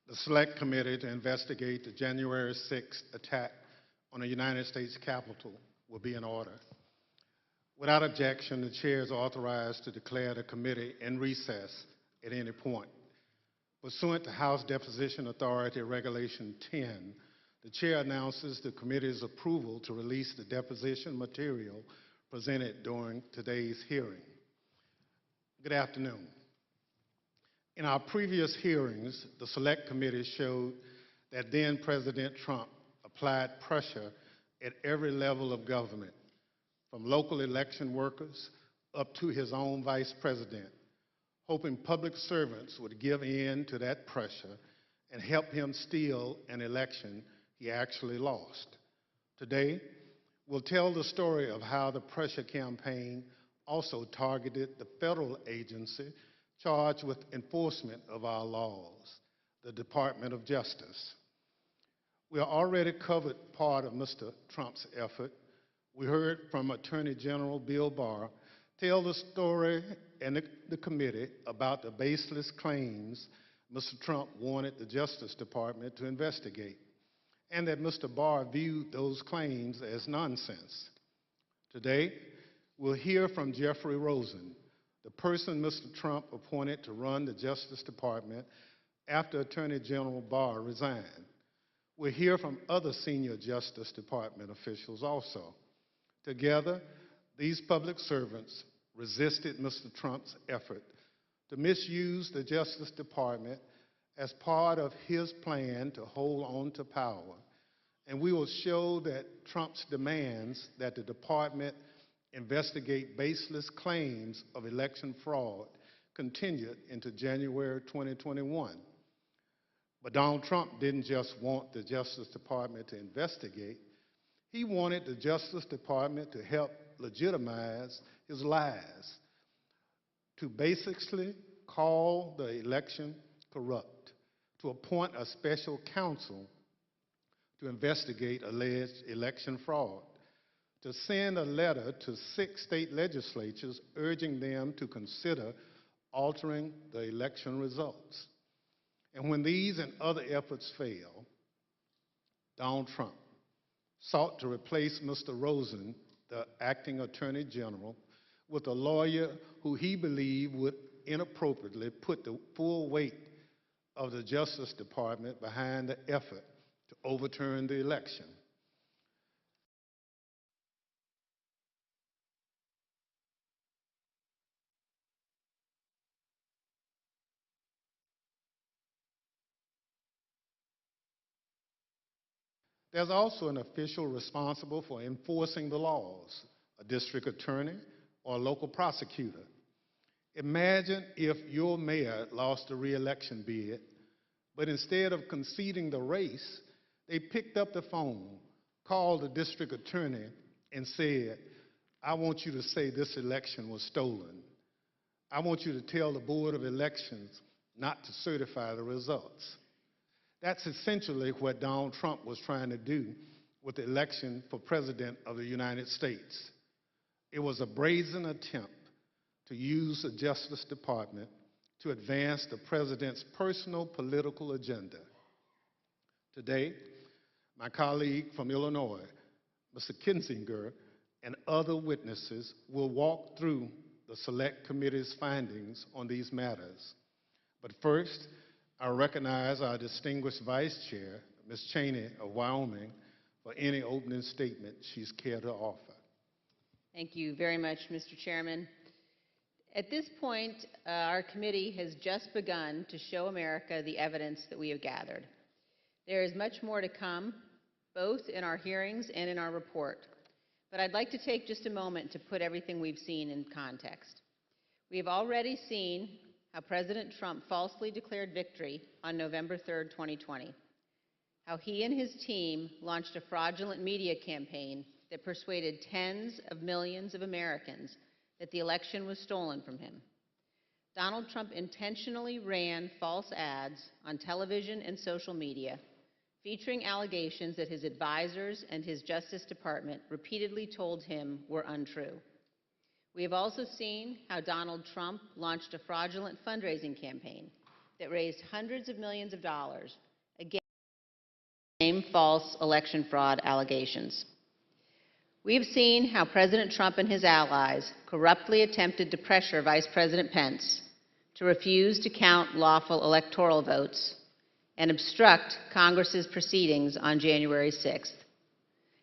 The Select Committee to investigate the January 6th attack on the United States Capitol will be in order. Without objection, the chair is authorized to declare the committee in recess at any point. Pursuant to House Deposition Authority Regulation 10, the chair announces the committee's approval to release the deposition material presented during today's hearing. Good afternoon. In our previous hearings, the Select Committee showed that then President Trump applied pressure at every level of government, from local election workers up to his own vice president, hoping public servants would give in to that pressure and help him steal an election he actually lost. Today, we'll tell the story of how the pressure campaign also targeted the federal agency charged with enforcement of our laws, the Department of Justice. We have already covered part of Mr. Trump's effort. We heard from Attorney General Bill Barr tell the story and the committee about the baseless claims Mr. Trump wanted the Justice Department to investigate, and that Mr. Barr viewed those claims as nonsense. Today, we'll hear from Jeffrey Rosen, the person Mr. Trump appointed to run the Justice Department after Attorney General Barr resigned. We'll hear from other senior Justice Department officials also. Together, these public servants resisted Mr. Trump's effort to misuse the Justice Department as part of his plan to hold on to power. And we will show that Trump's demands that the department investigate baseless claims of election fraud continued into January 2021. But Donald Trump didn't just want the Justice Department to investigate. He wanted the Justice Department to help legitimize his lies, to basically call the election corrupt, to appoint a special counsel to investigate alleged election fraud, to send a letter to 6 state legislatures urging them to consider altering the election results. And when these and other efforts failed, Donald Trump sought to replace Mr. Rosen, the acting Attorney General, with a lawyer who he believed would inappropriately put the full weight of the Justice Department behind the effort to overturn the election. There's also an official responsible for enforcing the laws, a district attorney or a local prosecutor. Imagine if your mayor lost a re-election bid, but instead of conceding the race, they picked up the phone, called the district attorney, and said, "I want you to say this election was stolen. I want you to tell the Board of Elections not to certify the results." That's essentially what Donald Trump was trying to do with the election for President of the United States. It was a brazen attempt to use the Justice Department to advance the president's personal political agenda. Today, my colleague from Illinois, Mr. Kinzinger, and other witnesses will walk through the Select Committee's findings on these matters. But first, I recognize our distinguished Vice Chair, Ms. Cheney of Wyoming, for any opening statement she's cared to offer. Thank you very much, Mr. Chairman. At this point, our committee has just begun to show America the evidence that we have gathered. There is much more to come, both in our hearings and in our report. But I'd like to take just a moment to put everything we've seen in context. We have already seen how President Trump falsely declared victory on November 3rd, 2020, how he and his team launched a fraudulent media campaign that persuaded tens of millions of Americans that the election was stolen from him. Donald Trump intentionally ran false ads on television and social media, featuring allegations that his advisors and his Justice Department repeatedly told him were untrue. We have also seen how Donald Trump launched a fraudulent fundraising campaign that raised hundreds of millions of dollars against the same false election fraud allegations. We have seen how President Trump and his allies corruptly attempted to pressure Vice President Pence to refuse to count lawful electoral votes and obstruct Congress's proceedings on January 6th,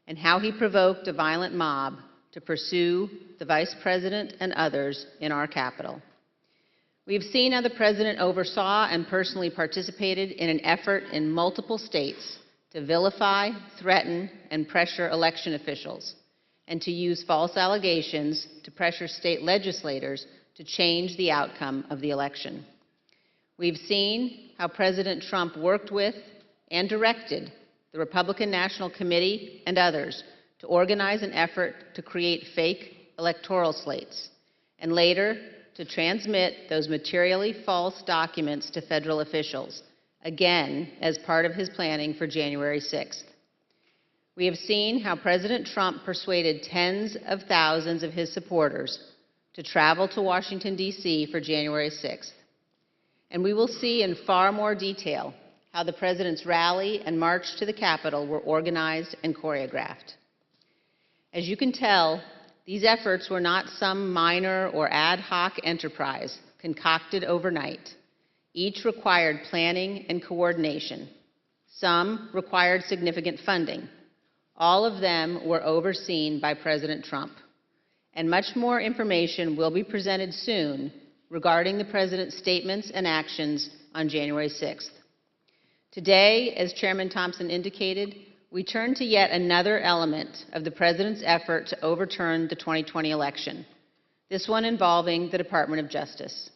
and how he provoked a violent mob to pursue the Vice President and others in our Capitol. We have seen how the President oversaw and personally participated in an effort in multiple states to vilify, threaten, and pressure election officials, and to use false allegations to pressure state legislators to change the outcome of the election. We've seen how President Trump worked with and directed the Republican National Committee and others to organize an effort to create fake electoral slates, and later to transmit those materially false documents to federal officials, again as part of his planning for January 6th. We have seen how President Trump persuaded tens of thousands of his supporters to travel to Washington, D.C. for January 6th. And we will see in far more detail how the President's rally and march to the Capitol were organized and choreographed. As you can tell, these efforts were not some minor or ad hoc enterprise concocted overnight. Each required planning and coordination. Some required significant funding. All of them were overseen by President Trump. And much more information will be presented soon regarding the President's statements and actions on January 6th. Today, as Chairman Thompson indicated, we turn to yet another element of the President's effort to overturn the 2020 election, this one involving the Department of Justice.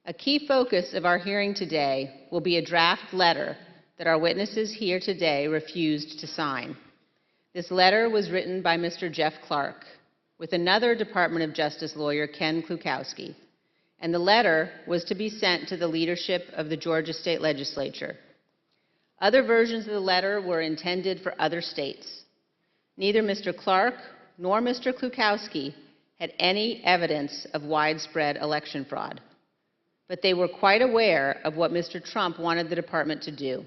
A key focus of our hearing today will be a draft letter that our witnesses here today refused to sign. This letter was written by Mr. Jeff Clark with another Department of Justice lawyer, Ken Klukowski, and the letter was to be sent to the leadership of the Georgia State Legislature. Other versions of the letter were intended for other states. Neither Mr. Clark nor Mr. Klukowski had any evidence of widespread election fraud, but they were quite aware of what Mr. Trump wanted the department to do.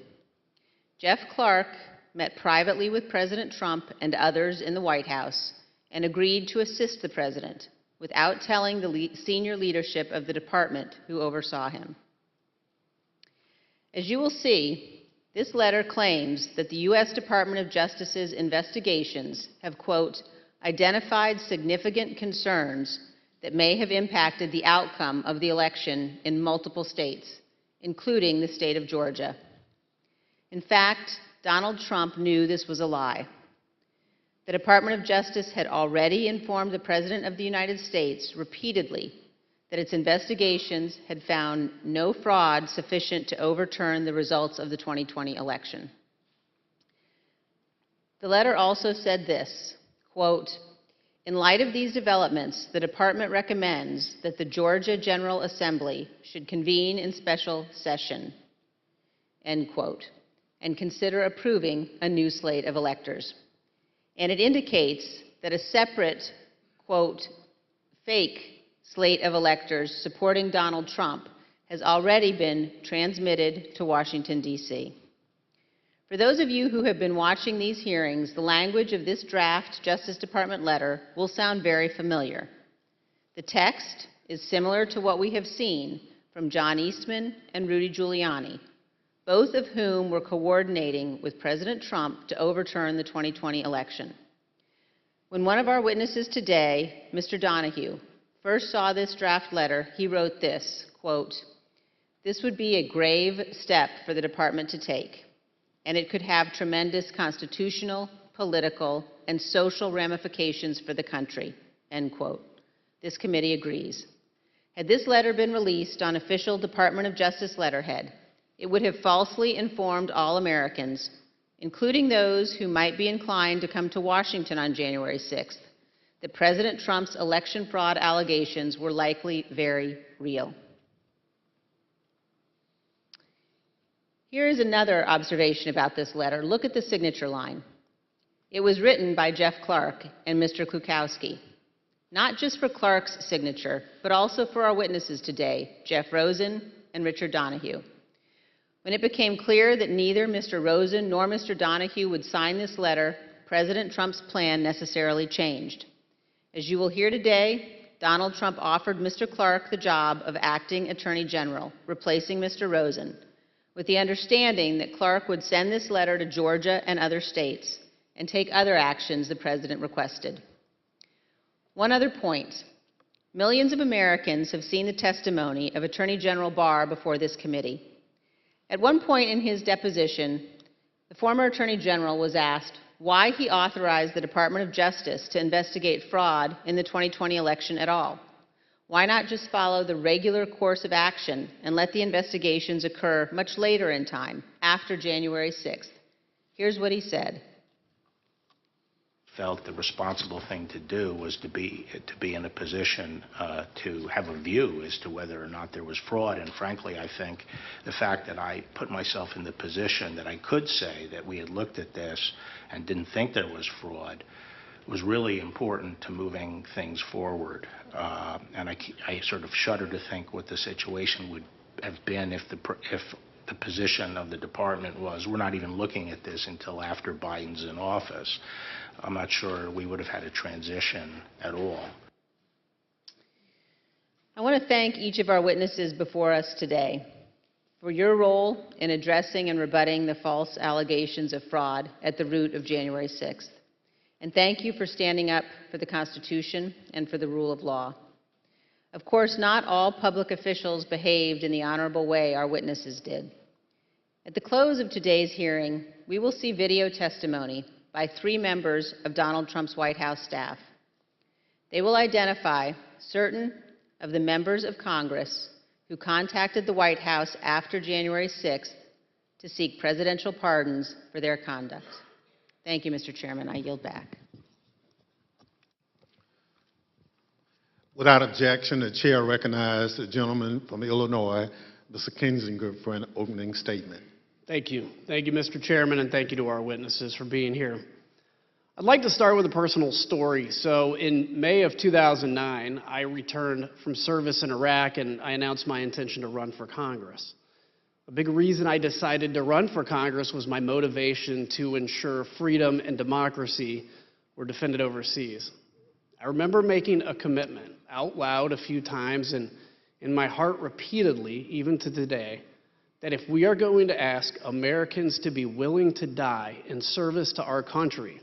Jeff Clark met privately with President Trump and others in the White House and agreed to assist the President without telling the senior leadership of the department who oversaw him. As you will see, this letter claims that the U.S. Department of Justice's investigations have, quote, identified significant concerns that may have impacted the outcome of the election in multiple states, including the state of Georgia. In fact, Donald Trump knew this was a lie. The Department of Justice had already informed the President of the United States repeatedly that its investigations had found no fraud sufficient to overturn the results of the 2020 election. The letter also said this, quote, in light of these developments, the department recommends that the Georgia General Assembly should convene in special session, end quote, and consider approving a new slate of electors. And it indicates that a separate, quote, fake slate of electors supporting Donald Trump has already been transmitted to Washington, D.C. For those of you who have been watching these hearings, the language of this draft Justice Department letter will sound very familiar. The text is similar to what we have seen from John Eastman and Rudy Giuliani, both of whom were coordinating with President Trump to overturn the 2020 election. When one of our witnesses today, Mr. Donahue, first saw this draft letter, he wrote this, quote, this would be a grave step for the department to take, and it could have tremendous constitutional, political, and social ramifications for the country, end quote. This committee agrees. Had this letter been released on official Department of Justice letterhead, it would have falsely informed all Americans, including those who might be inclined to come to Washington on January 6th, that President Trump's election fraud allegations were likely very real. Here is another observation about this letter. Look at the signature line. It was written by Jeff Clark and Mr. Klukowski, not just for Clark's signature, but also for our witnesses today, Jeff Rosen and Richard Donahue. When it became clear that neither Mr. Rosen nor Mr. Donahue would sign this letter, President Trump's plan necessarily changed. As you will hear today, Donald Trump offered Mr. Clark the job of acting Attorney General, replacing Mr. Rosen, with the understanding that Clark would send this letter to Georgia and other states and take other actions the President requested. One other point. Millions of Americans have seen the testimony of Attorney General Barr before this committee. At one point in his deposition, the former Attorney General was asked why he authorized the Department of Justice to investigate fraud in the 2020 election at all. Why not just follow the regular course of action and let the investigations occur much later in time, after January 6th? Here's what he said. Felt the responsible thing to do was to be in a position to have a view as to whether or not there was fraud. And frankly, I think the fact that I put myself in the position that I could say that we had looked at this and didn't think there was fraud was really important to moving things forward. And I sort of shudder to think what the situation would have been if the position of the department was, we're not even looking at this until after Biden's in office. I'm not sure we would have had a transition at all. I want to thank each of our witnesses before us today for your role in addressing and rebutting the false allegations of fraud at the root of January 6th. And thank you for standing up for the Constitution and for the rule of law. Of course, not all public officials behaved in the honorable way our witnesses did. At the close of today's hearing, we will see video testimony by 3 members of Donald Trump's White House staff. They will identify certain of the members of Congress who contacted the White House after January 6th to seek presidential pardons for their conduct. Thank you, Mr. Chairman. I yield back. Without objection, the chair recognizes the gentleman from Illinois, Mr. Kinzinger, for an opening statement. Thank you. Thank you, Mr. Chairman, and thank you to our witnesses for being here. I'd like to start with a personal story. So in May of 2009, I returned from service in Iraq, and I announced my intention to run for Congress. A big reason I decided to run for Congress was my motivation to ensure freedom and democracy were defended overseas. I remember making a commitment out loud a few times and in my heart repeatedly, even to today, that if we are going to ask Americans to be willing to die in service to our country,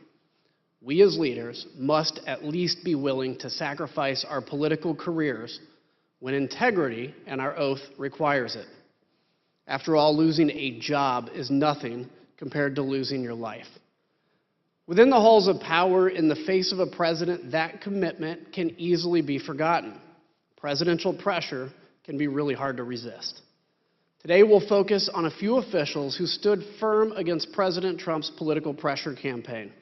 we as leaders must at least be willing to sacrifice our political careers when integrity and our oath requires it. After all, losing a job is nothing compared to losing your life. Within the halls of power, in the face of a president, that commitment can easily be forgotten. Presidential pressure can be really hard to resist. Today, we'll focus on a few officials who stood firm against President Trump's political pressure campaign.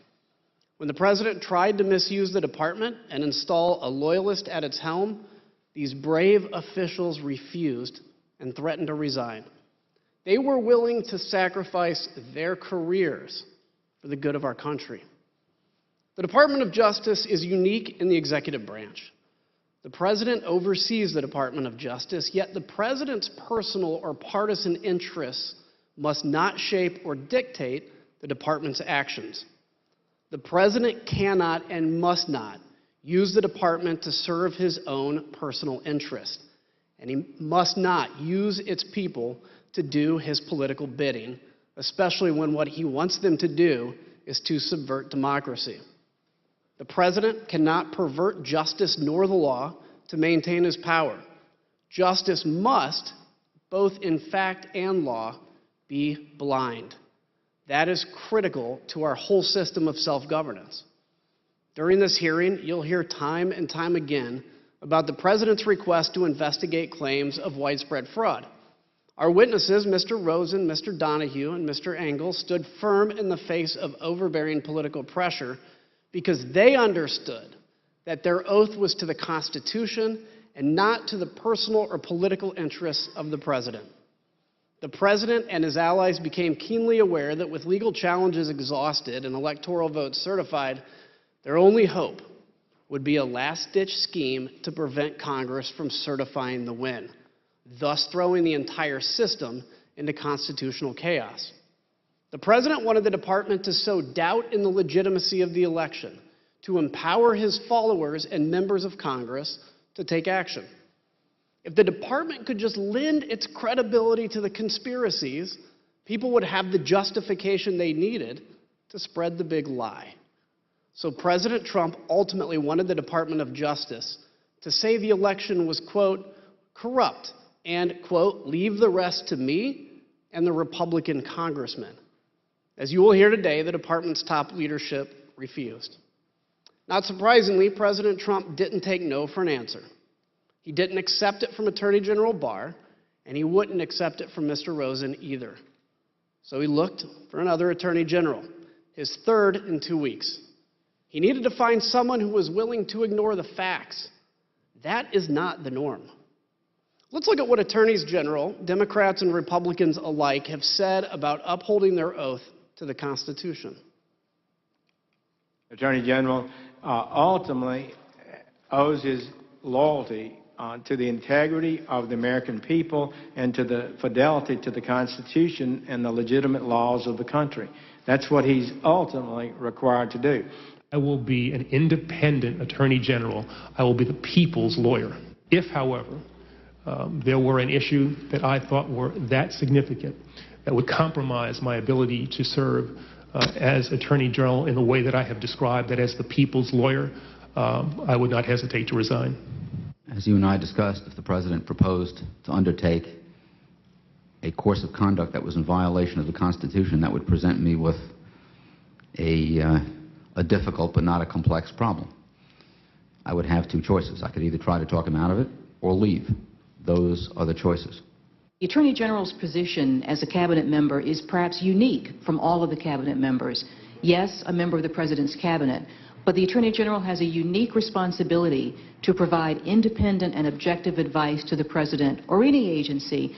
When the president tried to misuse the department and install a loyalist at its helm, these brave officials refused and threatened to resign. They were willing to sacrifice their careers for the good of our country. The Department of Justice is unique in the executive branch. The president oversees the Department of Justice, yet the president's personal or partisan interests must not shape or dictate the department's actions. The president cannot and must not use the department to serve his own personal interest, and he must not use its people to do his political bidding, especially when what he wants them to do is to subvert democracy. The president cannot pervert justice nor the law to maintain his power. Justice must, both in fact and law, be blind. That is critical to our whole system of self-governance. During this hearing, you'll hear time and time again about the president's request to investigate claims of widespread fraud. Our witnesses, Mr. Rosen, Mr. Donahue, and Mr. Engel, stood firm in the face of overbearing political pressure because they understood that their oath was to the Constitution and not to the personal or political interests of the president. The president and his allies became keenly aware that with legal challenges exhausted and electoral votes certified, their only hope would be a last-ditch scheme to prevent Congress from certifying the win. thus throwing the entire system into constitutional chaos. The president wanted the department to sow doubt in the legitimacy of the election, to empower his followers and members of Congress to take action. If the department could just lend its credibility to the conspiracies, people would have the justification they needed to spread the big lie. So President Trump ultimately wanted the Department of Justice to say the election was, quote, corrupt and, quote, leave the rest to me and the Republican congressmen. As you will hear today, the department's top leadership refused. Not surprisingly, President Trump didn't take no for an answer. He didn't accept it from Attorney General Barr, and he wouldn't accept it from Mr. Rosen either. So he looked for another Attorney General, his third in 2 weeks. He needed to find someone who was willing to ignore the facts. That is not the norm. Let's look at what attorneys general, Democrats and Republicans alike, have said about upholding their oath to the Constitution. Attorney General ultimately owes his loyalty to the integrity of the American people and to the fidelity to the Constitution and the legitimate laws of the country. That's what he's ultimately required to do. I will be an independent Attorney General. I will be the people's lawyer. If, however, there were an issue that I thought were that significant that would compromise my ability to serve as Attorney General in the way that I have described, that as the people's lawyer, I would not hesitate to resign. As you and I discussed, if the President proposed to undertake a course of conduct that was in violation of the Constitution, that would present me with a difficult but not a complex problem. I would have two choices. I could either try to talk him out of it or leave. Those are the choices. The Attorney General's position as a cabinet member is perhaps unique from all of the cabinet members. Yes, a member of the President's cabinet, but the Attorney General has a unique responsibility to provide independent and objective advice to the President or any agency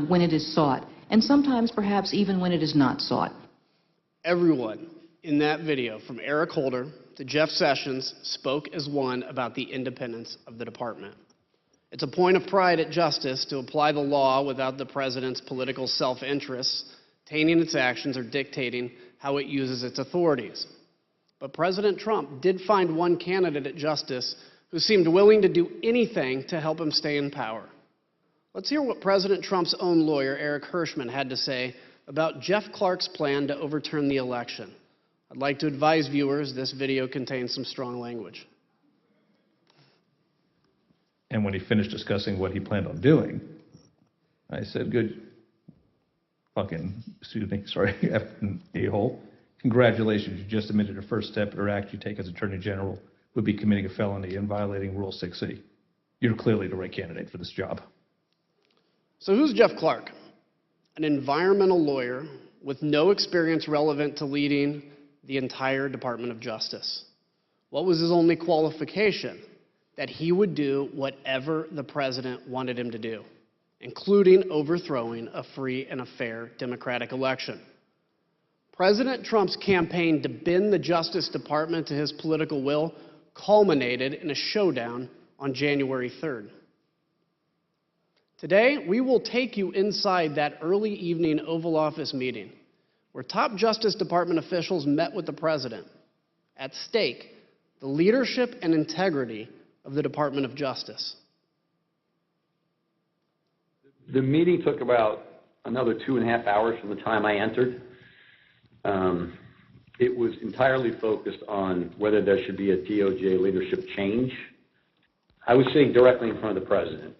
when it is sought, and sometimes perhaps even when it is not sought. Everyone in that video, from Eric Holder to Jeff Sessions, spoke as one about the independence of the department. It's a point of pride at Justice to apply the law without the President's political self-interests, tainting its actions or dictating how it uses its authorities. But President Trump did find one candidate at Justice who seemed willing to do anything to help him stay in power. Let's hear what President Trump's own lawyer, Eric Hirschman, had to say about Jeff Clark's plan to overturn the election. I'd like to advise viewers this video contains some strong language. And when he finished discussing what he planned on doing, I said, good fucking, excuse me, sorry, effing a-hole. Congratulations, you just admitted a first step or act you take as Attorney General would be committing a felony and violating Rule 6C. You're clearly the right candidate for this job. So who's Jeff Clark? An environmental lawyer with no experience relevant to leading the entire Department of Justice. What was his only qualification? That he would do whatever the President wanted him to do, including overthrowing a free and a fair democratic election. President Trump's campaign to bend the Justice Department to his political will culminated in a showdown on January 3rd. Today, we will take you inside that early evening Oval Office meeting where top Justice Department officials met with the President. At stake, the leadership and integrity of the Department of Justice. The meeting took about another 2.5 hours from the time I entered. It was entirely focused on whether there should be a DOJ leadership change. I was sitting directly in front of the President.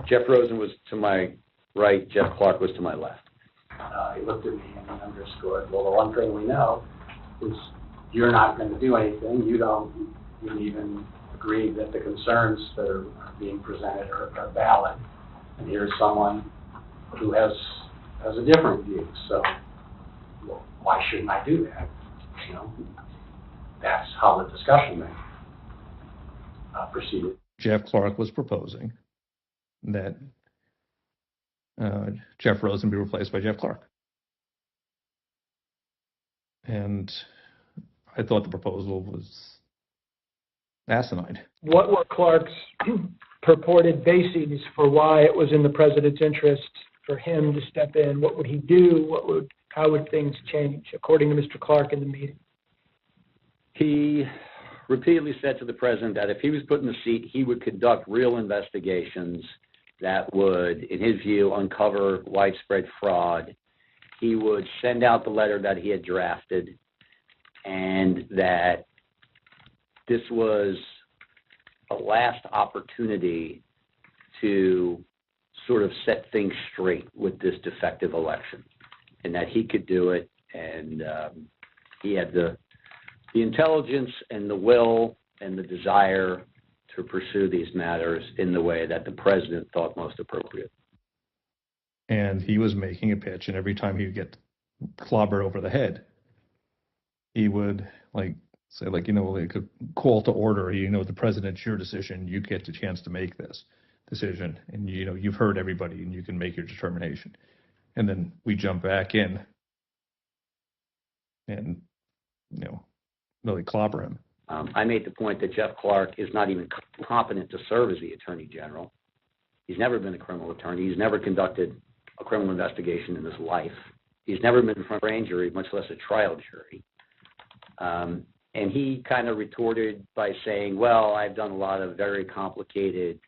Jeff Rosen was to my right, Jeff Clark was to my left. He looked at me and he underscored, well, the one thing we know is you're not going to do anything. You don't even agree that the concerns that are being presented are valid. And here's someone who has a different view. So, well, why shouldn't I do that? You know, that's how the discussion then proceeded. Jeff Clark was proposing that Jeff Rosen be replaced by Jeff Clark. And I thought the proposal was asinine. What were Clark's purported bases for why it was in the president's interest for him to step in. What would he do? How would things change, according to Mr. Clark in the meeting? He repeatedly said to the president that if he was put in the seat, he would conduct real investigations that would, in his view, uncover widespread fraud. He would send out the letter that he had drafted, and that this was a last opportunity to sort of set things straight with this defective election, and that he could do it, and he had the intelligence and the will and the desire to pursue these matters in the way that the president thought most appropriate. And he was making a pitch, and every time he would get clobbered over the head, he would say, like a call to order, the president's your decision, you get the chance to make this decision, and you've heard everybody and you can make your determination. And then we jump back in and really clobber him. I made the point that Jeff Clark is not even competent to serve as the Attorney General. He's never been a criminal attorney. He's never conducted a criminal investigation in his life. He's never been in front of a grand jury, much less a trial jury. And he kind of retorted by saying, well, I've done a lot of very complicated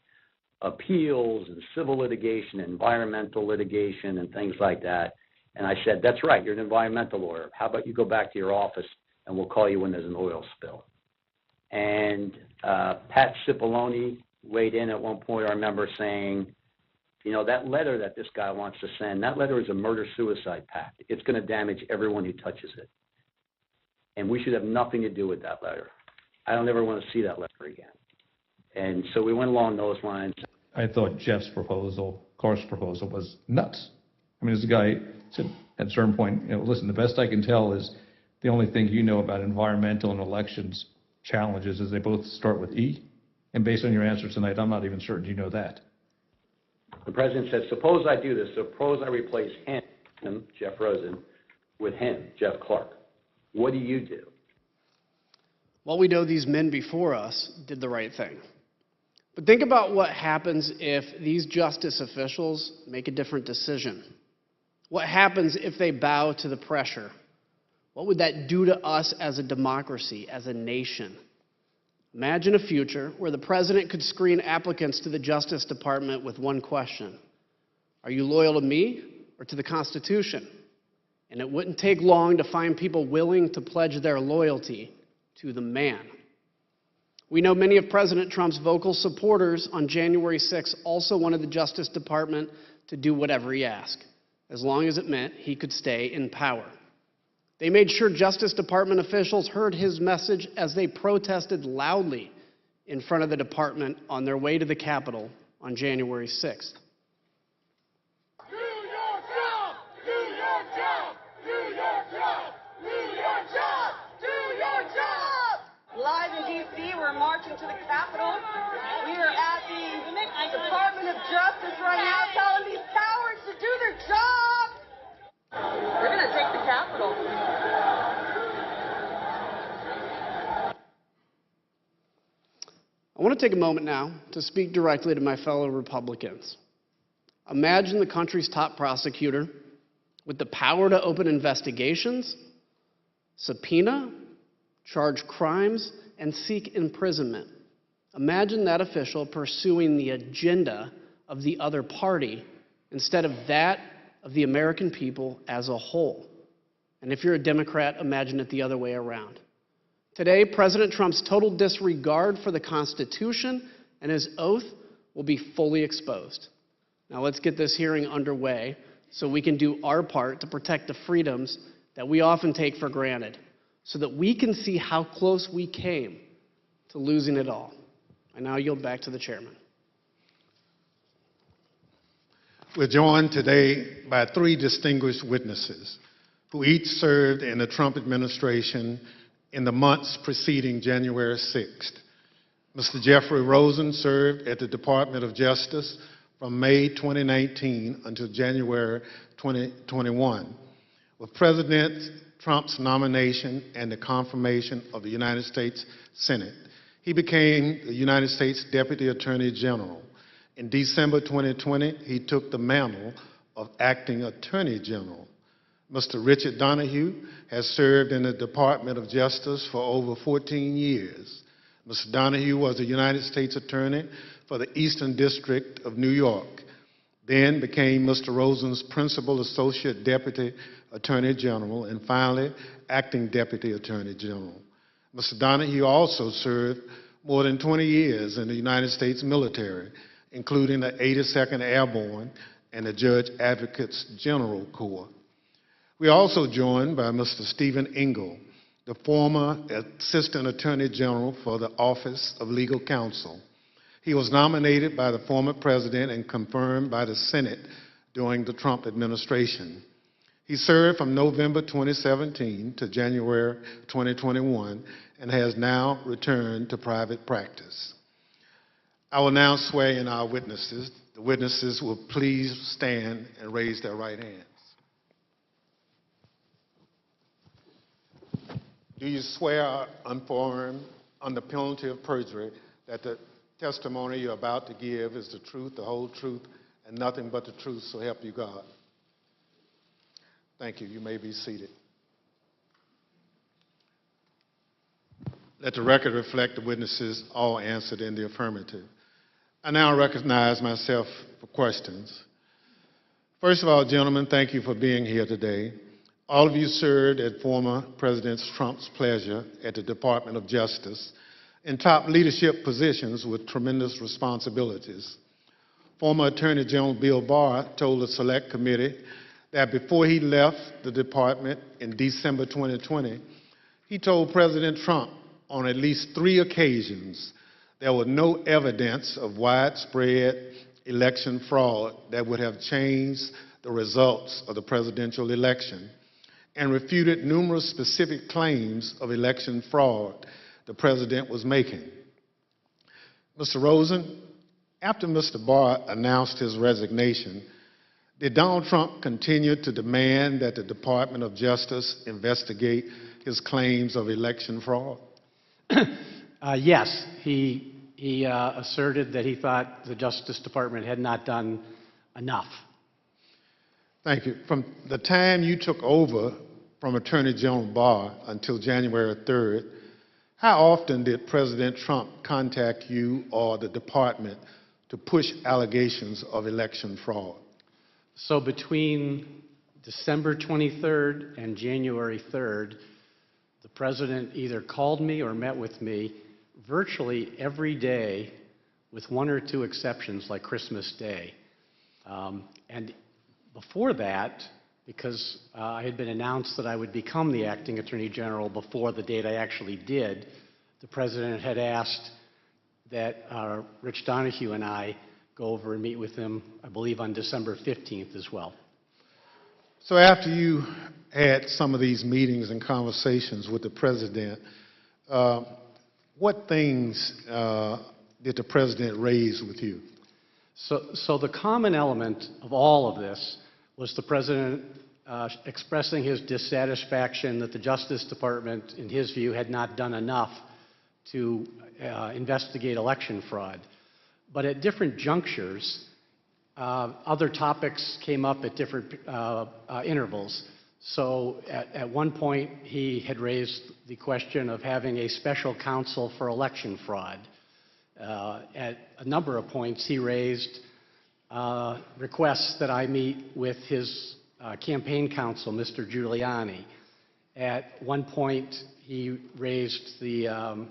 appeals and civil litigation, environmental litigation, and things like that. And I said, that's right, you're an environmental lawyer. How about you go back to your office and we'll call you when there's an oil spill. And Pat Cipollone weighed in at one point, I remember saying, that letter that this guy wants to send, that letter is a murder-suicide pact. It's going to damage everyone who touches it. And we should have nothing to do with that letter. I don't ever want to see that letter again. And so we went along those lines. I thought Jeff's proposal, Clark's proposal, was nuts. I mean, this guy said at a certain point, listen, the best I can tell is the only thing you know about environmental and elections challenges is they both start with E. And based on your answer tonight, I'm not even certain you know that. The president said, suppose I do this. Suppose I replace him, Jeff Rosen, with him, Jeff Clark. What do you do? Well, we know these men before us did the right thing. But think about what happens if these justice officials make a different decision. What happens if they bow to the pressure? What would that do to us as a democracy, as a nation? Imagine a future where the president could screen applicants to the Justice Department with one question. Are you loyal to me or to the Constitution? And it wouldn't take long to find people willing to pledge their loyalty to the man. We know many of President Trump's vocal supporters on January 6th also wanted the Justice Department to do whatever he asked, as long as it meant he could stay in power. They made sure Justice Department officials heard his message as they protested loudly in front of the department on their way to the Capitol on January 6th. Live in D.C., we're marching to the Capitol. We are at the Department of Justice right now telling these cowards to do their job. We're going to take the Capitol. I want to take a moment now to speak directly to my fellow Republicans. Imagine the country's top prosecutor with the power to open investigations, subpoena, charge crimes, and seek imprisonment. Imagine that official pursuing the agenda of the other party instead of that of the American people as a whole. And if you're a Democrat, imagine it the other way around. Today, President Trump's total disregard for the Constitution and his oath will be fully exposed. Now let's get this hearing underway so we can do our part to protect the freedoms that we often take for granted, so that we can see how close we came to losing it all. I now yield back to the chairman. We're joined today by three distinguished witnesses who each served in the Trump administration in the months preceding January 6th. Mr. Jeffrey Rosen served at the Department of Justice from May 2019 until January 2021. With President Trump's nomination and the confirmation of the United States Senate, He became the United States Deputy Attorney General. In December 2020, he took the mantle of Acting Attorney General. Mr. Richard Donahue has served in the Department of Justice for over 14 years. Mr. Donahue was a United States Attorney for the Eastern District of New York, then became Mr. Rosen's Principal Associate Deputy Attorney General, and finally, Acting Deputy Attorney General. Mr. Donahue also served more than 20 years in the United States military, including the 82nd Airborne and the Judge Advocates General Corps. We are also joined by Mr. Stephen Engel, the former Assistant Attorney General for the Office of Legal Counsel. He was nominated by the former president and confirmed by the Senate during the Trump administration. He served from November 2017 to January 2021 and has now returned to private practice. I will now swear in our witnesses. The witnesses will please stand and raise their right hands. Do you swear unaffirmed under penalty of perjury that the testimony you're about to give is the truth, the whole truth, and nothing but the truth, so help you God? Thank you. You may be seated. Let the record reflect the witnesses all answered in the affirmative. I now recognize myself for questions. First of all, gentlemen, thank you for being here today. All of you served at former President Trump's pleasure at the Department of Justice in top leadership positions with tremendous responsibilities. Former Attorney General Bill Barr told the Select Committee that before he left the department in December 2020, he told President Trump on at least 3 occasions there was no evidence of widespread election fraud that would have changed the results of the presidential election, and refuted numerous specific claims of election fraud the president was making. Mr. Rosen, after Mr. Barr announced his resignation, did Donald Trump continue to demand that the Department of Justice investigate his claims of election fraud? Yes, he asserted that he thought the Justice Department had not done enough. Thank you. From the time you took over from Attorney General Barr until January 3rd, how often did President Trump contact you or the department to push allegations of election fraud? So between December 23rd and January 3rd, the president either called me or met with me virtually every day, with 1 or 2 exceptions like Christmas Day. And before that, because I had been announced that I would become the acting attorney general before the date I actually did, the president had asked that Rich Donahue and I go over and meet with him, I believe, on December 15th as well. So after you had some of these meetings and conversations with the president, what things did the president raise with you? So the common element of all of this was the president expressing his dissatisfaction that the Justice Department, in his view, had not done enough to investigate election fraud. But at different junctures, other topics came up at different intervals. So at one point, he had raised the question of having a special counsel for election fraud. At a number of points, he raised requests that I meet with his campaign counsel, Mr. Giuliani. At one point, he raised the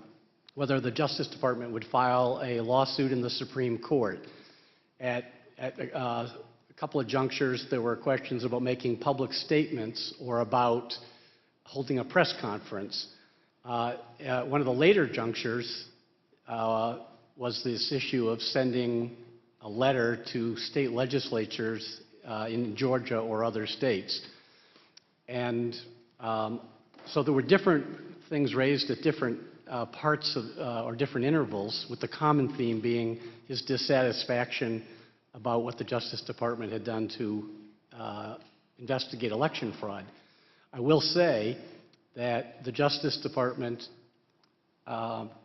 whether the Justice Department would file a lawsuit in the Supreme Court. At a couple of junctures, there were questions about making public statements or about holding a press conference. One of the later junctures was this issue of sending a letter to state legislatures in Georgia or other states. And so there were different things raised at different parts of, or different intervals, with the common theme being his dissatisfaction about what the Justice Department had done to investigate election fraud. I will say that the Justice Department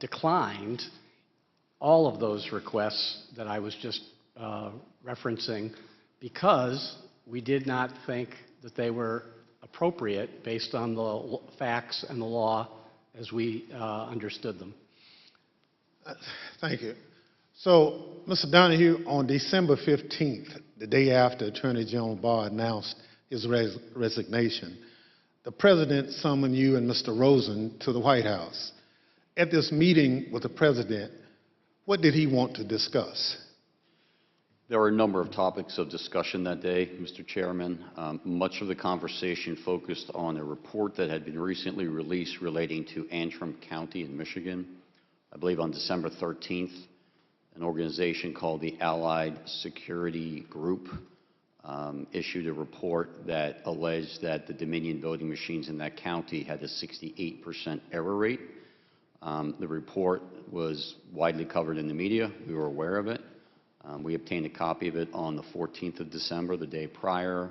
declined all of those requests that I was just referencing because we did not think that they were appropriate based on the facts and the law as we understood them. Thank you. So, Mr. Donahue, on December 15th, the day after Attorney General Barr announced his resignation, the President summoned you and Mr. Rosen to the White House. At this meeting with the President, what did he want to discuss? There were a number of topics of discussion that day, Mr. Chairman. Much of the conversation focused on a report that had been recently released relating to Antrim County in Michigan. I believe on December 13th, an organization called the Allied Security Group issued a report that alleged that the Dominion voting machines in that county had a 68% error rate. The report was widely covered in the media. We were aware of it. We obtained a copy of it on the 14th of December, the day prior.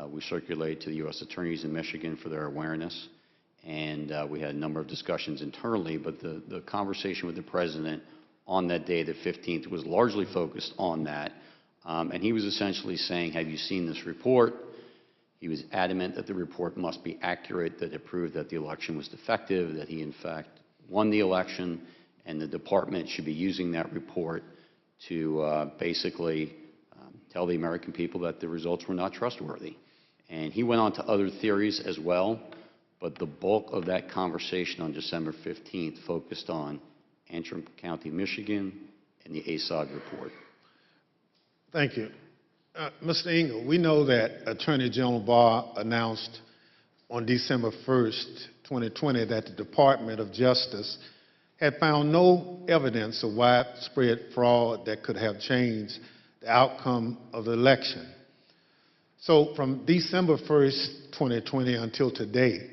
We circulated to the U.S. attorneys in Michigan for their awareness. And we had a number of discussions internally, but the conversation with the President on that day, the 15th, was largely focused on that. And he was essentially saying, have you seen this report? He was adamant that the report must be accurate, that it proved that the election was defective, that he in fact won the election, and the department should be using that report to basically tell the American people that the results were not trustworthy. And he went on to other theories as well, but the bulk of that conversation on December 15th focused on Antrim County, Michigan, and the ASOG report. Thank you. Mr. Engel, we know that Attorney General Barr announced on December 1st, 2020, that the Department of Justice had found no evidence of widespread fraud that could have changed the outcome of the election. So from December 1st, 2020 until today,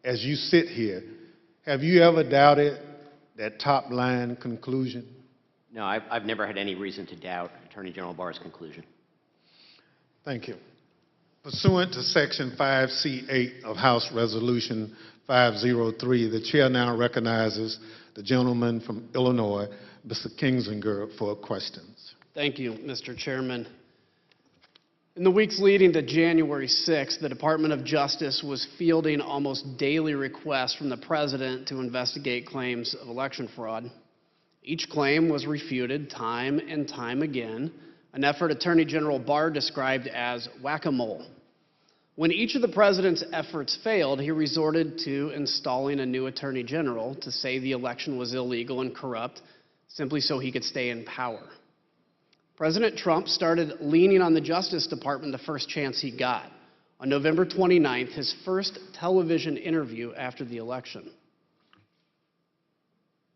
as you sit here, have you ever doubted that top-line conclusion? No, I've never had any reason to doubt Attorney General Barr's conclusion. Thank you. Pursuant to Section 5C8 of House Resolution 503, the chair now recognizes the gentleman from Illinois, Mr. Kinzinger, for questions. Thank you, Mr. Chairman. In the weeks leading to January 6th, the Department of Justice was fielding almost daily requests from the President to investigate claims of election fraud. Each claim was refuted time and time again, an effort Attorney General Barr described as whack-a-mole. When each of the President's efforts failed, he resorted to installing a new Attorney General to say the election was illegal and corrupt, simply so he could stay in power. President Trump started leaning on the Justice Department the first chance he got. On November 29th, his first television interview after the election.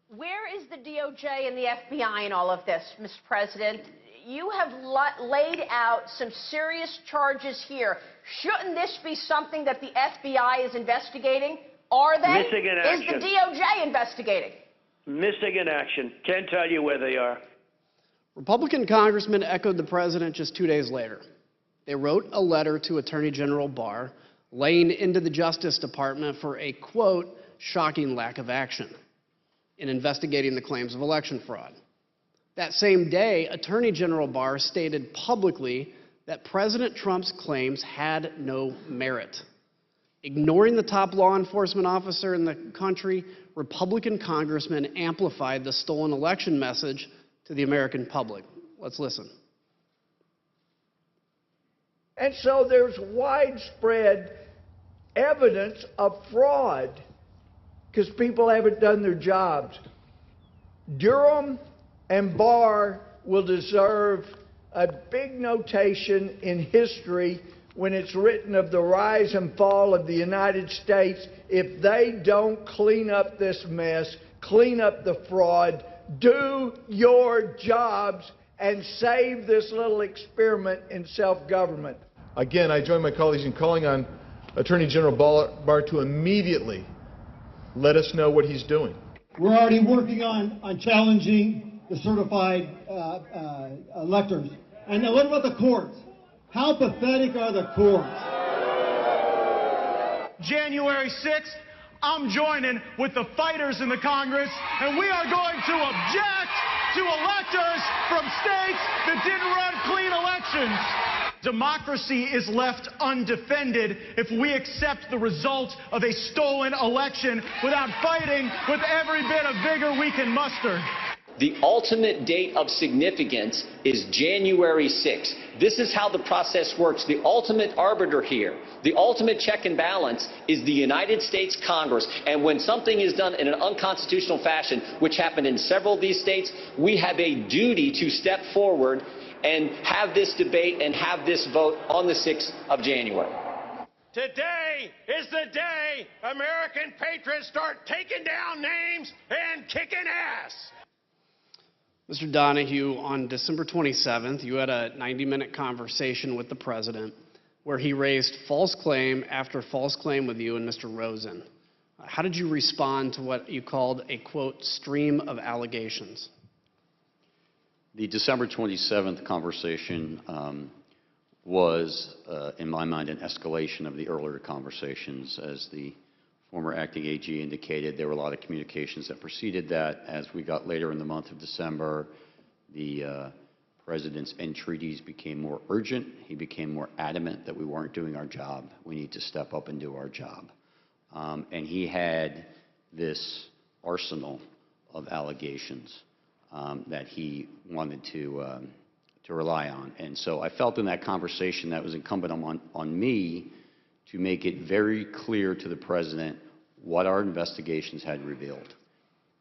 Where is the DOJ and the FBI in all of this, Mr. President? You have laid out some serious charges here. Shouldn't this be something that the FBI is investigating? Are they? Missing in action. Is the DOJ investigating? Missing in action. Can't tell you where they are. Republican congressmen echoed the President just 2 days later. They wrote a letter to Attorney General Barr laying into the Justice Department for a, quote, shocking lack of action in investigating the claims of election fraud. That same day, Attorney General Barr stated publicly that President Trump's claims had no merit. Ignoring the top law enforcement officer in the country, Republican congressmen amplified the stolen election message to the American public. Let's listen. And so there's widespread evidence of fraud because people haven't done their jobs. Durham and Barr will deserve a big notation in history when it's written of the rise and fall of the United States if they don't clean up this mess, clean up the fraud, do your jobs, and save this little experiment in self-government. Again, I join my colleagues in calling on Attorney General Barr to immediately let us know what he's doing. We're already working on challenging the certified electors. And now what about the courts? How pathetic are the courts? January 6th, I'm joining with the fighters in the Congress, and we are going to object to electors from states that didn't run clean elections. Democracy is left undefended if we accept the result of a stolen election without fighting with every bit of vigor we can muster. The ultimate date of significance is January 6th. This is how the process works. The ultimate arbiter here, the ultimate check and balance is the United States Congress. And when something is done in an unconstitutional fashion, which happened in several of these states, we have a duty to step forward and have this debate and have this vote on the 6th of January. Today is the day American patriots start taking down names and kicking ass. Mr. Donahue, on December 27th, you had a 90-minute conversation with the president where he raised false claim after false claim with you and Mr. Rosen. How did you respond to what you called a, quote, stream of allegations? The December 27th conversation was, in my mind, an escalation of the earlier conversations. As the former acting AG indicated, there were a lot of communications that preceded that. As we got later in the month of December, the president's entreaties became more urgent. He became more adamant that we weren't doing our job. We need to step up and do our job. And he had this arsenal of allegations that he wanted to rely on. And so I felt in that conversation that it was incumbent on me to make it very clear to the president what our investigations had revealed,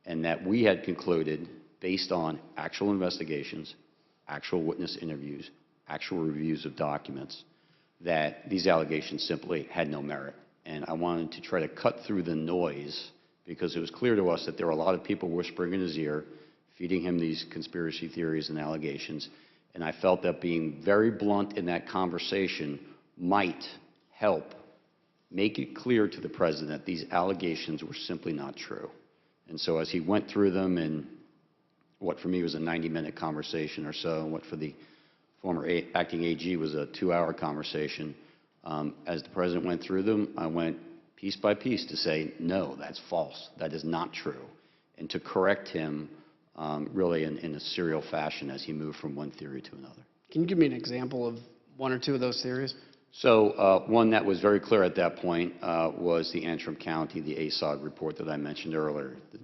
and that we had concluded, based on actual investigations, actual witness interviews, actual reviews of documents, that these allegations simply had no merit. And I wanted to try to cut through the noise, because it was clear to us that there were a lot of people whispering in his ear, feeding him these conspiracy theories and allegations. And I felt that being very blunt in that conversation might help make it clear to the president that these allegations were simply not true. And so as he went through them in what for me was a 90-minute conversation or so, and what for the former acting AG was a 2-hour conversation, as the president went through them, I went piece by piece to say, no, that's false. That is not true. And to correct him really in a serial fashion as he moved from one theory to another. Can you give me an example of one or two of those theories? So one that was very clear at that point was the Antrim County, the ASOG report that I mentioned earlier. The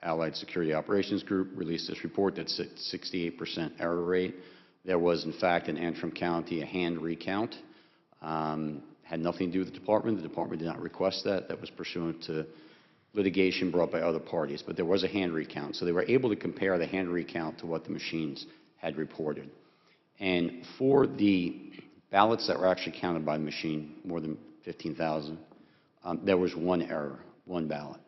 Allied Security Operations Group released this report that said 68% error rate. There was, in fact, in Antrim County, a hand recount. Had nothing to do with the department. The department did not request that. That was pursuant to litigation brought by other parties. But there was a hand recount. So they were able to compare the hand recount to what the machines had reported. And for the ballots that were actually counted by the machine, more than 15,000, there was one error, one ballot.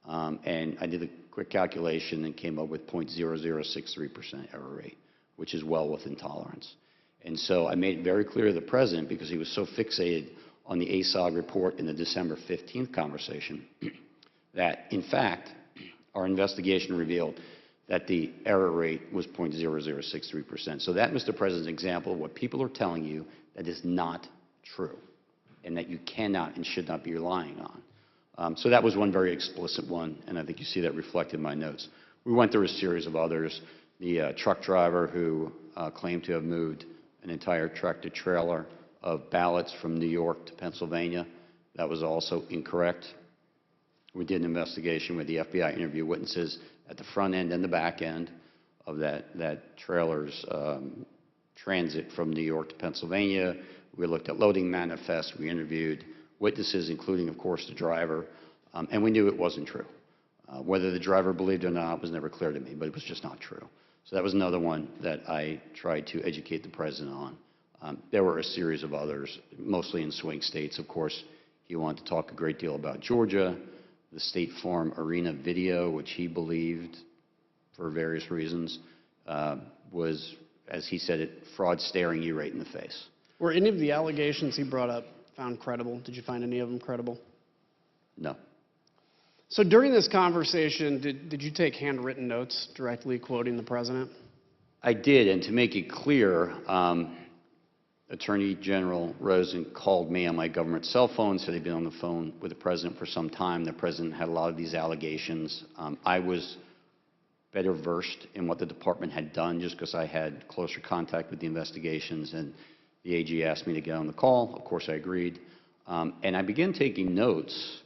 And I did a quick calculation and came up with 0.0063% error rate, which is well within tolerance. And so I made it very clear to the president, because he was so fixated on the ASOG report in the December 15th conversation, that, in fact, our investigation revealed that the error rate was 0.0063%. So that, Mr. President, is an example of what people are telling you that is not true, and that you cannot and should not be relying on. So that was one very explicit one, and I think you see that reflected in my notes. We went through a series of others. The truck driver who claimed to have moved an entire tractor-trailer of ballots from New York to Pennsylvania, that was also incorrect. We did an investigation where the FBI interviewed witnesses at the front end and the back end of that trailer's transit from New York to Pennsylvania. We looked at loading manifests. We interviewed witnesses, including, of course, the driver, and we knew it wasn't true. Whether the driver believed it or not was never clear to me, but it was just not true. So that was another one that I tried to educate the president on. There were a series of others, mostly in swing states. Of course, he wanted to talk a great deal about Georgia, the State Farm Arena video, which he believed, for various reasons, was, as he said it, fraud staring you right in the face. Were any of the allegations he brought up found credible? Did you find any of them credible? No. So during this conversation, did you take handwritten notes directly quoting the president? I did, and to make it clear, a Attorney General Rosen called me on my government cell phone, said he'd been on the phone with the president for some time. The president had a lot of these allegations. I was better versed in what the department had done just because I had closer contact with the investigations, and the AG asked me to get on the call. Of course, I agreed. And I began taking notes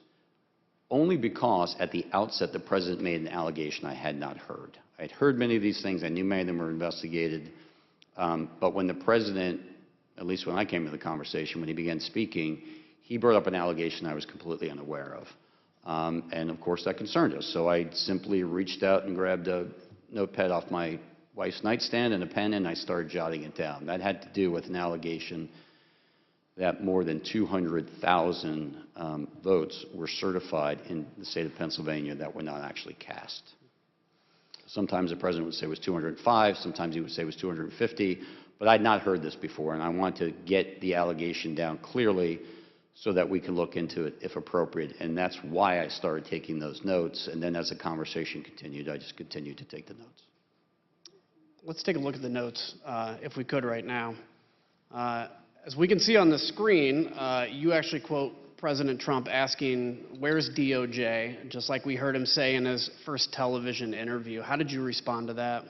only because at the outset the president made an allegation I had not heard. I had heard many of these things. I knew many of them were investigated. But when the president, at least when I came to the conversation, when he began speaking, he brought up an allegation I was completely unaware of. And of course that concerned us. So I simply reached out and grabbed a notepad off my wife's nightstand and a pen, and I started jotting it down. That had to do with an allegation that more than 200,000 votes were certified in the state of Pennsylvania that were not actually cast. Sometimes the president would say it was 205, sometimes he would say it was 250, but I'd not heard this before, and I wanted to get the allegation down clearly so that we can look into it if appropriate. And that's why I started taking those notes. And then as the conversation continued, I just continued to take the notes. Let's take a look at the notes, if we could, right now. As we can see on the screen, you actually quote President Trump asking, "Where's DOJ?" just like we heard him say in his first television interview. How did you respond to that?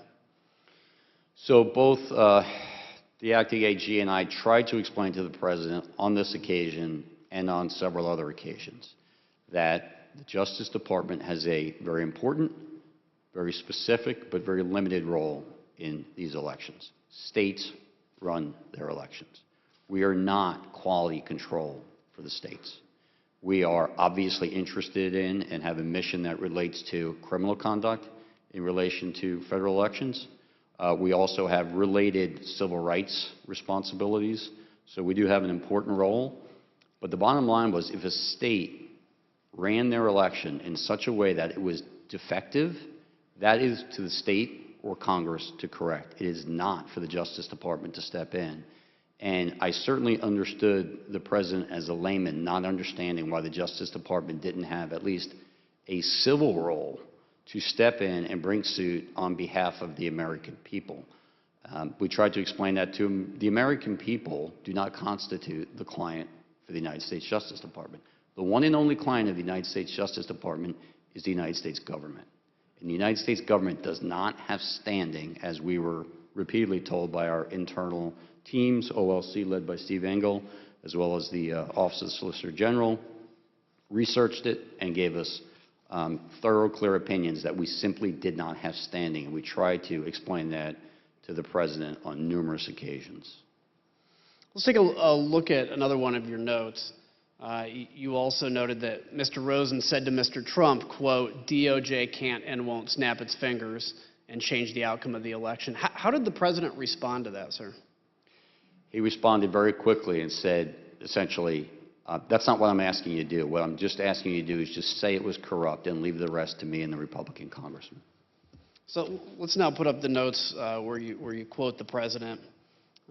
So both the acting AG and I tried to explain to the president on this occasion and on several other occasions that the Justice Department has a very important, very specific, but very limited role in these elections. States run their elections. We are not quality control for the states. We are obviously interested in and have a mission that relates to criminal conduct in relation to federal elections. We also have related civil rights responsibilities, so we do have an important role. But the bottom line was, if a state ran their election in such a way that it was defective, that is to the state or Congress to correct. It is not for the Justice Department to step in. And I certainly understood the president as a layman, not understanding why the Justice Department didn't have at least a civil role to step in and bring suit on behalf of the American people. We tried to explain that to him. The American people do not constitute the client for the United States Justice Department. The one and only client of the United States Justice Department is the United States government. And the United States government does not have standing, as we were repeatedly told by our internal teams, OLC led by Steve Engel, as well as the Office of the Solicitor General, researched it and gave us thorough, clear opinions that we simply did not have standing. And we tried to explain that to the president on numerous occasions. Let's take a look at another one of your notes. You also noted that Mr. Rosen said to Mr. Trump, quote, "DOJ can't and won't snap its fingers and change the outcome of the election." How did the president respond to that, sir? He responded very quickly and said, essentially, that's not what I'm asking you to do. What I'm just asking you to do is just say it was corrupt and leave the rest to me and the Republican congressman. So let's now put up the notes where you quote the president.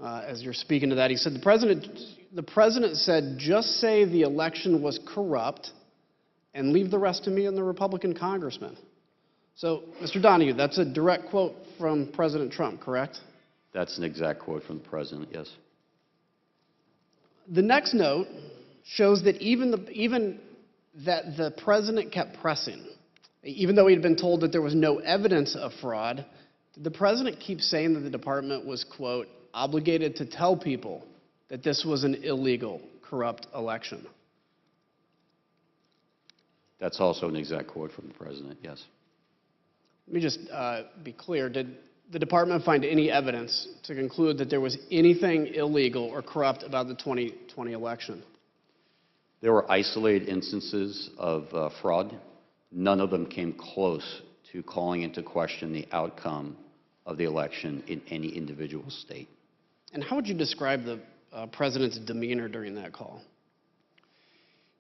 As you're speaking to that, he said, the president said, "Just say the election was corrupt and leave the rest to me and the Republican congressman." So, Mr. Donahue, that's a direct quote from President Trump, correct? That's an exact quote from the president, yes. The next note shows that even that the president kept pressing. Even though he had been told that there was no evidence of fraud, did the president keep saying that the department was, quote, "obligated to tell people that this was an illegal, corrupt election"? That's also an exact quote from the president, yes. Let me just be clear. Did the department find any evidence to conclude that there was anything illegal or corrupt about the 2020 election? There were isolated instances of fraud. None of them came close to calling into question the outcome of the election in any individual state. And how would you describe the president's demeanor during that call?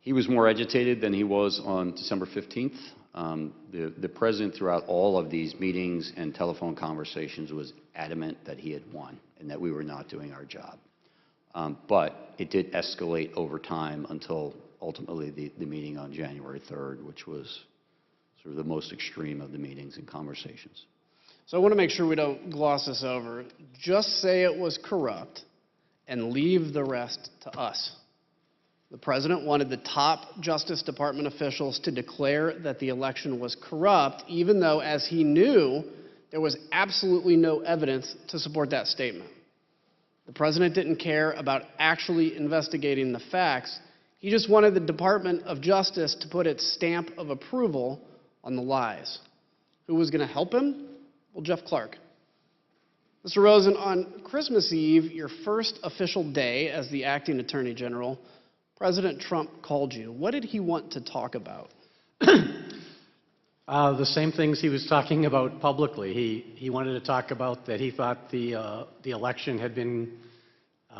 He was more agitated than he was on December 15th. The president, throughout all of these meetings and telephone conversations, was adamant that he had won and that we were not doing our job. But it did escalate over time until ultimately the meeting on January 3rd, which was sort of the most extreme of the meetings and conversations. So I want to make sure we don't gloss this over. Just say it was corrupt and leave the rest to us. The president wanted the top Justice Department officials to declare that the election was corrupt, even though, as he knew, there was absolutely no evidence to support that statement. The president didn't care about actually investigating the facts. He just wanted the Department of Justice to put its stamp of approval on the lies. Who was going to help him? Well, Jeff Clark. Mr. Rosen, on Christmas Eve, your first official day as the acting Attorney General, President Trump called you. What did he want to talk about? The same things he was talking about publicly. He wanted to talk about that he thought the election had been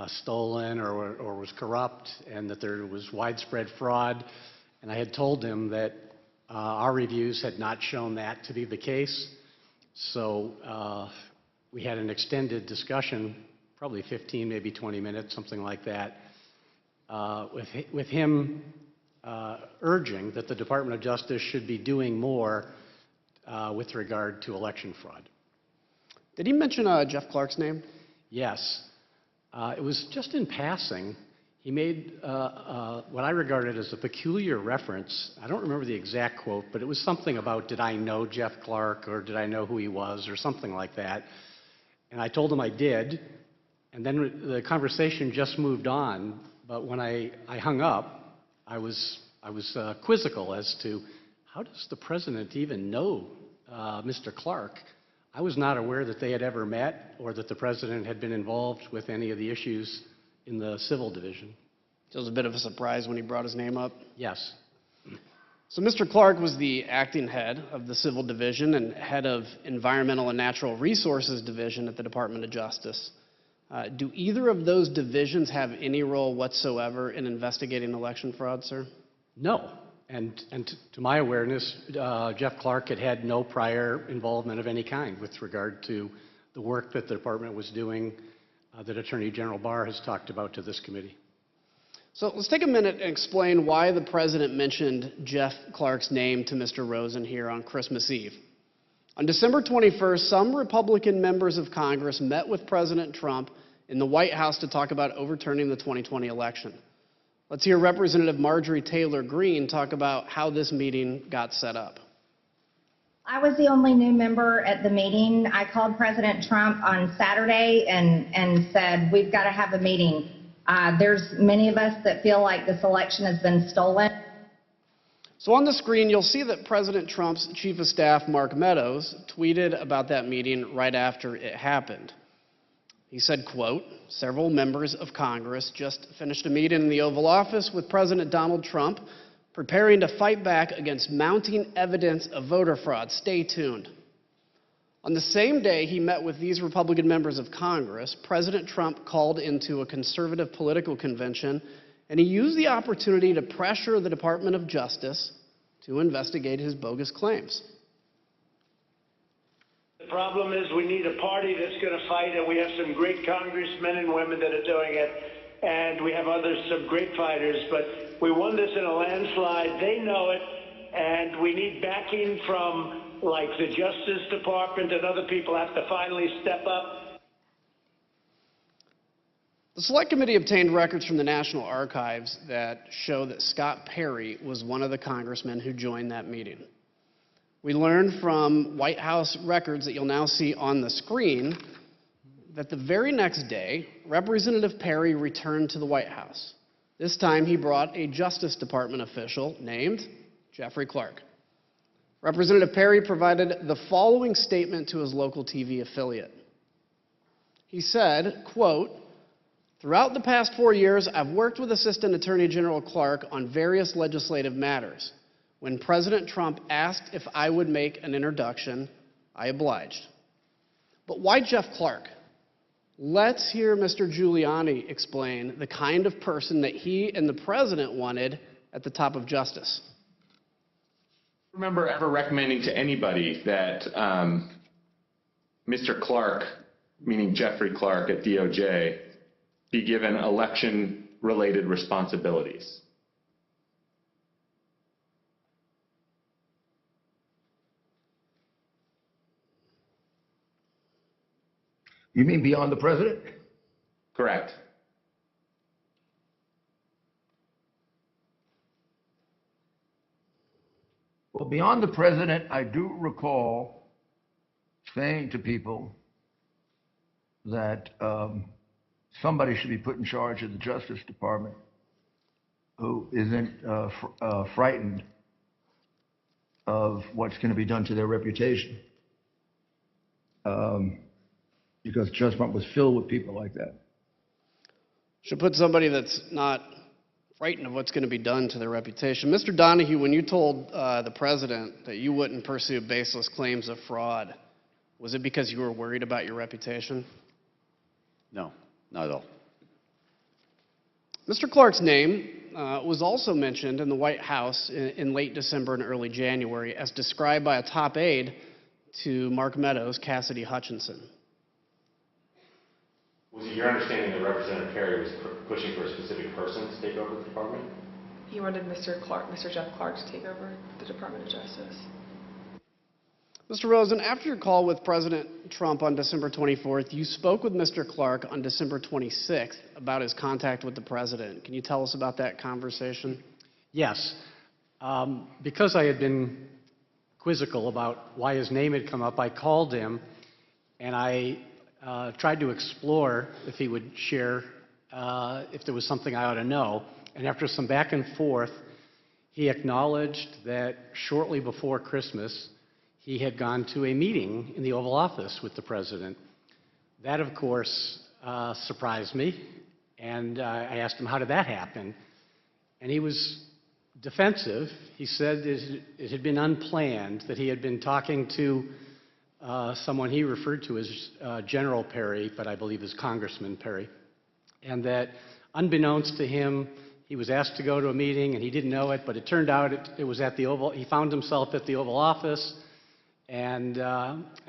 stolen or was corrupt, and that there was widespread fraud. And I had told him that our reviews had not shown that to be the case. So we had an extended discussion, probably 15, maybe 20 minutes, something like that, with him urging that the Department of Justice should be doing more with regard to election fraud. Did he mention Jeff Clark's name? Yes. It was just in passing. He made what I regarded as a peculiar reference. I don't remember the exact quote, but it was something about, did I know Jeff Clark, or did I know who he was, or something like that. And I told him I did, and then the conversation just moved on. But when I hung up, I was quizzical as to, how does the president even know Mr. Clark? I was not aware that they had ever met or that the president had been involved with any of the issues in the civil division. So it was a bit of a surprise when he brought his name up? Yes. So Mr. Clark was the acting head of the Civil Division and head of Environmental and Natural Resources Division at the Department of Justice. Do either of those divisions have any role whatsoever in investigating election fraud, sir? No. And to my awareness, Jeff Clark had had no prior involvement of any kind with regard to the work that the department was doing that Attorney General Barr has talked about to this committee. So let's take a minute and explain why the president mentioned Jeff Clark's name to Mr. Rosen here on Christmas Eve. On December 21st, some Republican members of Congress met with President Trump in the White House to talk about overturning the 2020 election. Let's hear Representative Marjorie Taylor Greene talk about how this meeting got set up. I was the only new member at the meeting. I called President Trump on Saturday and said, we've got to have a meeting. There's many of us that feel like this election has been stolen. So on the screen, you'll see that President Trump's Chief of Staff, Mark Meadows, tweeted about that meeting right after it happened. He said, quote, several members of Congress just finished a meeting in the Oval Office with President Donald Trump, preparing to fight back against mounting evidence of voter fraud. Stay tuned. On the same day he met with these Republican members of Congress, President Trump called into a conservative political convention, and he used the opportunity to pressure the Department of Justice to investigate his bogus claims. The problem is we need a party that's going to fight, and we have some great congressmen and women that are doing it, and we have others, some great fighters, but we won this in a landslide. They know it, and we need backing from, like, the Justice Department, and other people have to finally step up. The Select Committee obtained records from the National Archives that show that Scott Perry was one of the congressmen who joined that meeting. We learned from White House records that you'll now see on the screen that the very next day, Representative Perry returned to the White House. This time he brought a Justice Department official named Jeffrey Clark. Representative Perry provided the following statement to his local TV affiliate. He said, quote, throughout the past 4 years, I've worked with Assistant Attorney General Clark on various legislative matters. When President Trump asked if I would make an introduction, I obliged. But why Jeff Clark? Let's hear Mr. Giuliani explain the kind of person that he and the president wanted at the top of justice. I remember ever recommending to anybody that Mr. Clark, meaning Jeffrey Clark at DOJ, be given election-related responsibilities. You mean beyond the president? Correct. Well, beyond the president, I do recall saying to people that somebody should be put in charge of the Justice Department who isn't frightened of what's going to be done to their reputation. Because the Justice Department was filled with people like that. Should put somebody that's not frightened of what's going to be done to their reputation. Mr. Donahue, when you told the president that you wouldn't pursue baseless claims of fraud, was it because you were worried about your reputation? No, not at all. Mr. Clark's name was also mentioned in the White House in late December and early January as described by a top aide to Mark Meadows, Cassidy Hutchinson. Was it your understanding that Representative Perry was pushing for a specific person to take over the department? He wanted Mr. Jeff Clark to take over the Department of Justice. Mr. Rosen, after your call with President Trump on December 24th, you spoke with Mr. Clark on December 26th about his contact with the president. Can you tell us about that conversation? Yes. Because I had been quizzical about why his name had come up, I called him and I tried to explore if he would share if there was something I ought to know. And after some back and forth, he acknowledged that shortly before Christmas, he had gone to a meeting in the Oval Office with the president. That, of course, surprised me, and I asked him, how did that happen? And he was defensive. He said it had been unplanned, that he had been talking to someone he referred to as General Perry, but I believe is Congressman Perry, and that unbeknownst to him, he was asked to go to a meeting and he didn't know it, but it turned out it was at the Oval. He found himself at the Oval Office, and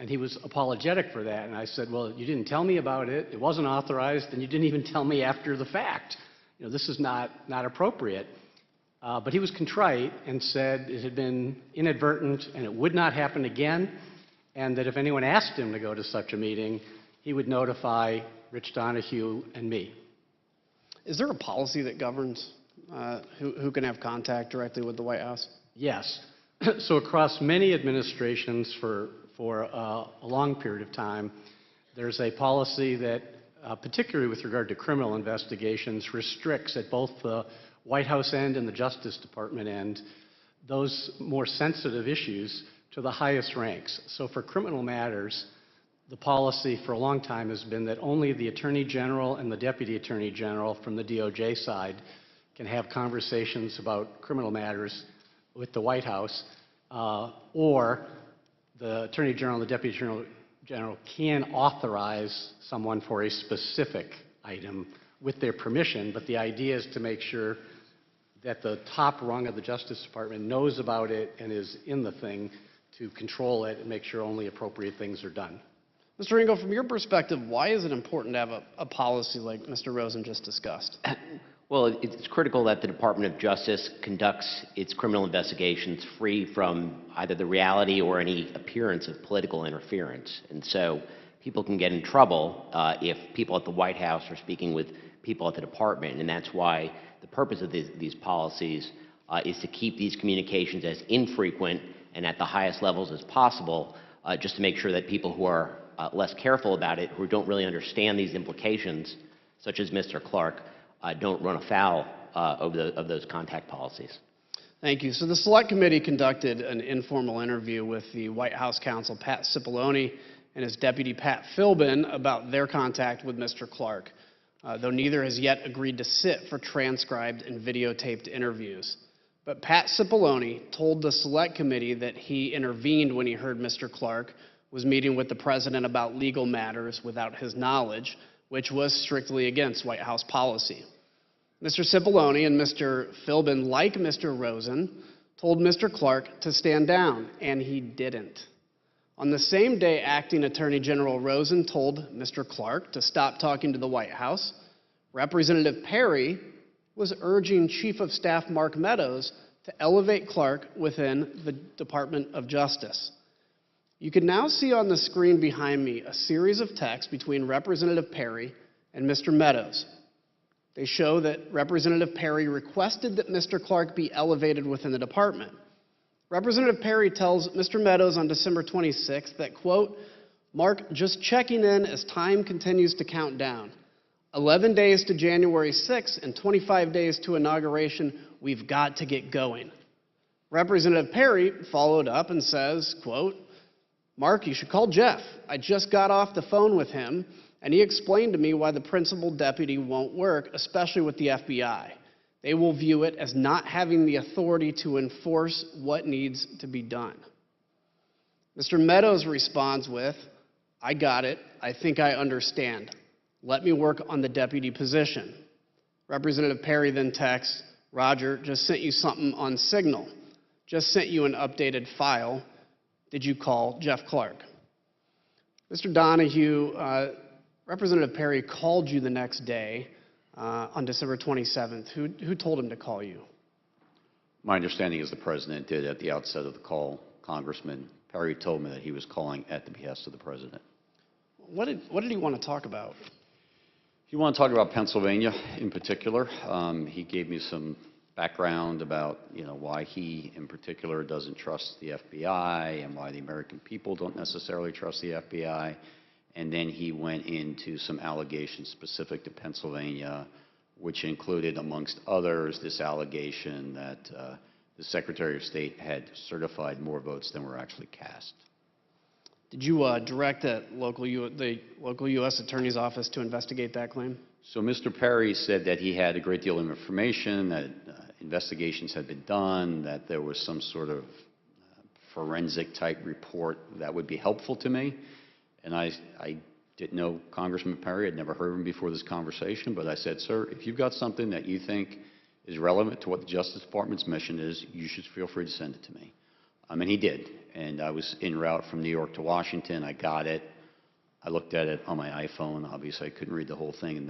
he was apologetic for that. And I said, well, you didn't tell me about it. It wasn't authorized, and you didn't even tell me after the fact. You know, this is not appropriate. But he was contrite and said it had been inadvertent and it would not happen again, and that if anyone asked him to go to such a meeting, he would notify Rich Donahue and me. Is there a policy that governs who can have contact directly with the White House? Yes. So across many administrations for a long period of time, there's a policy that, particularly with regard to criminal investigations, restricts at both the White House end and the Justice Department end those more sensitive issues to the highest ranks. So for criminal matters, the policy for a long time has been that only the Attorney General and the Deputy Attorney General from the DOJ side can have conversations about criminal matters with the White House, or the Attorney General and the Deputy Attorney General can authorize someone for a specific item with their permission, but the idea is to make sure that the top rung of the Justice Department knows about it and is in the thing to control it and make sure only appropriate things are done. Mr. Ringo, from your perspective, why is it important to have a policy like Mr. Rosen just discussed? Well, it's critical that the Department of Justice conducts its criminal investigations free from either the reality or any appearance of political interference. And so people can get in trouble if people at the White House are speaking with people at the department. And that's why the purpose of these policies is to keep these communications as infrequent and at the highest levels as possible, just to make sure that people who are less careful about it, who don't really understand these implications, such as Mr. Clark, don't run afoul of those contact policies. Thank you. So the Select Committee conducted an informal interview with the White House counsel, Pat Cipollone, and his deputy, Pat Philbin, about their contact with Mr. Clark, though neither has yet agreed to sit for transcribed and videotaped interviews. But Pat Cipollone told the Select Committee that he intervened when he heard Mr. Clark was meeting with the president about legal matters without his knowledge, which was strictly against White House policy. Mr. Cipollone and Mr. Philbin, like Mr. Rosen, told Mr. Clark to stand down, and he didn't. On the same day, Acting Attorney General Rosen told Mr. Clark to stop talking to the White House, Representative Perry was urging Chief of Staff Mark Meadows to elevate Clark within the Department of Justice. You can now see on the screen behind me a series of texts between Representative Perry and Mr. Meadows. They show that Representative Perry requested that Mr. Clark be elevated within the department. Representative Perry tells Mr. Meadows on December 26th that, quote, Mark, just checking in as time continues to count down. 11 days to January 6th and 25 days to inauguration. We've got to get going. Representative Perry followed up and says, quote, Mark, you should call Jeff. I just got off the phone with him, and he explained to me why the principal deputy won't work, especially with the FBI. They will view it as not having the authority to enforce what needs to be done. Mr. Meadows responds with, I got it. I think I understand. Let me work on the deputy position. Representative Perry then texts, Roger, just sent you something on Signal. Just sent you an updated file. Did you call Jeff Clark? Mr. Donahue, Representative Perry called you the next day on December 27th. Who told him to call you? My understanding is the president did at the outset of the call. Congressman Perry told me that he was calling at the behest of the president. What did he want to talk about? He wanted to talk about Pennsylvania in particular. He gave me some background about, why he in particular doesn't trust the FBI and why the American people don't necessarily trust the FBI. And then he went into some allegations specific to Pennsylvania, which included, amongst others, this allegation that the Secretary of State had certified more votes than were actually cast. Did you direct the local U.S. Attorney's Office to investigate that claim? So Mr. Perry said that he had a great deal of information, that investigations had been done, that there was some sort of forensic type report that would be helpful to me. And I didn't know Congressman Perry. I'd never heard of him before this conversation. But I said, sir, if you've got something that you think is relevant to what the Justice Department's mission is, you should feel free to send it to me. And he did. And I was en route from New York to Washington. I got it. I looked at it on my iPhone. Obviously, I couldn't read the whole thing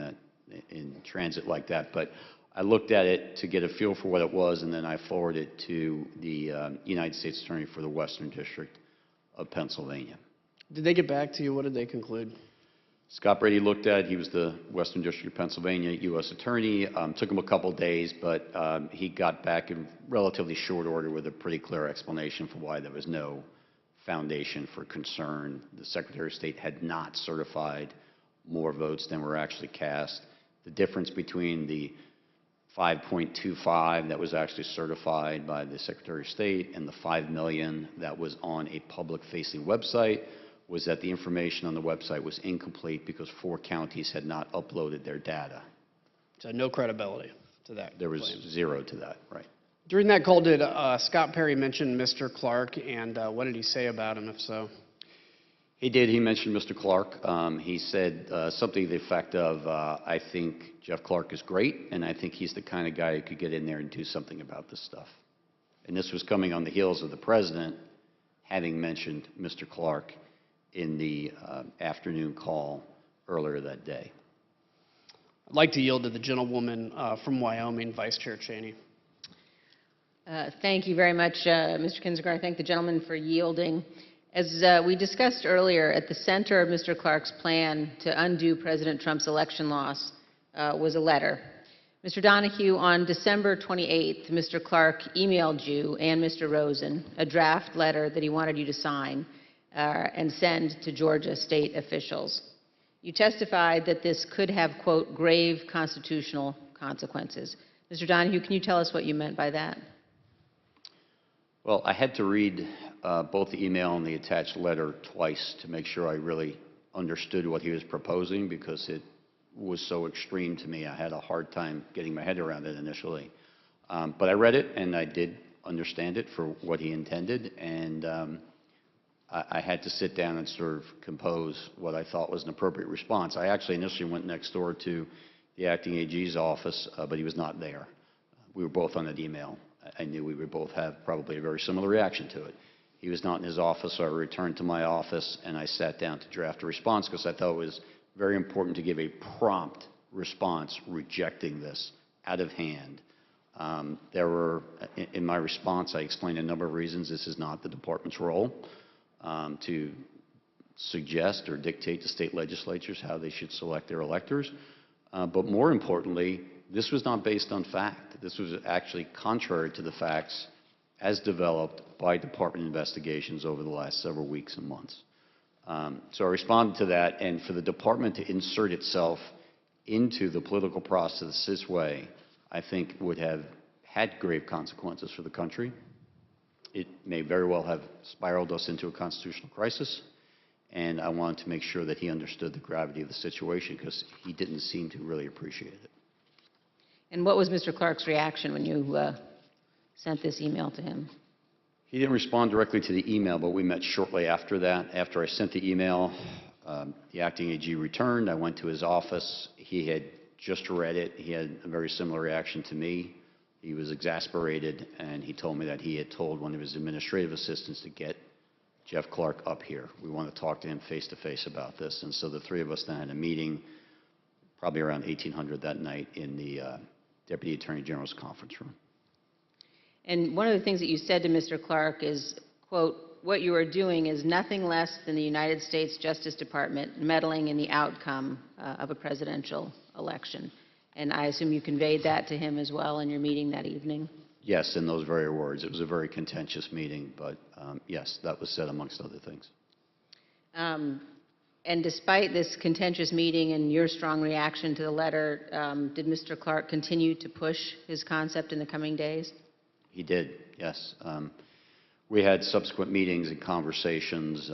in transit like that. But I looked at it to get a feel for what it was, and then I forwarded it to the United States Attorney for the Western District of Pennsylvania. Did they get back to you? What did they conclude? Scott Brady looked at it. He was the Western District of Pennsylvania U.S. Attorney. Took him a couple days, but he got back in relatively short order with a pretty clear explanation for why there was no foundation for concern. The Secretary of State had not certified more votes than were actually cast. The difference between the 5.25 that was actually certified by the Secretary of State and the 5 million that was on a public-facing website was that the information on the website was incomplete because 4 counties had not uploaded their data. So no credibility to that. There was claim. Zero to that, right. During that call, did Scott Perry mention Mr. Clark, and what did he say about him, if so? He did. He mentioned Mr. Clark. He said something to the effect of, I think Jeff Clark is great, and I think he's the kind of guy who could get in there and do something about this stuff. And this was coming on the heels of the president having mentioned Mr. Clark in the afternoon call earlier that day. I'd like to yield to the gentlewoman from Wyoming, Vice Chair Cheney. Thank you very much, Mr. Kinzinger. I thank the gentleman for yielding. As we discussed earlier, at the center of Mr. Clark's plan to undo President Trump's election loss was a letter. Mr. Donahue, on December 28th, Mr. Clark emailed you and Mr. Rosen a draft letter that he wanted you to sign and send to Georgia state officials. You testified that this could have, quote, grave constitutional consequences. Mr. Donahue, can you tell us what you meant by that? Well, I had to read both the email and the attached letter twice to make sure I really understood what he was proposing because it was so extreme to me. I had a hard time getting my head around it initially. But I read it, and I did understand it for what he intended, and I had to sit down and sort of compose what I thought was an appropriate response. I actually initially went next door to the acting AG's office, but he was not there. We were both on that email. I knew we would both have probably a very similar reaction to it. He was not in his office, so I returned to my office, and I sat down to draft a response because I thought it was very important to give a prompt response rejecting this out of hand. In my response, I explained a number of reasons this is not the department's role to suggest or dictate to state legislatures how they should select their electors. But more importantly, this was not based on fact. This was actually contrary to the facts as developed by Department investigations over the last several weeks and months. So I responded to that, and for the department to insert itself into the political process this way, I think would have had grave consequences for the country. It may very well have spiraled us into a constitutional crisis, and I wanted to make sure that he understood the gravity of the situation because he didn't seem to really appreciate it. And what was Mr. Clark's reaction when you sent this email to him? He didn't respond directly to the email, but we met shortly after that. After I sent the email, the acting AG returned. I went to his office. He had just read it. He had a very similar reaction to me. He was exasperated, and he told me that he had told one of his administrative assistants to get Jeff Clark up here. We want to talk to him face-to-face about this. And so the three of us then had a meeting, probably around 1800 that night, in the Deputy Attorney General's conference room. And one of the things that you said to Mr. Clark is, quote, what you are doing is nothing less than the United States Justice Department meddling in the outcome of a presidential election. And I assume you conveyed that to him as well in your meeting that evening? Yes, in those very words. It was a very contentious meeting, but yes, that was said amongst other things. And despite this contentious meeting and your strong reaction to the letter, did Mr. Clark continue to push his concept in the coming days? He did, yes. We had subsequent meetings and conversations.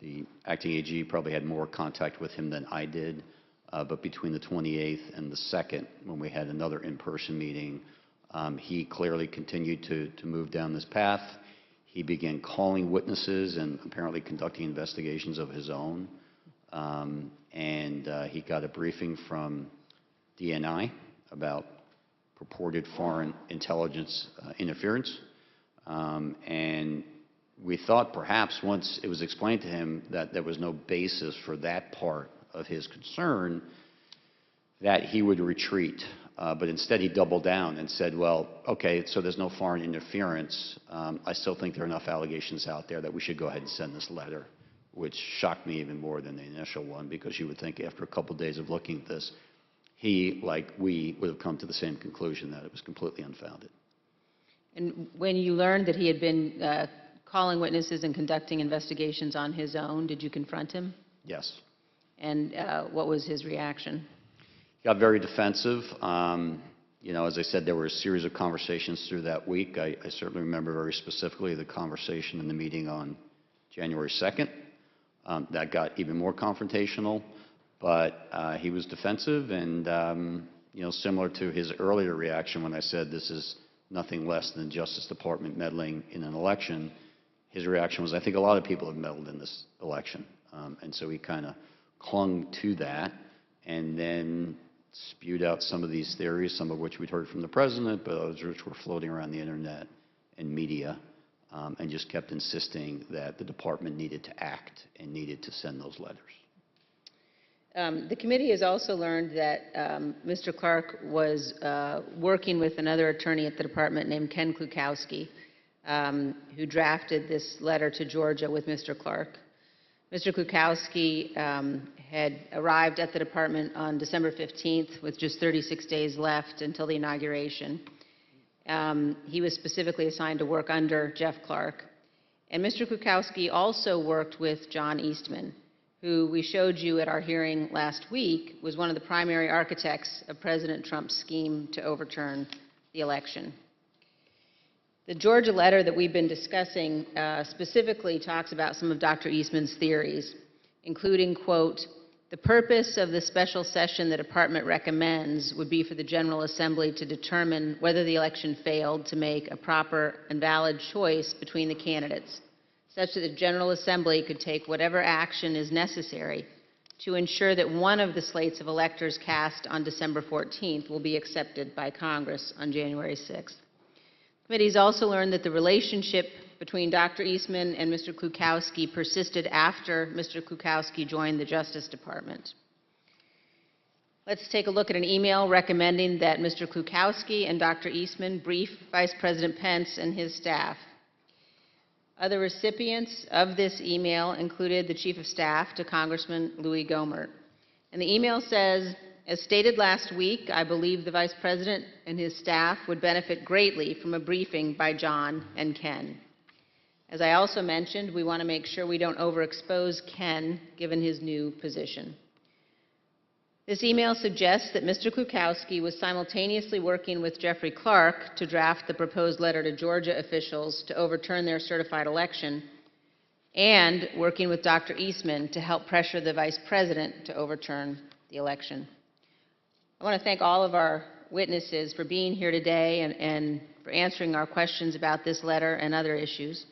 The acting AG probably had more contact with him than I did, but between the 28th and the 2nd, when we had another in-person meeting, he clearly continued to move down this path. He began calling witnesses and apparently conducting investigations of his own. He got a briefing from DNI about purported foreign intelligence interference. And we thought perhaps once it was explained to him that there was no basis for that part of his concern, that he would retreat. But instead he doubled down and said, well, okay, so there's no foreign interference. I still think there are enough allegations out there that we should go ahead and send this letter, which shocked me even more than the initial one, because you would think after a couple days of looking at this, he, like we, would have come to the same conclusion that it was completely unfounded. And when you learned that he had been calling witnesses and conducting investigations on his own, did you confront him? Yes. And what was his reaction? He got very defensive. You know, as I said, there were a series of conversations through that week. I certainly remember very specifically the conversation in the meeting on January 2nd. That got even more confrontational, but he was defensive and, you know, similar to his earlier reaction when I said this is nothing less than Justice Department meddling in an election, his reaction was, I think a lot of people have meddled in this election. And so he kind of clung to that and then spewed out some of these theories, some of which we'd heard from the president, but others which were floating around the internet and media, and just kept insisting that the department needed to act and needed to send those letters. The committee has also learned that Mr. Clark was working with another attorney at the department named Ken Klukowski, who drafted this letter to Georgia with Mr. Clark. Mr. Klukowski had arrived at the department on December 15th with just 36 days left until the inauguration. He was specifically assigned to work under Jeff Clark. And Mr. Klukowski also worked with John Eastman, who we showed you at our hearing last week was one of the primary architects of President Trump's scheme to overturn the election. The Georgia letter that we've been discussing specifically talks about some of Dr. Eastman's theories, including, quote, the purpose of the special session the department recommends would be for the General Assembly to determine whether the election failed to make a proper and valid choice between the candidates, such that the General Assembly could take whatever action is necessary to ensure that one of the slates of electors cast on December 14th will be accepted by Congress on January 6th. The committee has also learned that the relationship between Dr. Eastman and Mr. Klukowski persisted after Mr. Klukowski joined the Justice Department. Let's take a look at an email recommending that Mr. Klukowski and Dr. Eastman brief Vice President Pence and his staff. Other recipients of this email included the Chief of Staff to Congressman Louis Gohmert. And the email says, As stated last week, I believe the Vice President and his staff would benefit greatly from a briefing by John and Ken. As I also mentioned, we want to make sure we don't overexpose Ken, given his new position. This email suggests that Mr. Klukowski was simultaneously working with Jeffrey Clark to draft the proposed letter to Georgia officials to overturn their certified election, and working with Dr. Eastman to help pressure the Vice President to overturn the election. I want to thank all of our witnesses for being here today and for answering our questions about this letter and other issues.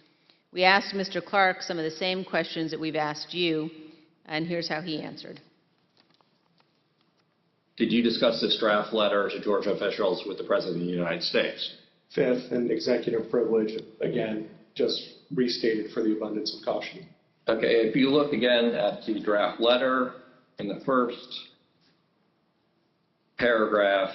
We asked Mr. Clark some of the same questions that we've asked you, and here's how he answered. Did you discuss this draft letter to Georgia officials with the President of the United States? Fifth, and executive privilege, again, just restated for the abundance of caution. Okay, if you look again at the draft letter, in the first paragraph,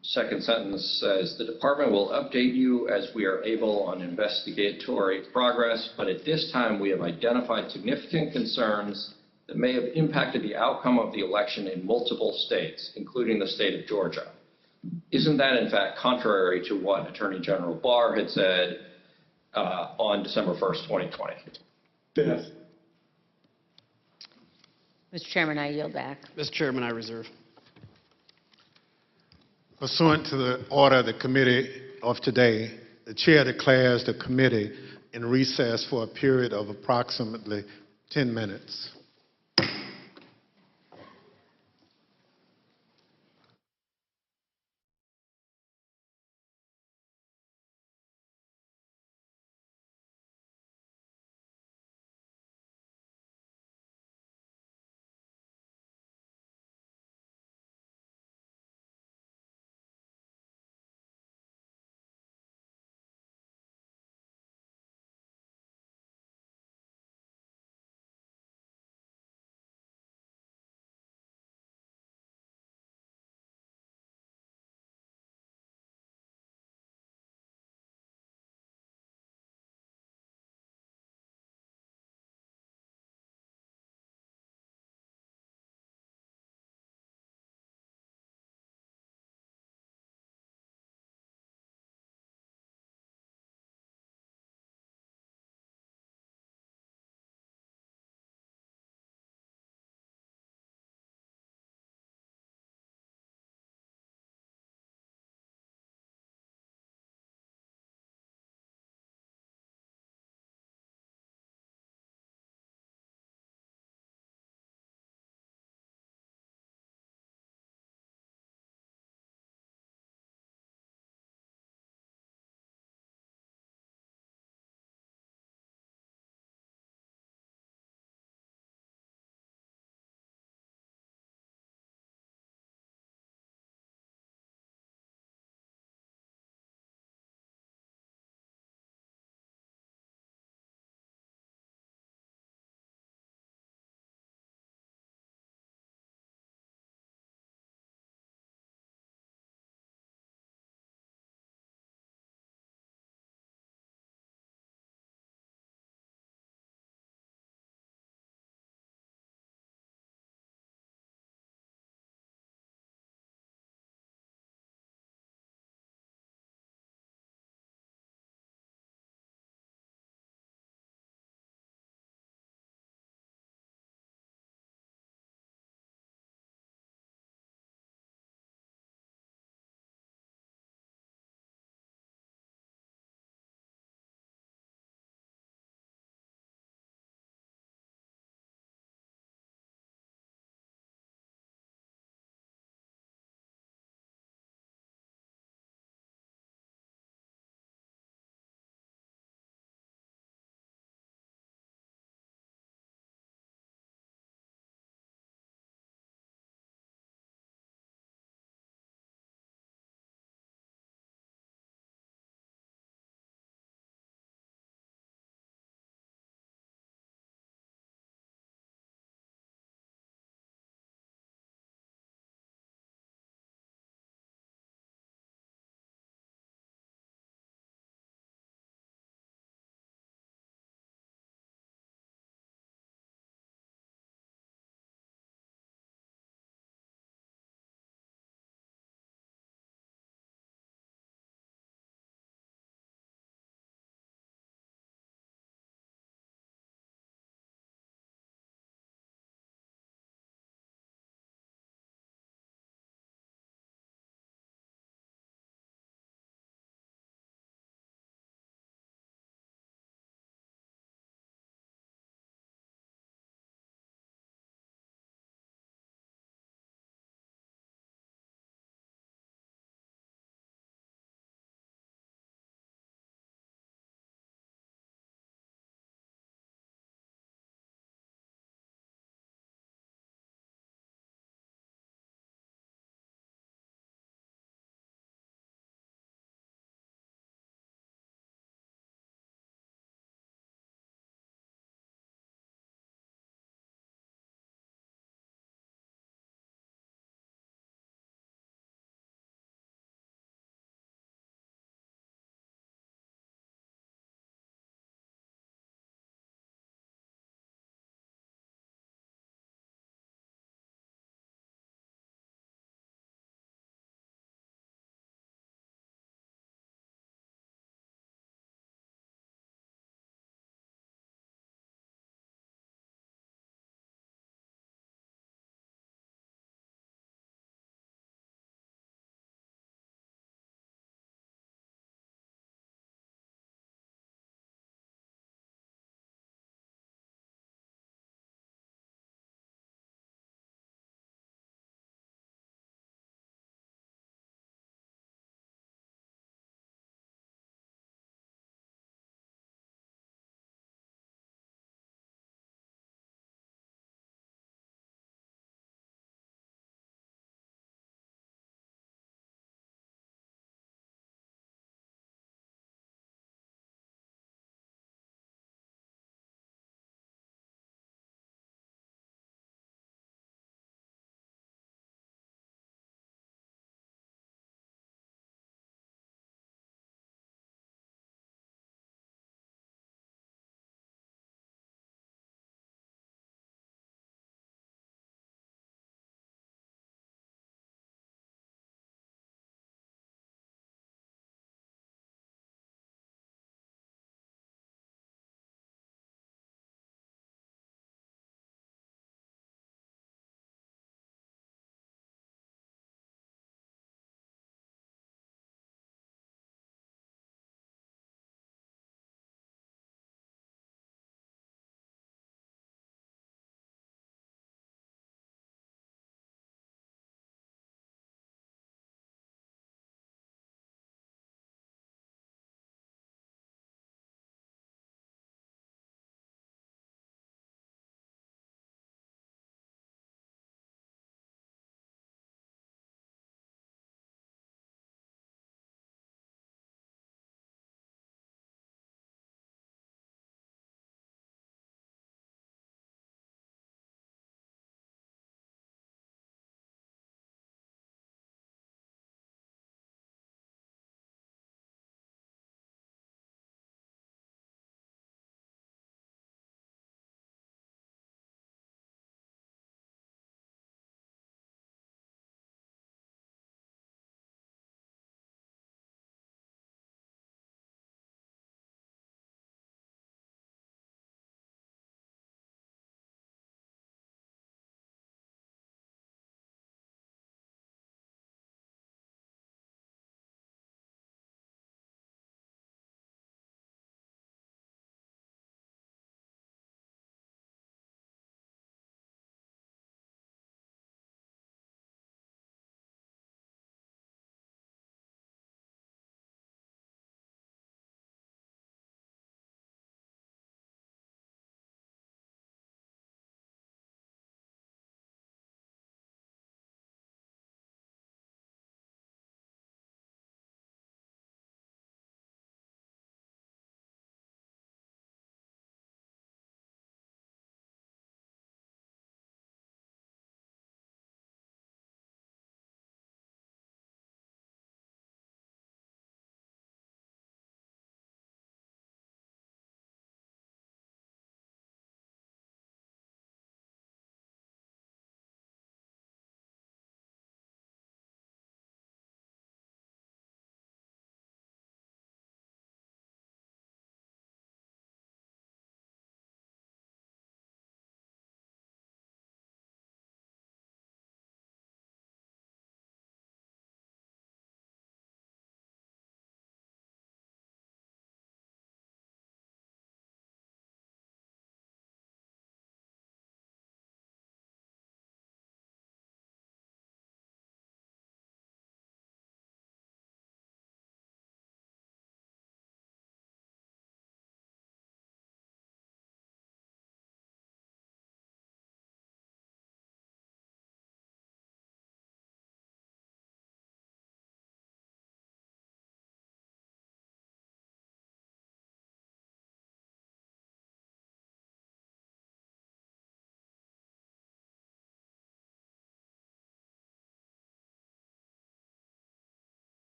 second sentence says, the department will update you as we are able on investigatory progress, but at this time we have identified significant concerns that may have impacted the outcome of the election in multiple states, including the state of Georgia. Isn't that in fact contrary to what Attorney General Barr had said on December 1st, 2020? Fifth. Mr. Chairman, I yield back. Mr. Chairman, I reserve. Pursuant to the order of the committee of today, the chair declares the committee in recess for a period of approximately 10 minutes.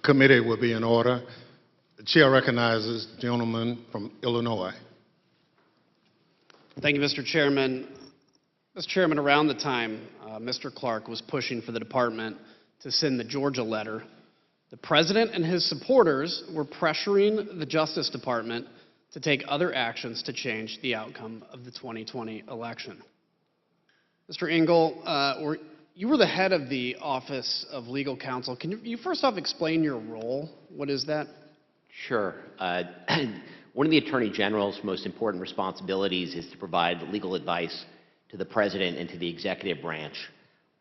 The committee will be in order. The chair recognizes the gentleman from Illinois. Thank you, Mr. Chairman. Mr. Chairman, around the time Mr. Clark was pushing for the department to send the Georgia letter, the president and his supporters were pressuring the Justice Department to take other actions to change the outcome of the 2020 election. Mr. Engel, you were the head of the Office of Legal Counsel. Can you first off explain your role? What is that? Sure. One of the Attorney General's most important responsibilities is to provide legal advice to the President and to the executive branch.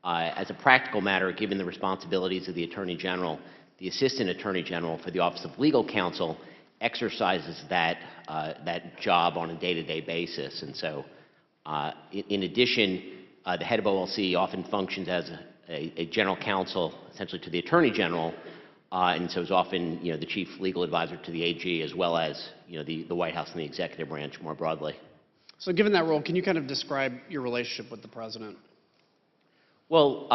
As a practical matter, given the responsibilities of the Attorney General, the Assistant Attorney General for the Office of Legal Counsel exercises that job on a day-to-day basis. And so, in addition, the head of OLC often functions as a general counsel, essentially to the Attorney General, and so is often, the chief legal advisor to the AG, as well as, the White House and the executive branch more broadly. So given that role, can you kind of describe your relationship with the president? Well,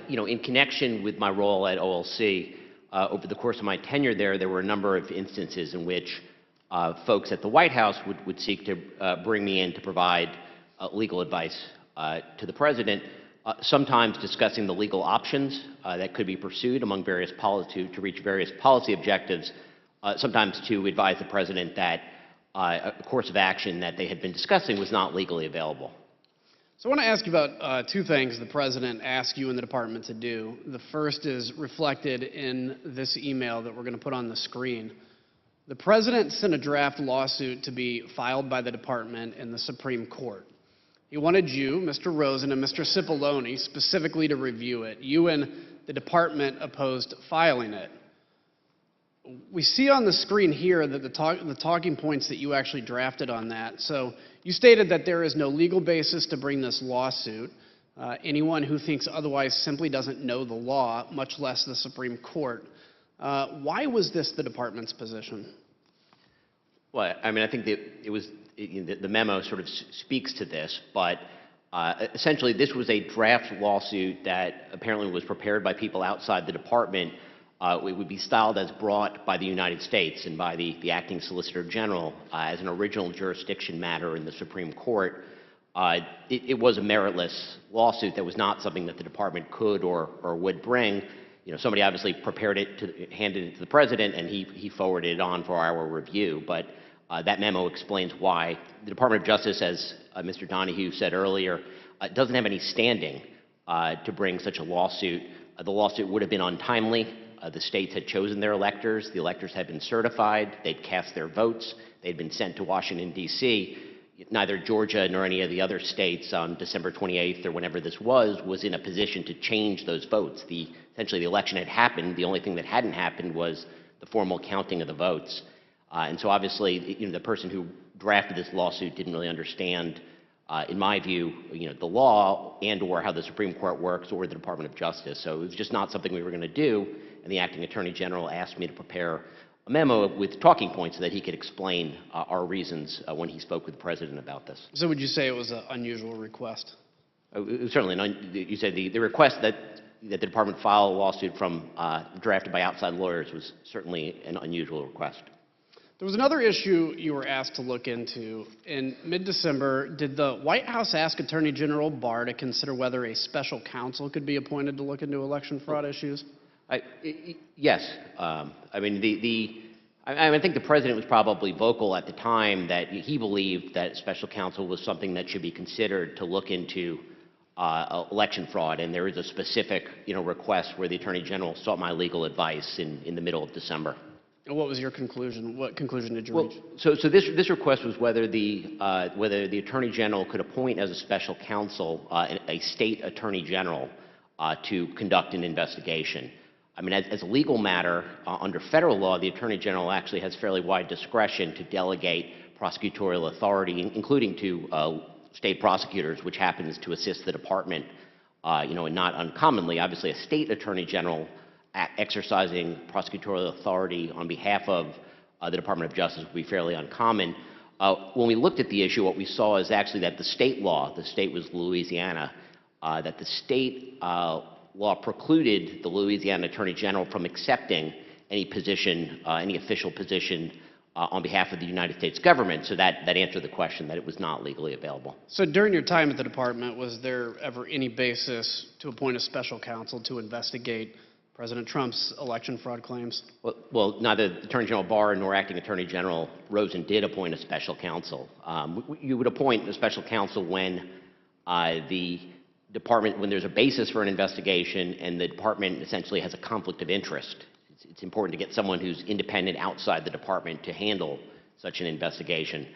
in connection with my role at OLC, over the course of my tenure there were a number of instances in which folks at the White House would seek to bring me in to provide legal advice to the president, sometimes discussing the legal options that could be pursued among various to reach various policy objectives, sometimes to advise the president that a course of action that they had been discussing was not legally available. So I want to ask you about two things the president asked you and the department to do. The first is reflected in this email that we're going to put on the screen. The president sent a draft lawsuit to be filed by the department in the Supreme Court. He wanted you, Mr. Rosen, and Mr. Cipollone specifically to review it. You and the department opposed filing it. We see on the screen here that the talking points that you actually drafted on that. So you stated that there is no legal basis to bring this lawsuit. Anyone who thinks otherwise simply doesn't know the law, much less the Supreme Court. Why was this the department's position? Well, I mean, I think that the memo sort of speaks to this, but essentially this was a draft lawsuit that apparently was prepared by people outside the department. It would be styled as brought by the United States and by the acting Solicitor General as an original jurisdiction matter in the Supreme Court. It was a meritless lawsuit that was not something that the department could or would bring. Somebody obviously prepared it, handed it to the president, and he forwarded it on for our review. But that memo explains why the Department of Justice, as Mr. Donahue said earlier, doesn't have any standing to bring such a lawsuit. The lawsuit would have been untimely. The states had chosen their electors. The electors had been certified. They'd cast their votes. They'd been sent to Washington, D.C. Neither Georgia nor any of the other states on December 28th or whenever this was in a position to change those votes. Essentially, the election had happened. The only thing that hadn't happened was the formal counting of the votes. And so obviously, the person who drafted this lawsuit didn't really understand, in my view, the law and or how the Supreme Court works or the Department of Justice. So it was just not something we were going to do. And the acting Attorney General asked me to prepare a memo with talking points so that he could explain our reasons when he spoke with the president about this. So would you say it was an unusual request? It was certainly you said the request that the department file a lawsuit from drafted by outside lawyers was certainly an unusual request. There was another issue you were asked to look into. In mid-December, did the White House ask Attorney General Barr to consider whether a special counsel could be appointed to look into election fraud issues? Yes. I think the president was probably vocal at the time that he believed that special counsel was something that should be considered to look into election fraud, and there is a specific request where the Attorney General sought my legal advice in the middle of December. And what was your conclusion? What conclusion did you reach? So this request was whether the Attorney General could appoint as a special counsel a state Attorney General to conduct an investigation. I mean, as a legal matter, under federal law, the Attorney General actually has fairly wide discretion to delegate prosecutorial authority, including to state prosecutors, which happens to assist the department, and not uncommonly, obviously, a state Attorney General exercising prosecutorial authority on behalf of the Department of Justice would be fairly uncommon. When we looked at the issue, what we saw is actually that the state law, the state was Louisiana, that the state law precluded the Louisiana Attorney General from accepting any position, any official position on behalf of the United States government. So that answered the question that it was not legally available. So during your time at the department, was there ever any basis to appoint a special counsel to investigate President Trump's election fraud claims? Well, neither Attorney General Barr nor Acting Attorney General Rosen did appoint a special counsel. You would appoint a special counsel when the department, when there's a basis for an investigation and the department essentially has a conflict of interest. It's important to get someone who's independent outside the department to handle such an investigation.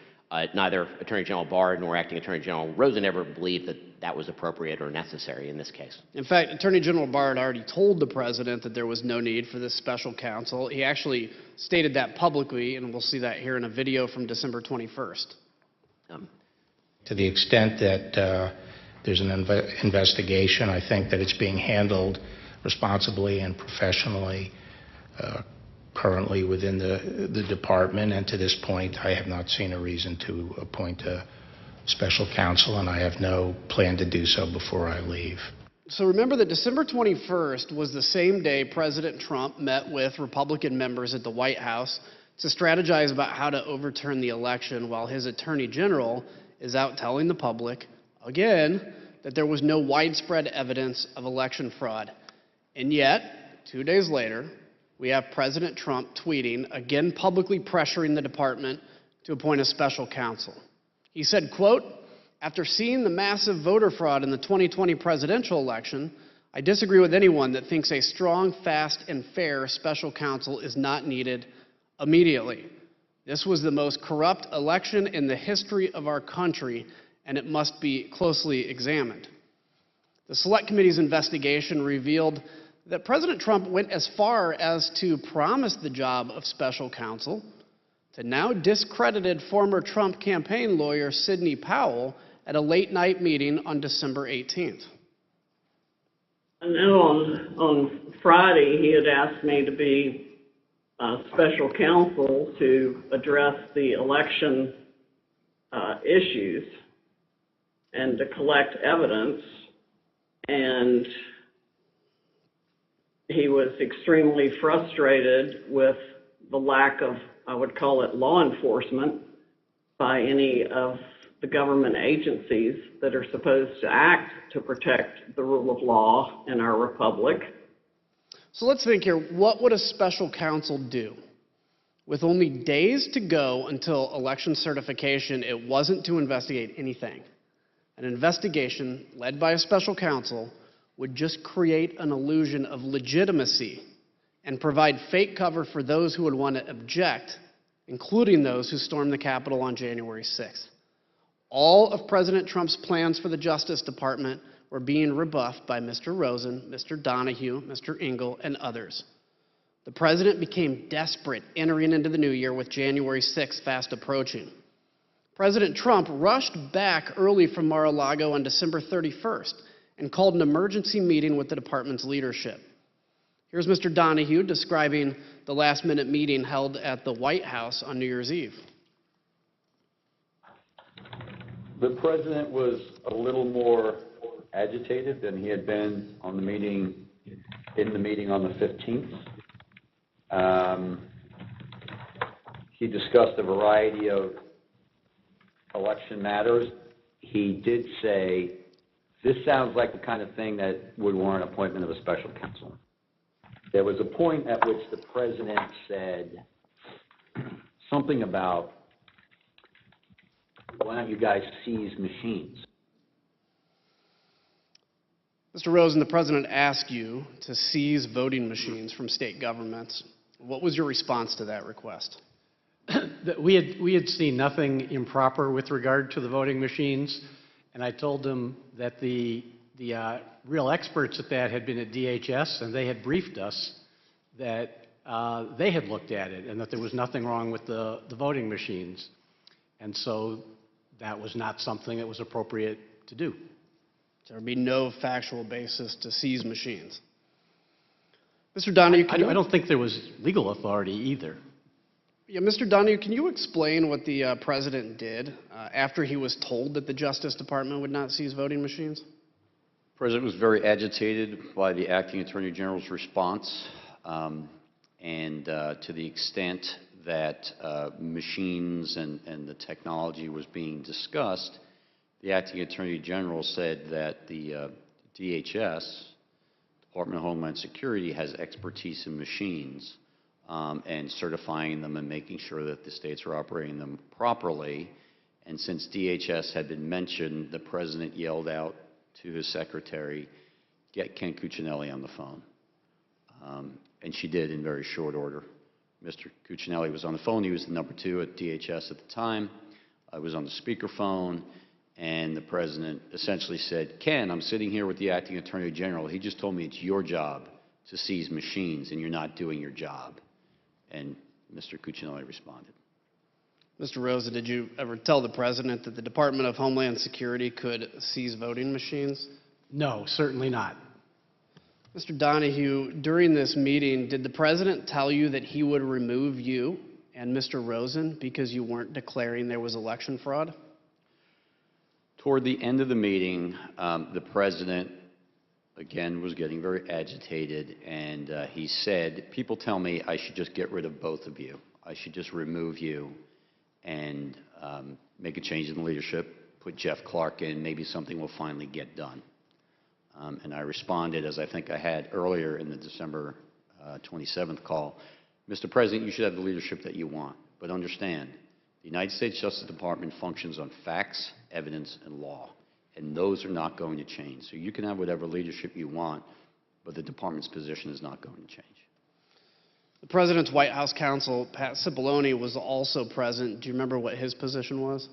Neither Attorney General Barr nor Acting Attorney General Rosen ever believed that that was appropriate or necessary in this case. In fact, Attorney General Barr had already told the president that there was no need for this special counsel. He actually stated that publicly, and we'll see that here in a video from December 21st. To the extent that there's an investigation, I think that it's being handled responsibly and professionally currently within the department, and to this point I have not seen a reason to appoint a special counsel, and I have no plan to do so before I leave. So remember that December 21st was the same day President Trump met with Republican members at the White House to strategize about how to overturn the election, while his Attorney General is out telling the public, again, that there was no widespread evidence of election fraud. And yet, 2 days later, we have President Trump tweeting, again publicly pressuring the department to appoint a special counsel. He said, quote, "After seeing the massive voter fraud in the 2020 presidential election, I disagree with anyone that thinks a strong, fast, and fair special counsel is not needed immediately. This was the most corrupt election in the history of our country, and it must be closely examined." The Select Committee's investigation revealed that President Trump went as far as to promise the job of special counsel to now discredited former Trump campaign lawyer Sidney Powell at a late-night meeting on December 18th. I know on Friday he had asked me to be special counsel to address the election issues and to collect evidence, and he was extremely frustrated with the lack of, I would call it, law enforcement by any of the government agencies that are supposed to act to protect the rule of law in our republic. So let's think here, what would a special counsel do? With only days to go until election certification, it wasn't to investigate anything. An investigation led by a special counsel would just create an illusion of legitimacy and provide fake cover for those who would want to object, including those who stormed the Capitol on January 6th. All of President Trump's plans for the Justice Department were being rebuffed by Mr. Rosen, Mr. Donahue, Mr. Engel, and others. The president became desperate entering into the new year with January 6th fast approaching. President Trump rushed back early from Mar-a-Lago on December 31st and called an emergency meeting with the department's leadership. Here's Mr. Donahue describing the last-minute meeting held at the White House on New Year's Eve. The president was a little more agitated than he had been on the meeting, in the meeting on the 15th. He discussed a variety of election matters. He did say, "This sounds like the kind of thing that would warrant appointment of a special counsel." There was a point at which the president said something about, "Why don't you guys seize machines?" Mr. Rosen, the president asked you to seize voting machines from state governments. What was your response to that request? We had seen nothing improper with regard to the voting machines, and I told them that the real experts at that had been at DHS, and they had briefed us that they had looked at it and that there was nothing wrong with the voting machines. And so that was not something that was appropriate to do. There would be no factual basis to seize machines. Mr. Donahue, I don't think there was legal authority either. Yeah, Mr. Donahue, can you explain what the president did after he was told that the Justice Department would not seize voting machines? The president was very agitated by the acting attorney general's response, And to the extent that machines and the technology was being discussed, the acting Attorney General said that the DHS, Department of Homeland Security, has expertise in machines and certifying them and making sure that the states are operating them properly. And since DHS had been mentioned, the president yelled out to his secretary, "Get Ken Cuccinelli on the phone." And she did in very short order. Mr. Cuccinelli was on the phone. He was the number 2 at DHS at the time. I was on the speakerphone, and the president essentially said, "Ken, I'm sitting here with the acting Attorney General. He just told me it's your job to seize machines, and you're not doing your job." And Mr. Cuccinelli responded. Mr. Rosen, did you ever tell the president that the Department of Homeland Security could seize voting machines? No, certainly not. Mr. Donahue, during this meeting, did the president tell you that he would remove you and Mr. Rosen because you weren't declaring there was election fraud? Toward the end of the meeting, the president, again, was getting very agitated, and he said, "People tell me I should just get rid of both of you. I should just remove you and make a change in the leadership, put Jeff Clark in, maybe something will finally get done." And I responded, as I think I had earlier in the December 27th call, "Mr. President, you should have the leadership that you want. But understand, the United States Justice Department functions on facts, evidence, and law. And those are not going to change. So you can have whatever leadership you want, but the department's position is not going to change." The president's White House counsel, Pat Cipollone, was also present. Do you remember what his position was?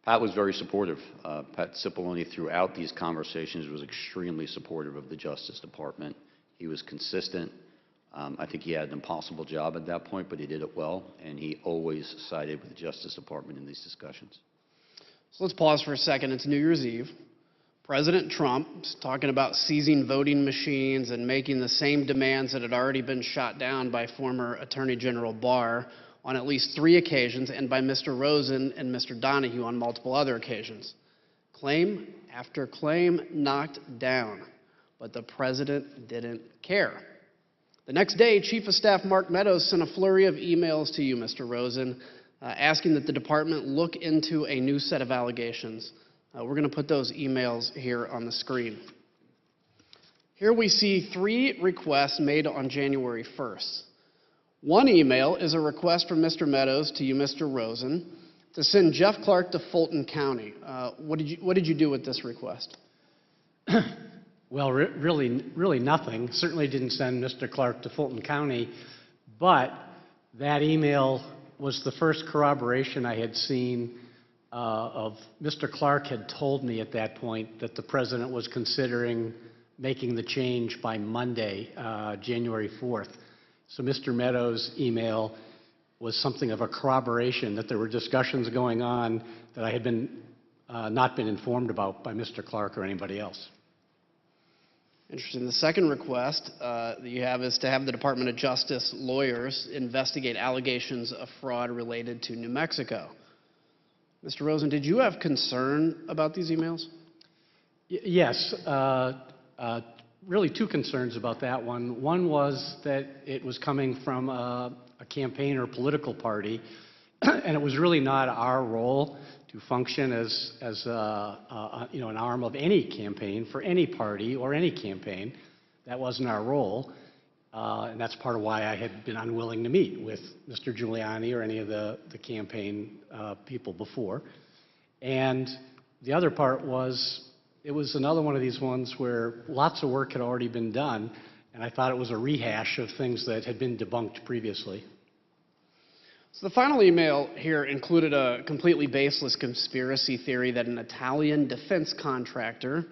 Pat was very supportive. Pat Cipollone, throughout these conversations, was extremely supportive of the Justice Department. He was consistent. I think he had an impossible job at that point, but he did it well, and he always sided with the Justice Department in these discussions. So let's pause for a second. It's New Year's Eve. President Trump is talking about seizing voting machines and making the same demands that had already been shot down by former Attorney General Barr on at least 3 occasions, and by Mr. Rosen and Mr. Donahue on multiple other occasions. Claim after claim knocked down, but the president didn't care. The next day, Chief of Staff Mark Meadows sent a flurry of emails to you, Mr. Rosen, asking that the department look into a new set of allegations. We're going to put those emails here on the screen. Here we see 3 requests made on January 1st. One email is a request from Mr. Meadows to you, Mr. Rosen, to send Jeff Clark to Fulton County. What did you do with this request? Well, really nothing. Certainly didn't send Mr. Clark to Fulton County, but that email was the first corroboration I had seen of Mr. Clark had told me at that point that the president was considering making the change by Monday, January 4th. So Mr. Meadows' email was something of a corroboration that there were discussions going on that I had not been informed about by Mr. Clark or anybody else. Interesting. The second request that you have is to have the Department of Justice lawyers investigate allegations of fraud related to New Mexico. Mr. Rosen, did you have concern about these emails? Yes. Really 2 concerns about that one. One was that it was coming from a campaign or political party, and it was really not our role to function as an arm of any campaign for any party or any campaign. That wasn't our role, and that's part of why I had been unwilling to meet with Mr. Giuliani or any of the campaign people before. And the other part was, it was another one of these ones where lots of work had already been done, and I thought it was a rehash of things that had been debunked previously. So the final email here included a completely baseless conspiracy theory that an Italian defense contractor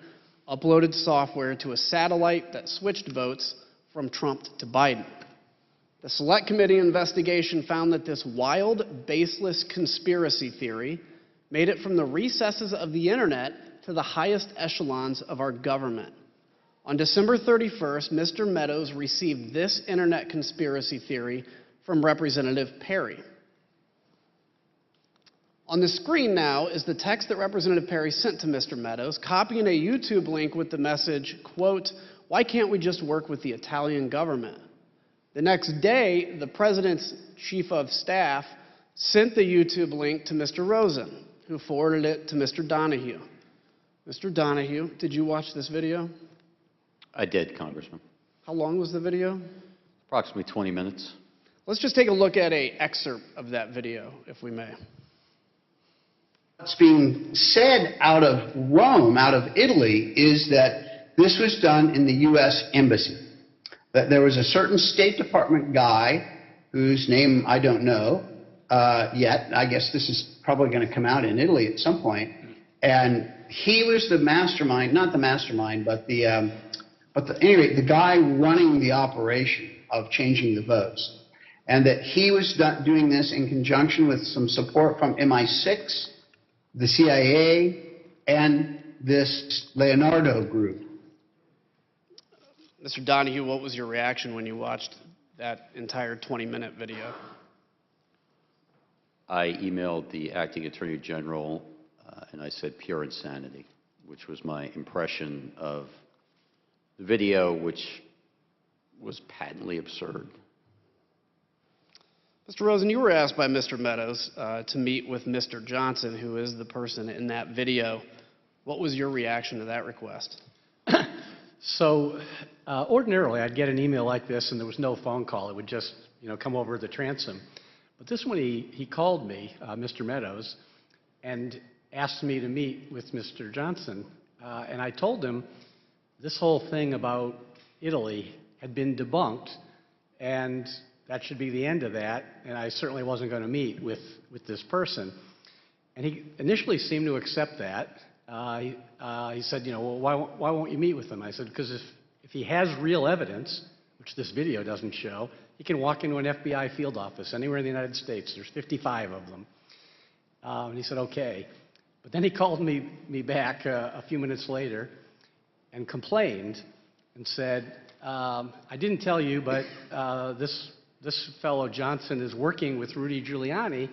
uploaded software to a satellite that switched votes from Trump to Biden. The Select Committee investigation found that this wild, baseless conspiracy theory made it from the recesses of the internet to the highest echelons of our government. On December 31st, Mr. Meadows received this internet conspiracy theory from Representative Perry. On the screen now is the text that Representative Perry sent to Mr. Meadows, copying a YouTube link with the message, quote, "Why can't we just work with the Italian government?" The next day, the president's chief of staff sent the YouTube link to Mr. Rosen, who forwarded it to Mr. Donahue. Mr. Donahue, did you watch this video? I did, Congressman. How long was the video? Approximately 20 minutes. Let's just take a look at an excerpt of that video, if we may. What's being said out of Rome, out of Italy, is that this was done in the U.S. Embassy. That there was a certain State Department guy whose name I don't know yet. I guess this is probably going to come out in Italy at some point. And he was the mastermind, not the mastermind, but anyway, the guy running the operation of changing the votes. And that he was doing this in conjunction with some support from MI6, the CIA, and this Leonardo group. Mr. Donahue, what was your reaction when you watched that entire 20-minute video? I emailed the acting attorney general and I said pure insanity, which was my impression of the video, which was patently absurd. Mr. Rosen, you were asked by Mr. Meadows to meet with Mr. Johnson, who is the person in that video. What was your reaction to that request? So ordinarily, I'd get an email like this and there was no phone call. It would just, come over the transom. But this one, he called me, Mr. Meadows, and asked me to meet with Mr. Johnson. And I told him this whole thing about Italy had been debunked, and that should be the end of that, and I certainly wasn't going to meet with this person. And he initially seemed to accept that. He said, well, why won't you meet with him? I said, because if he has real evidence, which this video doesn't show, he can walk into an FBI field office anywhere in the United States. There's 55 of them. And he said, okay. But then he called me back a few minutes later and complained and said, I didn't tell you, but this fellow Johnson is working with Rudy Giuliani,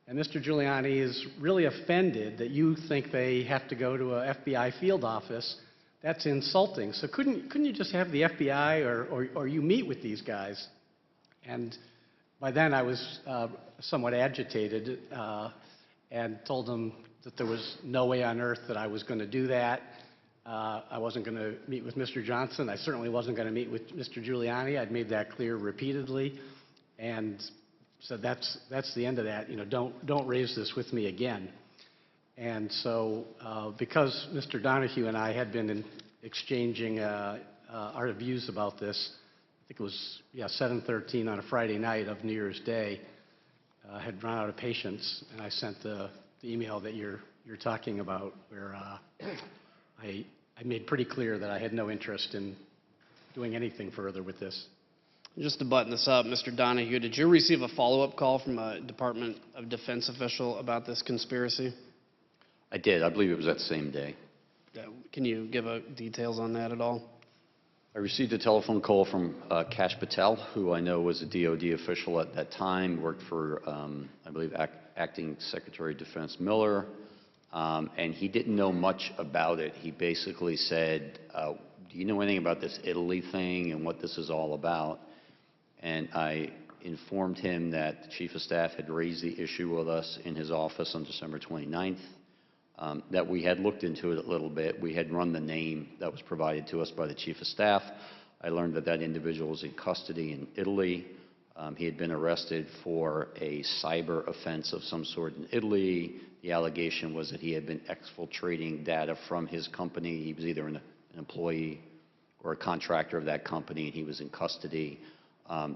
and Mr. Giuliani is really offended that you think they have to go to a FBI field office. That's insulting. So couldn't you just have the FBI or you meet with these guys? And by then I was somewhat agitated and told him that there was no way on earth that I was going to do that. I wasn't going to meet with Mr. Johnson. I certainly wasn't going to meet with Mr. Giuliani. I'd made that clear repeatedly, and said that's the end of that. Don't raise this with me again. And so, because Mr. Donahue and I had been exchanging our views about this, I think it was 7:13 on a Friday night of New Year's Day. I had run out of patience, and I sent the email that you're talking about, where I made pretty clear that I had no interest in doing anything further with this. Just to button this up, Mr. Donahue, did you receive a follow-up call from a Department of Defense official about this conspiracy? I did. I believe it was that same day. Can you give details on that at all? I received a telephone call from Kash Patel, who I know was a DOD official at that time, worked for, I believe, Acting Secretary of Defense Miller, and he didn't know much about it. He basically said, do you know anything about this Italy thing and what this is all about? And I informed him that the Chief of Staff had raised the issue with us in his office on December 29th, that we had looked into it a little bit. We had run the name that was provided to us by the Chief of Staff. I learned that that individual was in custody in Italy. He had been arrested for a cyber offense of some sort in Italy. The allegation was that he had been exfiltrating data from his company. He was either an employee or a contractor of that company, and he was in custody.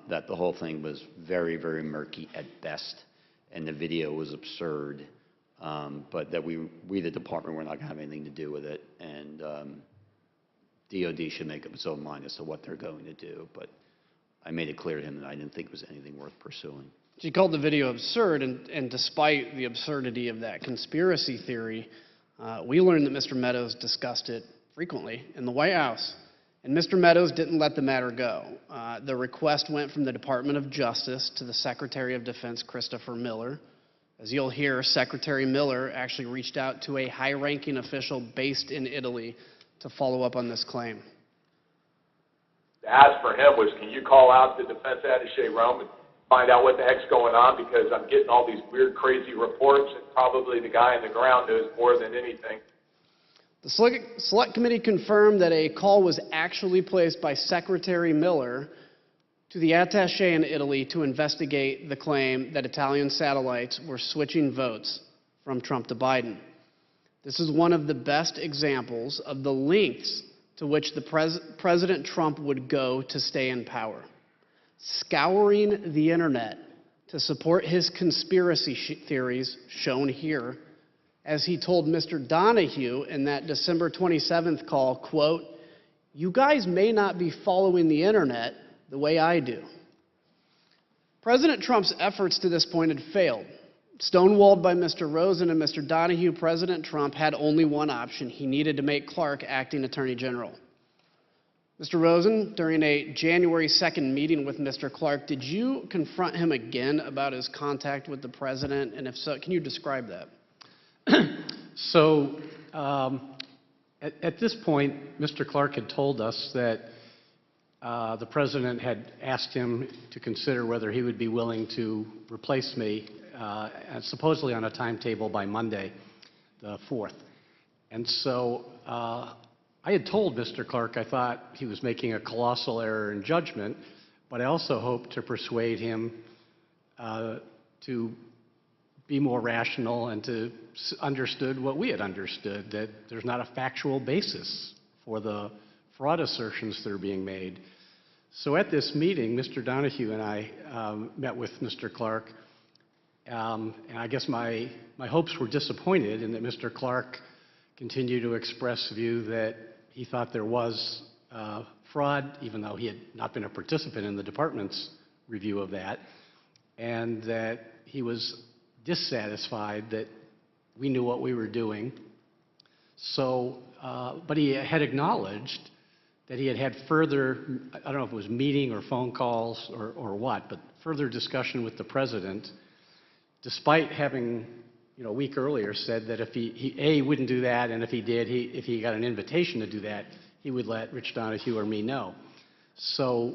That the whole thing was very, very murky at best, and the video was absurd. But that we, the department, were not going to have anything to do with it, and DOD should make up its own mind as to what they're going to do. But I made it clear to him that I didn't think it was anything worth pursuing. She called the video absurd, and despite the absurdity of that conspiracy theory, we learned that Mr. Meadows discussed it frequently in the White House. And Mr. Meadows didn't let the matter go. The request went from the Department of Justice to the Secretary of Defense, Christopher Miller. As you'll hear, Secretary Miller actually reached out to a high-ranking official based in Italy to follow up on this claim. to ask for him was, can you call out the defense attaché Rome and find out what the heck's going on, because I'm getting all these weird, crazy reports, and probably the guy on the ground knows more than anything. The Select Committee confirmed that a call was actually placed by Secretary Miller to the attaché in Italy to investigate the claim that Italian satellites were switching votes from Trump to Biden. This is one of the best examples of the lengths to which President Trump would go to stay in power. Scouring the internet to support his conspiracy theories shown here, as he told Mr. Donahue in that December 27th call, quote, "You guys may not be following the internet the way I do." President Trump's efforts to this point had failed. Stonewalled by Mr. Rosen and Mr. Donahue, President Trump had only one option. He needed to make Clark acting Attorney General. Mr. Rosen, during a January 2nd meeting with Mr. Clark, did you confront him again about his contact with the president? And if so, can you describe that? So at this point, Mr. Clark had told us that the president had asked him to consider whether he would be willing to replace me, supposedly on a timetable by Monday, the 4th. And so I had told Mr. Clark I thought he was making a colossal error in judgment, but I also hoped to persuade him to be more rational and to understood what we had understood, that there's not a factual basis for the fraud assertions that are being made. So at this meeting, Mr. Donahue and I met with Mr. Clark, and I guess my hopes were disappointed in that Mr. Clark continued to express the view that he thought there was fraud, even though he had not been a participant in the department's review of that, and that he was dissatisfied that we knew what we were doing. So, but he had acknowledged that he had had further, I don't know if it was meeting or phone calls or what, but further discussion with the president, despite having, a week earlier said that if he wouldn't do that, and if he did, if he got an invitation to do that, he would let Rich Donahue or me know. So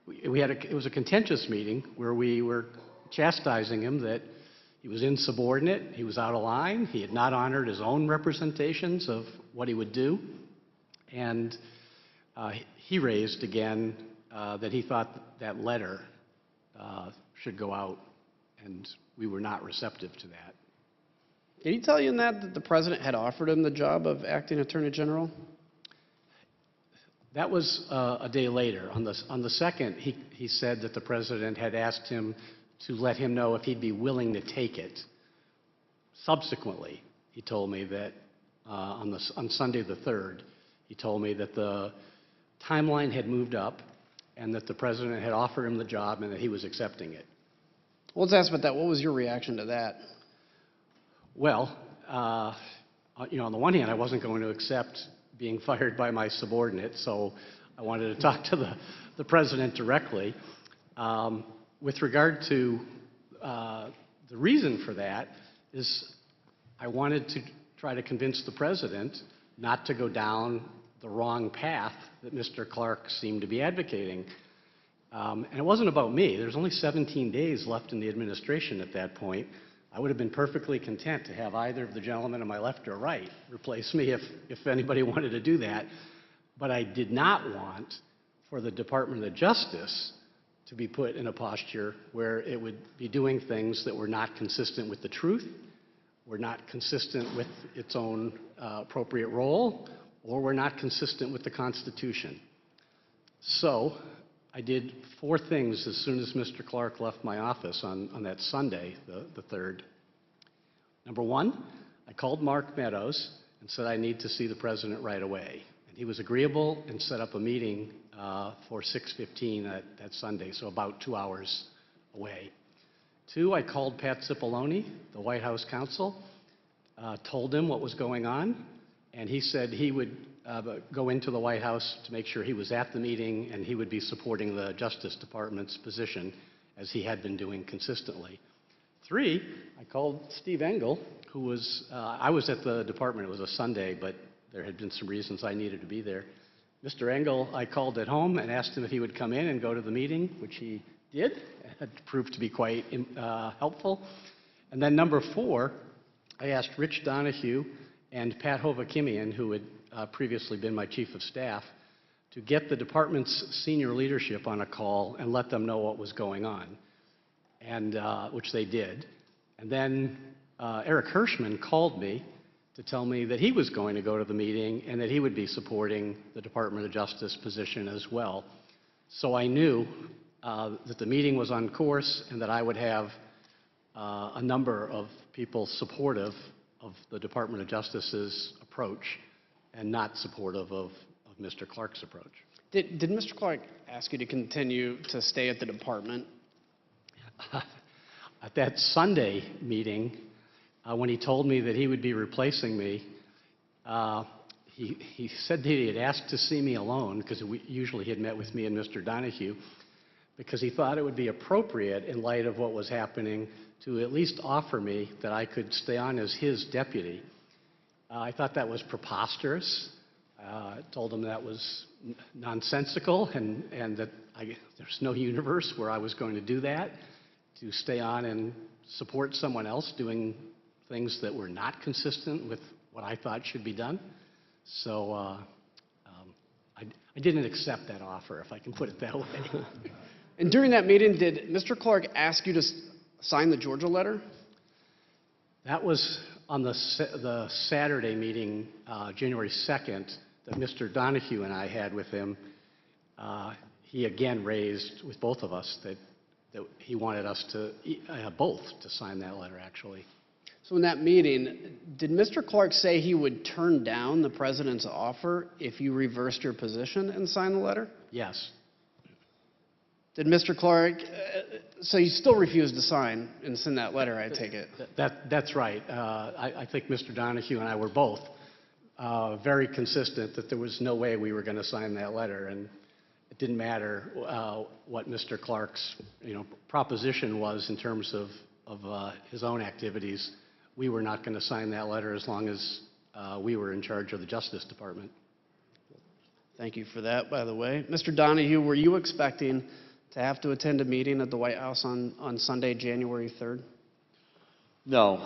it was a contentious meeting where we were chastising him that he was insubordinate, he was out of line, he had not honored his own representations of what he would do, and he raised again that he thought that letter should go out, and we were not receptive to that. Did he tell you in that the president had offered him the job of acting Attorney General? That was a day later. On the 2nd, he said that the president had asked him to let him know if he'd be willing to take it. Subsequently, he told me that on Sunday the 3rd, he told me that the timeline had moved up and that the president had offered him the job and that he was accepting it. Well, let's ask about that. What was your reaction to that? Well, on the one hand, I wasn't going to accept being fired by my subordinate, so I wanted to talk to the president directly. With regard to the reason for that is I wanted to try to convince the president not to go down the wrong path that Mr. Clark seemed to be advocating. And it wasn't about me. There's only 17 days left in the administration at that point. I would have been perfectly content to have either of the gentlemen on my left or right replace me if anybody wanted to do that. But I did not want for the Department of Justice to be put in a posture where it would be doing things that were not consistent with the truth, were not consistent with its own appropriate role, or were not consistent with the Constitution. So I did 4 things as soon as Mr. Clark left my office on that Sunday, the 3rd. Number 1, I called Mark Meadows and said I need to see the president right away. And he was agreeable and set up a meeting for 6:15 that Sunday, so about 2 hours away. 2, I called Pat Cipollone, the White House counsel, told him what was going on, and he said he would go into the White House to make sure he was at the meeting and he would be supporting the Justice Department's position as he had been doing consistently. 3, I called Steve Engel, who was, I was at the department, it was a Sunday, but there had been some reasons I needed to be there. Mr. Engel, I called at home and asked him if he would come in and go to the meeting, which he did. It proved to be quite helpful. And then number 4, I asked Rich Donahue and Pat Hovakimian, who had previously been my chief of staff, to get the department's senior leadership on a call and let them know what was going on, and which they did. And then Eric Hirschman called me to tell me that he was going to go to the meeting and that he would be supporting the Department of Justice position as well. So I knew that the meeting was on course and that I would have a number of people supportive of the Department of Justice's approach and not supportive of Mr. Clark's approach. Did Mr. Clark ask you to continue to stay at the department? At that Sunday meeting, when he told me that he would be replacing me, he said that he had asked to see me alone, because usually he had met with me and Mr. Donahue, because he thought it would be appropriate in light of what was happening to at least offer me that I could stay on as his deputy. I thought that was preposterous. I told him that was nonsensical and that there's no universe where I was going to do that, to stay on and support someone else doing things that were not consistent with what I thought should be done. So I didn't accept that offer, if I can put it that way. And during that meeting, did Mr. Clark ask you to sign the Georgia letter? That was on the Saturday meeting, January 2nd, that Mr. Donahue and I had with him. He again raised with both of us that he wanted us to, both to sign that letter, actually. So in that meeting, did Mr. Clark say he would turn down the president's offer if you reversed your position and signed the letter? Yes. Did Mr. Clark, so you still refused to sign and send that letter, I take it? That's right. I think Mr. Donahue and I were both very consistent that there was no way we were going to sign that letter, and it didn't matter what Mr. Clark's proposition was in terms of his own activities. We were not going to sign that letter as long as we were in charge of the Justice Department. Thank you for that, by the way. Mr. Donahue, were you expecting to have to attend a meeting at the White House on Sunday, January 3rd? No.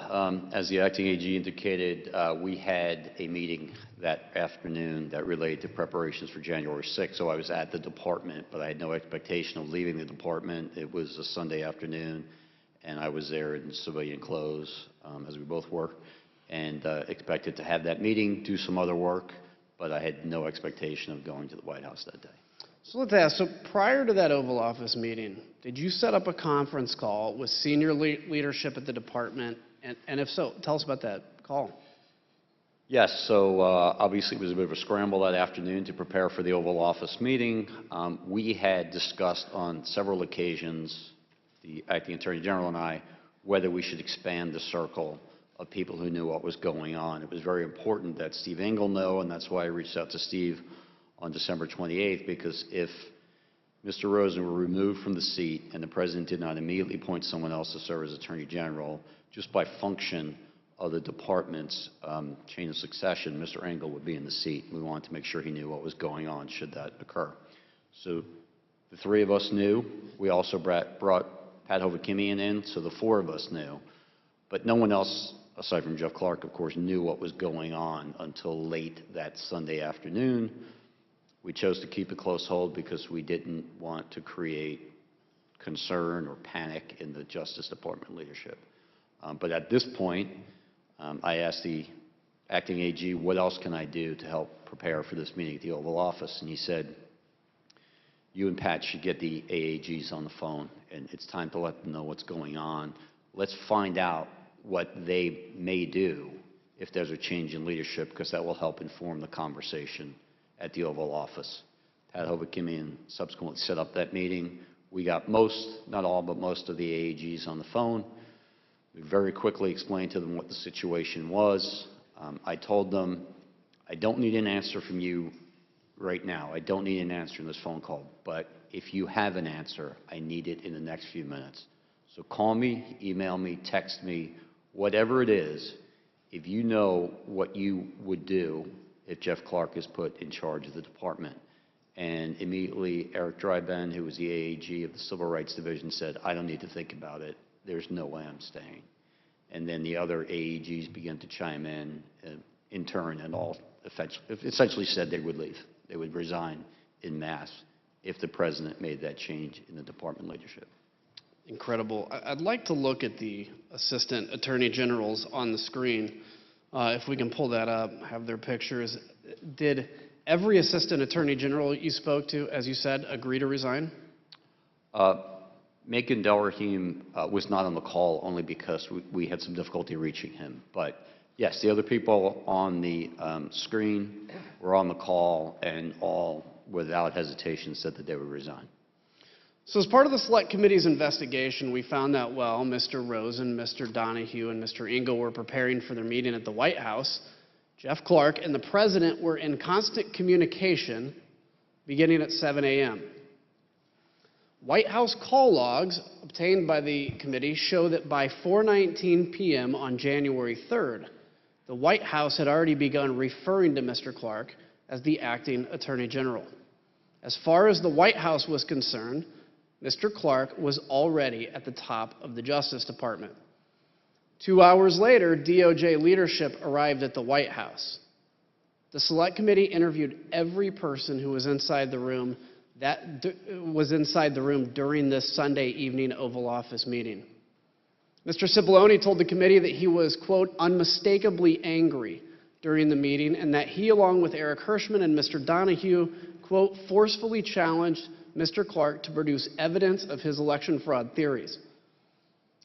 As the acting AG indicated, we had a meeting that afternoon that related to preparations for January 6th, so I was at the department, but I had no expectation of leaving the department. It was a Sunday afternoon, and I was there in civilian clothes, as we both were, and expected to have that meeting, do some other work, but I had no expectation of going to the White House that day. So let's ask, so prior to that Oval Office meeting, did you set up a conference call with senior leadership at the department? And if so, tell us about that call. Yes, so obviously it was a bit of a scramble that afternoon to prepare for the Oval Office meeting. We had discussed on several occasions, the acting Attorney General and I, whether we should expand the circle of people who knew what was going on. It was very important that Steve Engel know, and that's why I reached out to Steve on December 28th, because if Mr. Rosen were removed from the seat and the President did not immediately appoint someone else to serve as Attorney General, just by function of the department's chain of succession, Mr. Engel would be in the seat. We wanted to make sure he knew what was going on should that occur. So the three of us knew. We also brought Pat Hovakimian in, so the four of us knew. But no one else, aside from Jeff Clark, of course, knew what was going on until late that Sunday afternoon. We chose to keep a close hold because we didn't want to create concern or panic in the Justice Department leadership. But at this point, I asked the acting AG, what else can I do to help prepare for this meeting at the Oval Office? And he said, you and Pat should get the AAGs on the phone, and it's time to let them know what's going on. Let's find out what they may do if there's a change in leadership, because that will help inform the conversation at the Oval Office. Pat Hovakimian subsequently set up that meeting. We got most, not all, but most of the AAGs on the phone. We very quickly explained to them what the situation was. I told them, I don't need an answer from you right now. I don't need an answer in this phone call, but if you have an answer, I need it in the next few minutes. So call me, email me, text me, whatever it is. If you know what you would do if Jeff Clark is put in charge of the department. And immediately, Eric Dryben, who was the AAG of the Civil Rights Division, said, I don't need to think about it. There's no way I'm staying. And then the other AAGs began to chime in turn, and all essentially said they would leave. They would resign en masse if the president made that change in the department leadership. Incredible. I'd like to look at the assistant attorney generals on the screen. If we can pull that up, have their pictures. Did every assistant attorney general you spoke to, as you said, agree to resign? Macon Delrahim was not on the call only because we had some difficulty reaching him. But yes, the other people on the screen were on the call, and all, without hesitation, said that they would resign. So as part of the Select Committee's investigation, we found that while Mr. Rosen, Mr. Donahue, and Mr. Engel were preparing for their meeting at the White House, Jeff Clark and the president were in constant communication beginning at 7 a.m. White House call logs obtained by the committee show that by 4:19 p.m. on January 3rd, the White House had already begun referring to Mr. Clark as the acting attorney general. As far as the White House was concerned, Mr. Clark was already at the top of the Justice Department. 2 hours later, DOJ leadership arrived at the White House. The Select Committee interviewed every person who was inside the room during this Sunday evening Oval Office meeting. Mr. Cipollone told the committee that he was, quote, unmistakably angry during the meeting, and that he, along with Eric Hirschman and Mr. Donahue, quote, forcefully challenged Mr. Clark to produce evidence of his election fraud theories.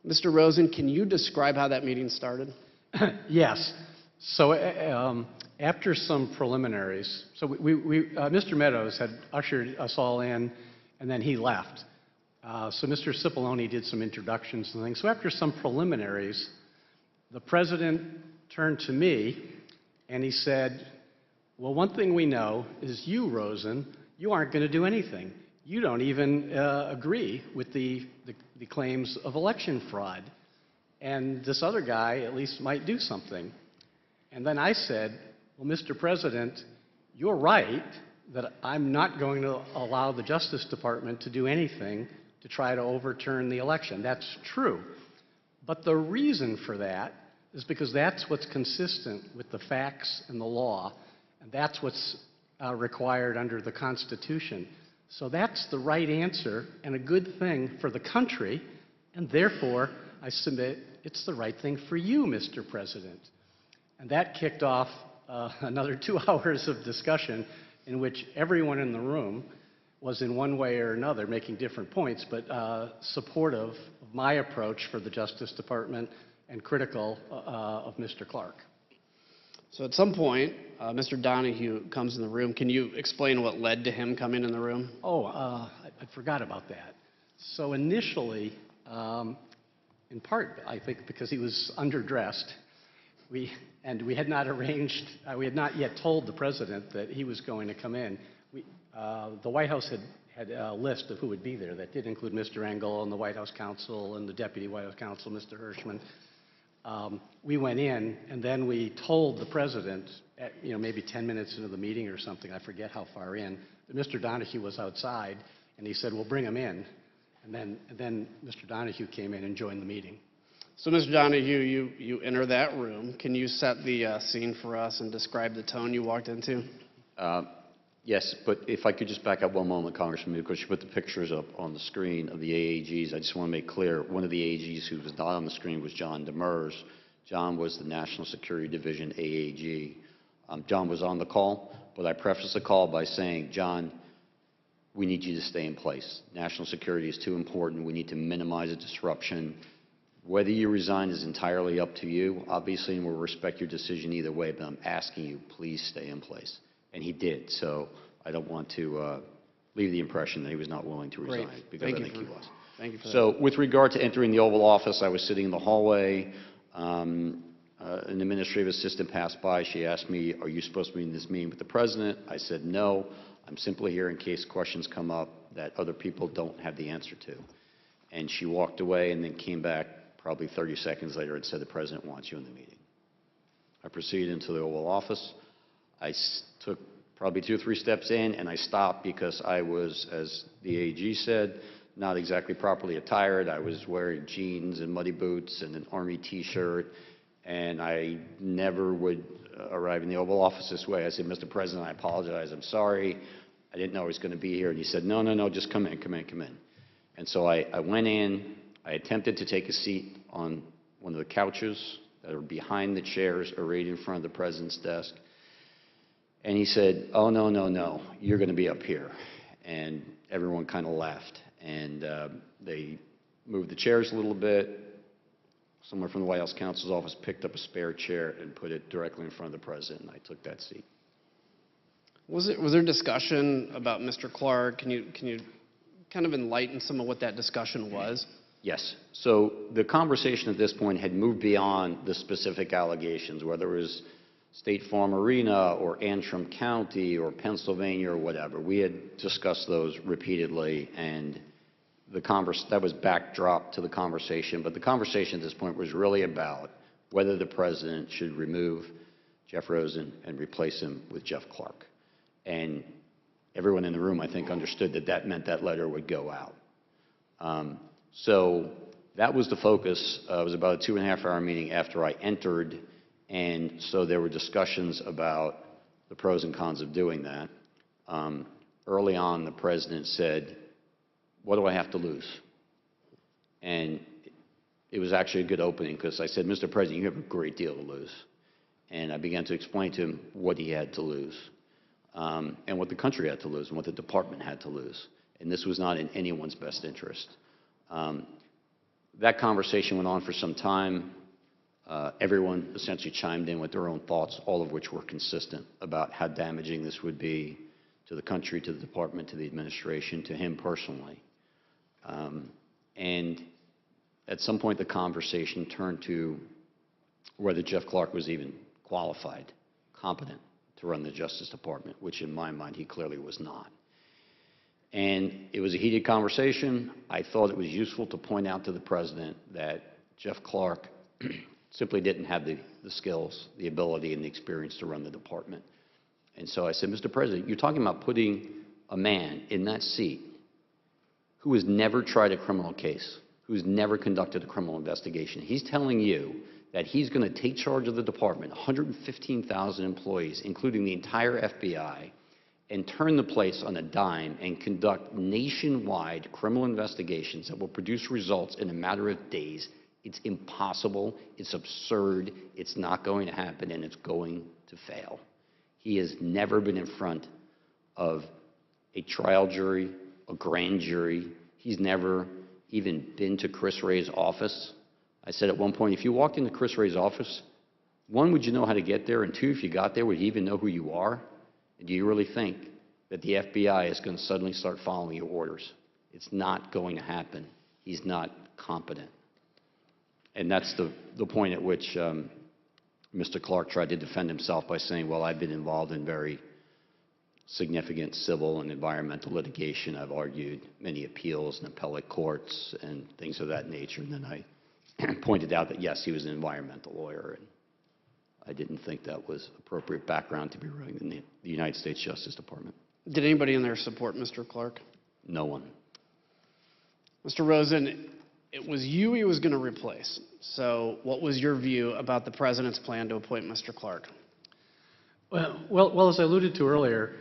Mr. Rosen, can you describe how that meeting started? Yes. So after some preliminaries, so Mr. Meadows had ushered us all in, and then he left. So Mr. Cipollone did some introductions and things. So after some preliminaries, the president turned to me and he said, well, one thing we know is you, Rosen, you aren't going to do anything. You don't even agree with the claims of election fraud. And this other guy at least might do something. And then I said, well, Mr. President, you're right that I'm not going to allow the Justice Department to do anything to try to overturn the election. That's true. But the reason for that is because that's what's consistent with the facts and the law, and that's what's required under the Constitution. So that's the right answer and a good thing for the country, and therefore I submit it's the right thing for you, Mr. President. And that kicked off another 2 hours of discussion in which everyone in the room was in one way or another making different points, but supportive of my approach for the Justice Department and critical of Mr. Clark. So at some point, Mr. Donahue comes in the room. Can you explain what led to him coming in the room? Oh, I forgot about that. So initially, in part, I think because he was underdressed, we had not arranged, we had not yet told the president that he was going to come in. The White House had a list of who would be there. That did include Mr. Engel and the White House counsel and the Deputy White House counsel, Mr. Hirschman. We went in, and then we told the president, at, maybe 10 minutes into the meeting or something, I forget how far in, that Mr. Donahue was outside, and he said, well, bring him in. And then Mr. Donahue came in and joined the meeting. So, Mr. Donahue, you enter that room. Can you set the scene for us and describe the tone you walked into? Yes, but if I could just back up one moment, Congressman, because you put the pictures up on the screen of the AAGs. I just want to make clear, one of the AAGs who was not on the screen was John Demers. John was the National Security Division AAG. John was on the call, but I prefaced the call by saying, John, we need you to stay in place. National security is too important. We need to minimize the disruption. Whether you resign is entirely up to you, obviously, and we'll respect your decision either way, but I'm asking you, please stay in place. And he did, so I don't want to leave the impression that he was not willing to resign, because I think he was. Thank you for So with regard to entering the Oval Office, I was sitting in the hallway. An administrative assistant passed by. She asked me, are you supposed to be in this meeting with the president? I said, no. I'm simply here in case questions come up that other people don't have the answer to. And she walked away and then came back probably 30 seconds later and said, the president wants you in the meeting. I proceeded into the Oval Office. took probably 2 or 3 steps in, and I stopped because I was, as the AG said, not exactly properly attired. I was wearing jeans and muddy boots and an Army T-shirt, and I never would arrive in the Oval Office this way. I said, Mr. President, I apologize. I'm sorry. I didn't know I was going to be here. And he said, no, no, no, just come in, come in, come in. And so I went in. I attempted to take a seat on one of the couches that are behind the chairs arrayed in front of the president's desk. And he said, oh, no, no, no, you're going to be up here. And everyone kind of laughed. And they moved the chairs a little bit. Someone from the White House counsel's office picked up a spare chair and put it directly in front of the president, and I took that seat. Was there discussion about Mr. Clark? Can you kind of enlighten some of what that discussion was? Yes. So the conversation at this point had moved beyond the specific allegations, whether it was State Farm Arena or Antrim County or Pennsylvania or whatever. We had discussed those repeatedly, and that was backdrop to the conversation. But the conversation at this point was really about whether the president should remove Jeff Rosen and replace him with Jeff Clark. And everyone in the room, I think, understood that that meant that letter would go out. So that was the focus. It was about a 2.5-hour meeting after I entered, and so there were discussions about the pros and cons of doing that. Early on, the president said, what do I have to lose? And it was actually a good opening because I said, Mr. President, you have a great deal to lose. And I began to explain to him what he had to lose, and what the country had to lose, and what the department had to lose. And this was not in anyone's best interest. That conversation went on for some time. Everyone essentially chimed in with their own thoughts, all of which were consistent about how damaging this would be to the country, to the department, to the administration, to him personally. And at some point, the conversation turned to whether Jeff Clark was even qualified, competent to run the Justice Department, which in my mind, he clearly was not. And it was a heated conversation. I thought it was useful to point out to the president that Jeff Clark simply didn't have the skills, the ability, and the experience to run the department. And so I said, Mr. President, you're talking about putting a man in that seat who has never tried a criminal case, who's never conducted a criminal investigation. He's telling you that he's going to take charge of the department, 115,000 employees, including the entire FBI, and turn the place on a dime and conduct nationwide criminal investigations that will produce results in a matter of days. It's impossible, it's absurd, it's not going to happen, and it's going to fail. He has never been in front of a trial jury, a grand jury. He's never even been to Chris Wray's office. I said at one point, if you walked into Chris Wray's office, 1, would you know how to get there? And 2, if you got there, would he even know who you are? And do you really think that the FBI is going to suddenly start following your orders? It's not going to happen. He's not competent. And that's the point at which Mr. Clark tried to defend himself by saying, well, I've been involved in very significant civil and environmental litigation. I've argued many appeals in appellate courts and things of that nature. And then I pointed out that, yes, he was an environmental lawyer, and I didn't think that was appropriate background to be running the United States Justice Department. Did anybody in there support Mr. Clark? No one. Mr. Rosen, it was you he was going to replace. So what was your view about the president's plan to appoint Mr. Clark? Well, as I alluded to earlier,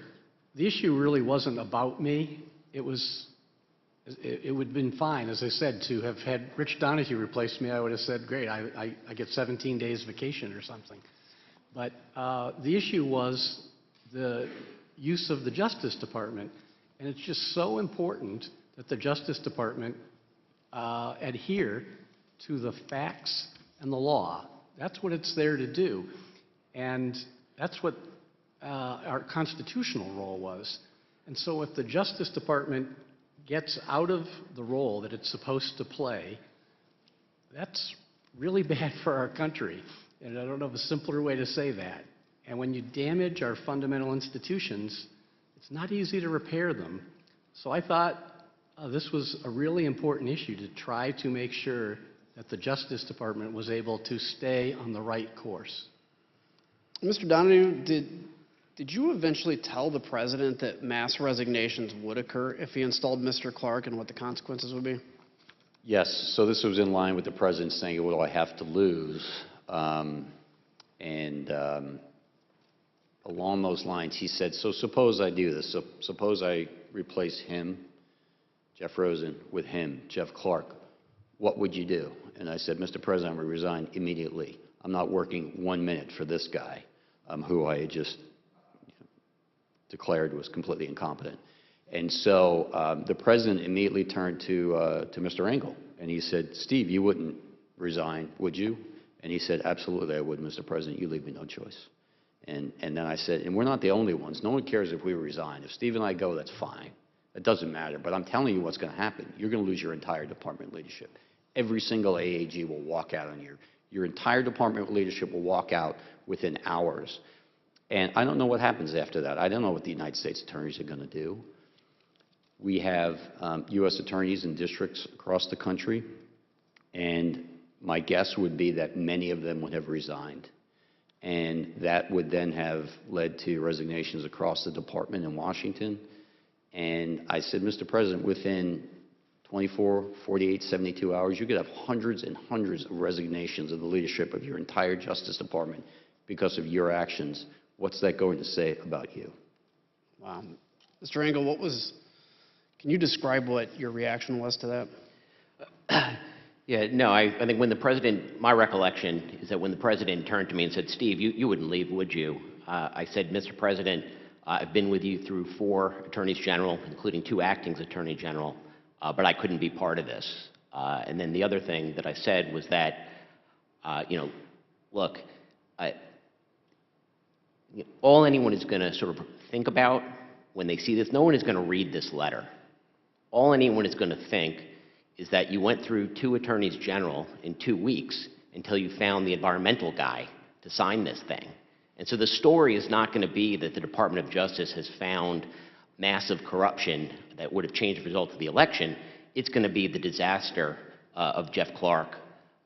the issue really wasn't about me. It would have been fine, as I said, to have had Rich Donahue replace me. I would have said, great, I get 17 days vacation or something. But the issue was the use of the Justice Department. And it's just so important that the Justice Department adhere to the facts and the law. That's what it's there to do. And that's what our constitutional role was. And so if the Justice Department gets out of the role that it's supposed to play, that's really bad for our country. And I don't know of a simpler way to say that. And when you damage our fundamental institutions, it's not easy to repair them. So I thought this was a really important issue to try to make sure that the Justice Department was able to stay on the right course. Mr. Donahue, Did you eventually tell the president that mass resignations would occur if he installed Mr. Clark and what the consequences would be? Yes, so this was in line with the president saying, what do I have to lose? Along those lines, he said, so suppose I do this. So suppose I replace him, Jeff Rosen, with him, Jeff Clark. What would you do? And I said, Mr. President, I would resign immediately. I'm not working 1 minute for this guy, who I had just declared was completely incompetent. And so the president immediately turned to Mr. Engel, and he said, Steve, you wouldn't resign, would you? And he said, absolutely I would, Mr. President. You leave me no choice. And then I said, and we're not the only ones. No one cares if we resign. If Steve and I go, that's fine. It doesn't matter. But I'm telling you what's going to happen. You're going to lose your entire department leadership. Every single AAG will walk out on you. Your entire department leadership will walk out within hours. And I don't know what happens after that. I don't know what the United States attorneys are going to do. We have U.S. attorneys in districts across the country, and my guess would be that many of them would have resigned. And that would then have led to resignations across the department in Washington. And I said, Mr. President, within 24, 48, 72 hours, you could have hundreds and hundreds of resignations of the leadership of your entire Justice Department because of your actions. What's that going to say about you? Wow. Mr. Engel, can you describe what your reaction was to that? Yeah, no, I think when the president, my recollection is that when the president turned to me and said, Steve, you wouldn't leave, would you? I said, Mr. President, I've been with you through 4 attorneys general, including 2 acting attorney general, but I couldn't be part of this. And then the other thing that I said was that, look, all anyone is going to sort of think about when they see this, no one is going to read this letter. All anyone is going to think is that you went through 2 attorneys general in 2 weeks until you found the environmental guy to sign this thing. And so the story is not going to be that the Department of Justice has found massive corruption that would have changed the result of the election. It's going to be the disaster of Jeff Clark.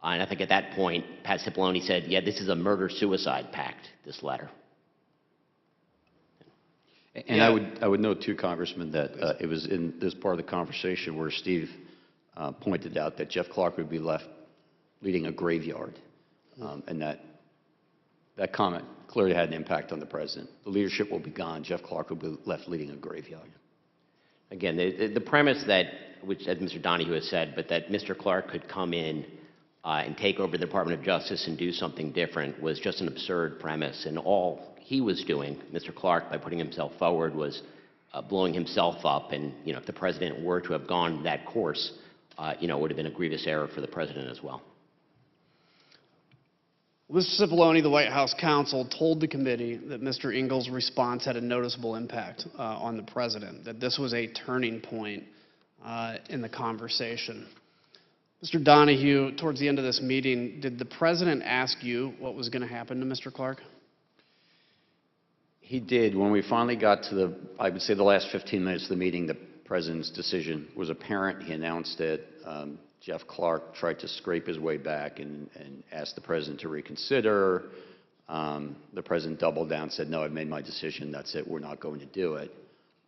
And I think at that point, Pat Cipollone said, yeah, this is a murder-suicide pact, this letter. And yeah. I would note, too, Congressman, that it was in this part of the conversation where Steve pointed out that Jeff Clark would be left leading a graveyard, and that comment clearly had an impact on the president. The leadership will be gone. Jeff Clark will be left leading a graveyard. Again, the premise that, which as Mr. Donahue has said, but that Mr. Clark could come in and take over the Department of Justice and do something different was just an absurd premise. And all he was doing, Mr. Clark, by putting himself forward, was blowing himself up. And if the president were to have gone that course, it would have been a grievous error for the president as well. Mr. Cipollone, the White House counsel, told the committee that Mr. Engel's response had a noticeable impact on the president, that this was a turning point in the conversation. Mr. Donahue, towards the end of this meeting, did the president ask you what was going to happen to Mr. Clark? He did. When we finally got to I would say the last 15 minutes of the meeting, the president's decision was apparent. He announced it. Jeff Clark tried to scrape his way back and asked the president to reconsider. The president doubled down, said, no, I've made my decision. That's it. We're not going to do it.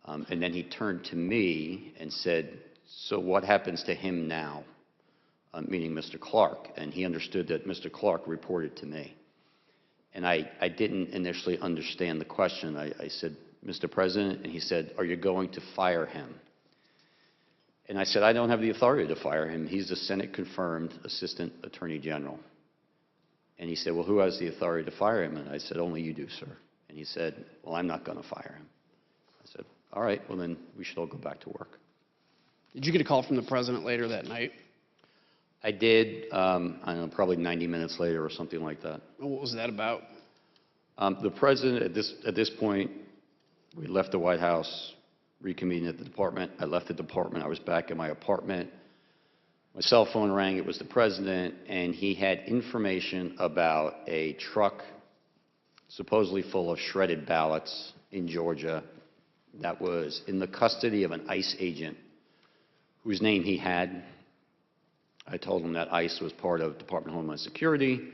And then he turned to me and said, so what happens to him now? Meaning Mr. Clark. And he understood that Mr. Clark reported to me. And I didn't initially understand the question. I said, Mr. President, and he said, are you going to fire him? And I said, I don't have the authority to fire him. He's the Senate-confirmed Assistant Attorney General. And he said, well, who has the authority to fire him? And I said, only you do, sir. And he said, well, I'm not going to fire him. I said, all right, well, then we should all go back to work. Did you get a call from the president later that night? I did, I don't know, probably 90 minutes later or something like that. What was that about? The president, at this point, we left the White House, reconvened at the department. I left the department. I was back in my apartment. My cell phone rang. It was the president, and he had information about a truck supposedly full of shredded ballots in Georgia that was in the custody of an ICE agent whose name he had. I told him that ICE was part of Department of Homeland Security.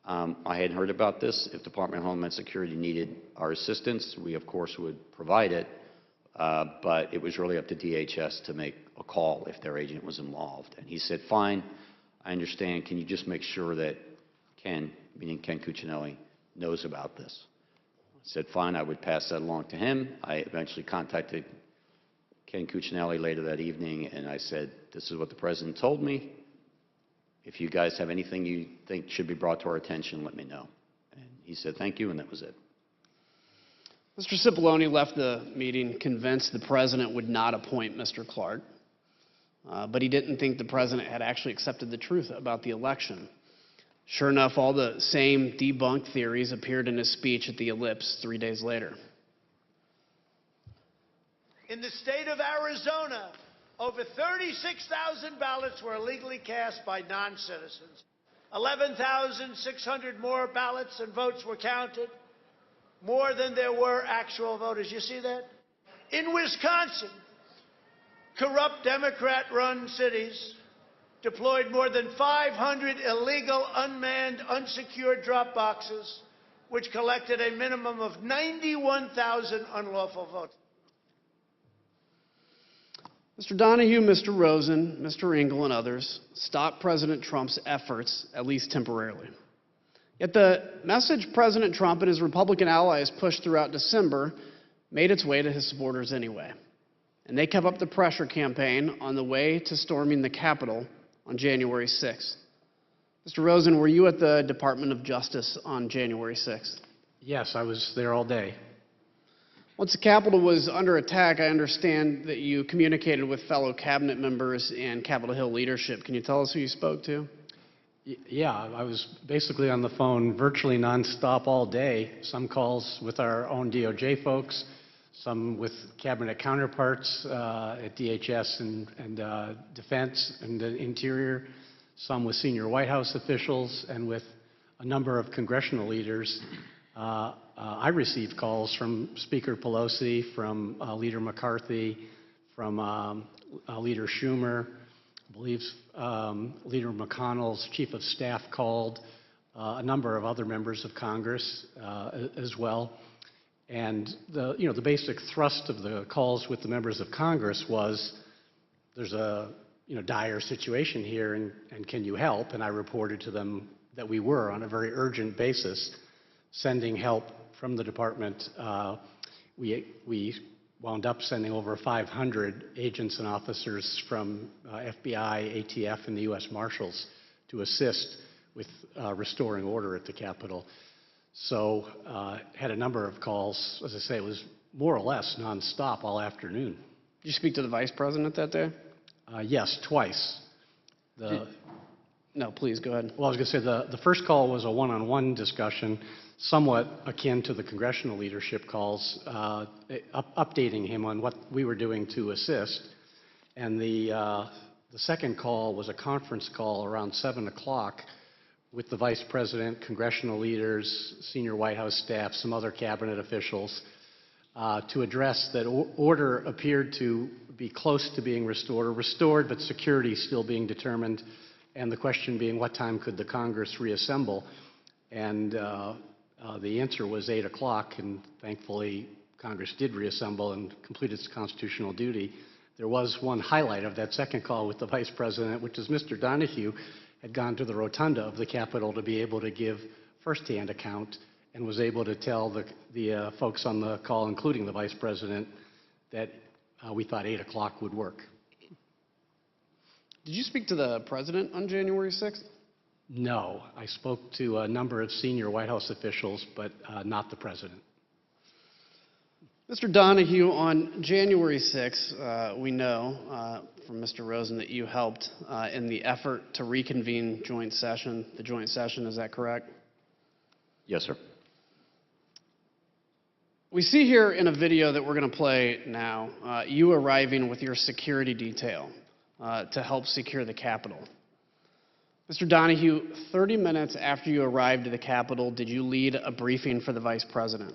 I hadn't heard about this. If Department of Homeland Security needed our assistance, we of course would provide it, but it was really up to DHS to make a call if their agent was involved. And he said, fine, I understand. Can you just make sure that Ken, meaning Ken Cuccinelli, knows about this? I said, fine, I would pass that along to him. I eventually contacted Ken Cuccinelli later that evening, and I said, this is what the president told me. If you guys have anything you think should be brought to our attention, let me know. And he said, thank you, and that was it. Mr. Cipollone left the meeting convinced the president would not appoint Mr. Clark, but he didn't think the president had actually accepted the truth about the election. Sure enough, all the same debunked theories appeared in his speech at the Ellipse 3 days later. In the state of Arizona, over 36,000 ballots were illegally cast by non-citizens. 11,600 more ballots and votes were counted, more than there were actual voters. You see that? In Wisconsin, corrupt Democrat-run cities deployed more than 500 illegal, unmanned, unsecured drop boxes, which collected a minimum of 91,000 unlawful votes. Mr. Donahue, Mr. Rosen, Mr. Engel, and others stopped President Trump's efforts, at least temporarily. Yet the message President Trump and his Republican allies pushed throughout December made its way to his supporters anyway. And they kept up the pressure campaign on the way to storming the Capitol on January 6th. Mr. Rosen, were you at the Department of Justice on January 6th? Yes, I was there all day. Once the Capitol was under attack, I understand that you communicated with fellow cabinet members and Capitol Hill leadership. Can you tell us who you spoke to? Yeah, I was basically on the phone virtually nonstop all day. Some calls with our own DOJ folks, some with cabinet counterparts at DHS and Defense and the Interior, some with senior White House officials, and with a number of congressional leaders. I received calls from Speaker Pelosi, from Leader McCarthy, from Leader Schumer. I believe Leader McConnell's chief of staff called, a number of other members of Congress as well. And the basic thrust of the calls with the members of Congress was, there's a dire situation here, and can you help? And I reported to them that we were, on a very urgent basis, sending help from the department. We wound up sending over 500 agents and officers from FBI, ATF, and the U.S. Marshals to assist with restoring order at the Capitol. So had a number of calls. As I say, it was more or less nonstop all afternoon. Did you speak to the Vice President that day? Yes, twice. No, please, go ahead. Well, I was going to say the first call was a one-on-one discussion, somewhat akin to the congressional leadership calls, updating him on what we were doing to assist. And the second call was a conference call around 7 o'clock with the Vice President, congressional leaders, senior White House staff, some other cabinet officials, to address that order appeared to be close to being restored, but security still being determined, and the question being, what time could the Congress reassemble? And the answer was 8 o'clock, and thankfully Congress did reassemble and complete its constitutional duty. There was one highlight of that second call with the Vice President, which is Mr. Donahue had gone to the rotunda of the Capitol to be able to give firsthand account, and was able to tell the folks on the call, including the Vice President, that we thought 8 o'clock would work. Did you speak to the President on January 6th? No, I spoke to a number of senior White House officials, but not the President. Mr. Donahue, on January 6th, we know from Mr. Rosen that you helped in the effort to reconvene the joint session, is that correct? Yes, sir. We see here in a video that we're going to play now, you arriving with your security detail to help secure the Capitol. Mr. Donahue, 30 minutes after you arrived at the Capitol, did you lead a briefing for the Vice President?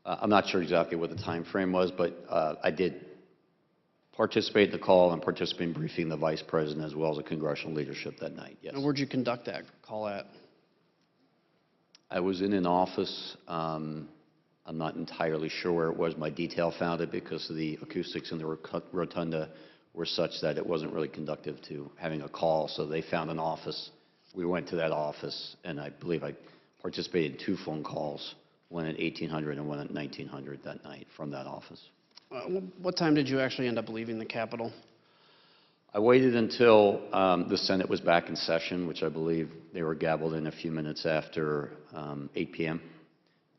I'm not sure exactly what the time frame was, but I did participate in the call and participate in briefing the Vice President as well as the congressional leadership that night, yes. And where'd you conduct that call at? I was in an office. I'm not entirely sure where it was. My detail found it because the acoustics in the rotunda were such that it wasn't really conducive to having a call. So they found an office. We went to that office, and I believe I participated in 2 phone calls, one at 1800 and one at 1900 that night from that office. What time did you actually end up leaving the Capitol? I waited until the Senate was back in session, which I believe they were gavelled in a few minutes after 8 p.m.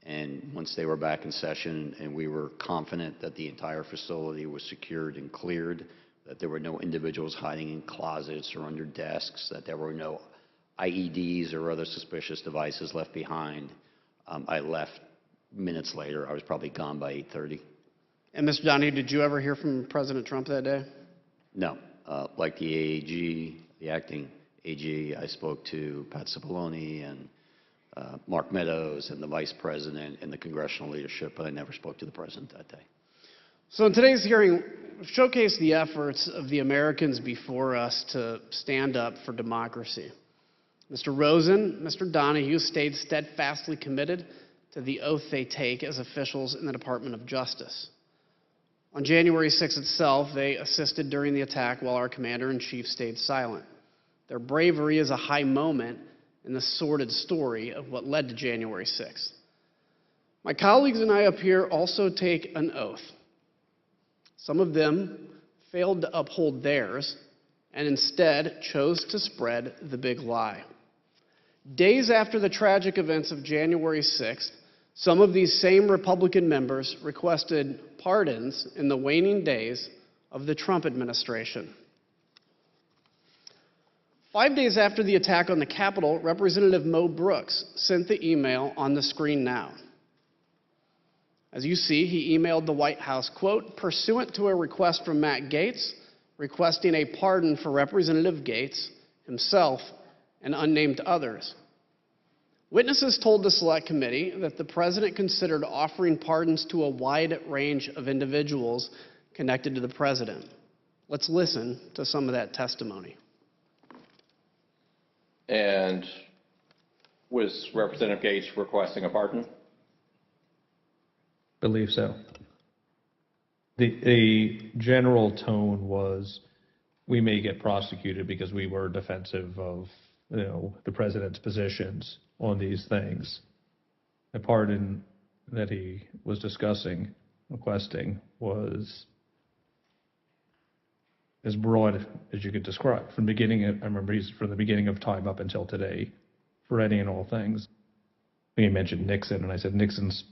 And once they were back in session and we were confident that the entire facility was secured and cleared, that there were no individuals hiding in closets or under desks, that there were no IEDs or other suspicious devices left behind, I left minutes later. I was probably gone by 8:30. And Mr. Donahue, did you ever hear from President Trump that day? No. Like the AG, the acting AG, I spoke to Pat Cipollone and Mark Meadows and the Vice President and the congressional leadership, but I never spoke to the President that day. So in today's hearing, showcase the efforts of the Americans before us to stand up for democracy. Mr. Rosen, Mr. Donahue stayed steadfastly committed to the oath they take as officials in the Department of Justice. On January 6th itself, they assisted during the attack while our commander-in-chief stayed silent. Their bravery is a high moment in the sordid story of what led to January 6th. My colleagues and I up here also take an oath. Some of them failed to uphold theirs and instead chose to spread the big lie. Days after the tragic events of January 6th, some of these same Republican members requested pardons in the waning days of the Trump administration. 5 days after the attack on the Capitol, Representative Mo Brooks sent the email on the screen now. As you see, he emailed the White House, quote, pursuant to a request from Matt Gaetz, requesting a pardon for Representative Gaetz, himself, and unnamed others. Witnesses told the Select Committee that the President considered offering pardons to a wide range of individuals connected to the President. Let's listen to some of that testimony. And was Representative Gaetz requesting a pardon? Believe so. The general tone was, we may get prosecuted because we were defensive of, the president's positions on these things. The pardon that he was discussing, requesting, was as broad as you could describe. From the beginning, I remember he's from the beginning of time up until today, for any and all things. He mentioned Nixon, and I said Nixon's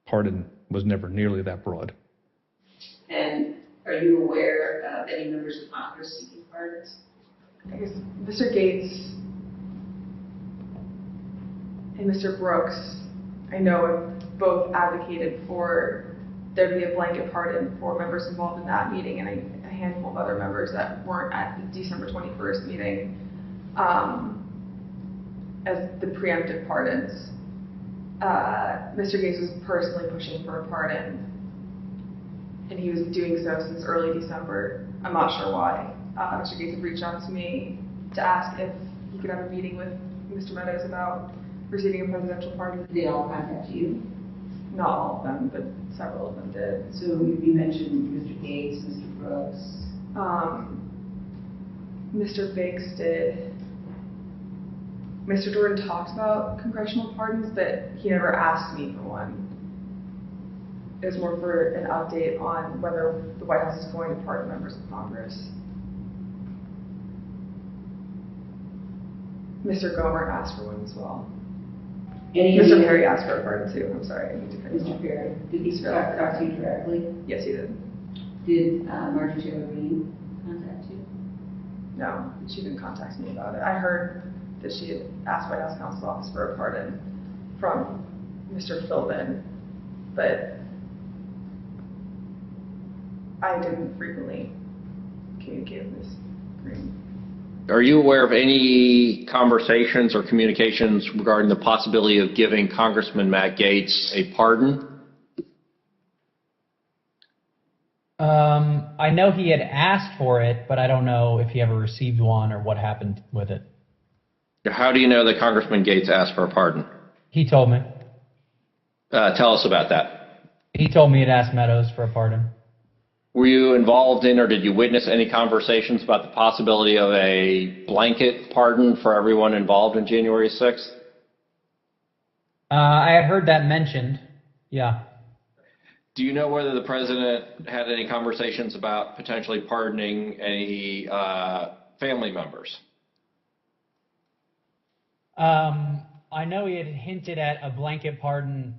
pardon was never nearly that broad. And are you aware of any members of Congress seeking pardons? I guess Mr. Gaetz and Mr. Brooks, I know, have both advocated for there to be a blanket pardon for members involved in that meeting and a handful of other members that weren't at the December 21st meeting as the preemptive pardons. Mr. Gaetz was personally pushing for a pardon, and he was doing so since early December. I'm not sure why. Mr. Gaetz had reached out to me to ask if he could have a meeting with Mr. Meadows about receiving a presidential pardon. Did they all contact you? Not all of them, but several of them did. So you mentioned Mr. Gaetz, Mr. Brooks. Mr. Biggs did. Mr. Jordan talked about congressional pardons, but he never asked me for one. It was more for an update on whether the White House is going to pardon members of Congress. Mr. Gomer asked for one as well. Mr. Perry asked for a pardon too. I'm sorry, I need to finish. Mr. Perry, did he talk to you directly? Yes, he did. Did Marjorie Taylor Greene contact you? No, she didn't contact me about it. I heard that she had asked White House Counsel Office for a pardon from Mr. Philbin, but I didn't frequently communicate with Ms. Greene. Are you aware of any conversations or communications regarding the possibility of giving Congressman Matt Gaetz a pardon? I know he had asked for it, but I don't know if he ever received one or what happened with it. How do you know that Congressman Gaetz asked for a pardon? He told me. Tell us about that. He told me to ask Meadows for a pardon. Were you involved in or did you witness any conversations about the possibility of a blanket pardon for everyone involved in January 6th? I had heard that mentioned, yeah. Do you know whether the president had any conversations about potentially pardoning any family members? I know he had hinted at a blanket pardon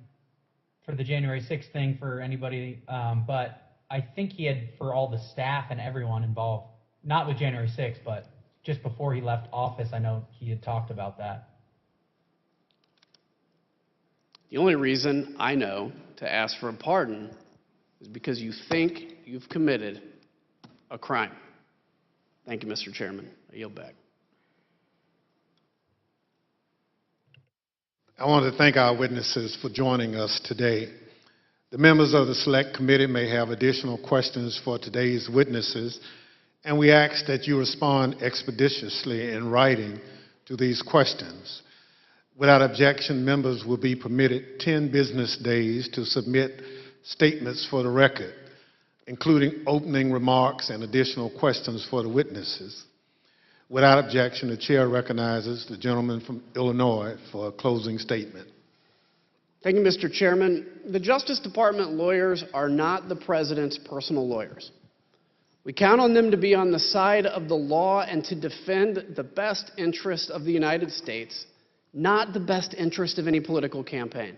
for the January 6th thing for anybody, but I think he had for all the staff and everyone involved. Not with January 6th, but just before he left office, I know he had talked about that. The only reason I know to ask for a pardon is because you think you've committed a crime. Thank you, Mr. Chairman. I yield back. I want to thank our witnesses for joining us today. The members of the Select Committee may have additional questions for today's witnesses, and we ask that you respond expeditiously in writing to these questions. Without objection, members will be permitted 10 business days to submit statements for the record, including opening remarks and additional questions for the witnesses. Without objection, the chair recognizes the gentleman from Illinois for a closing statement. Thank you, Mr. Chairman. The Justice Department lawyers are not the president's personal lawyers. We count on them to be on the side of the law and to defend the best interest of the United States, not the best interest of any political campaign.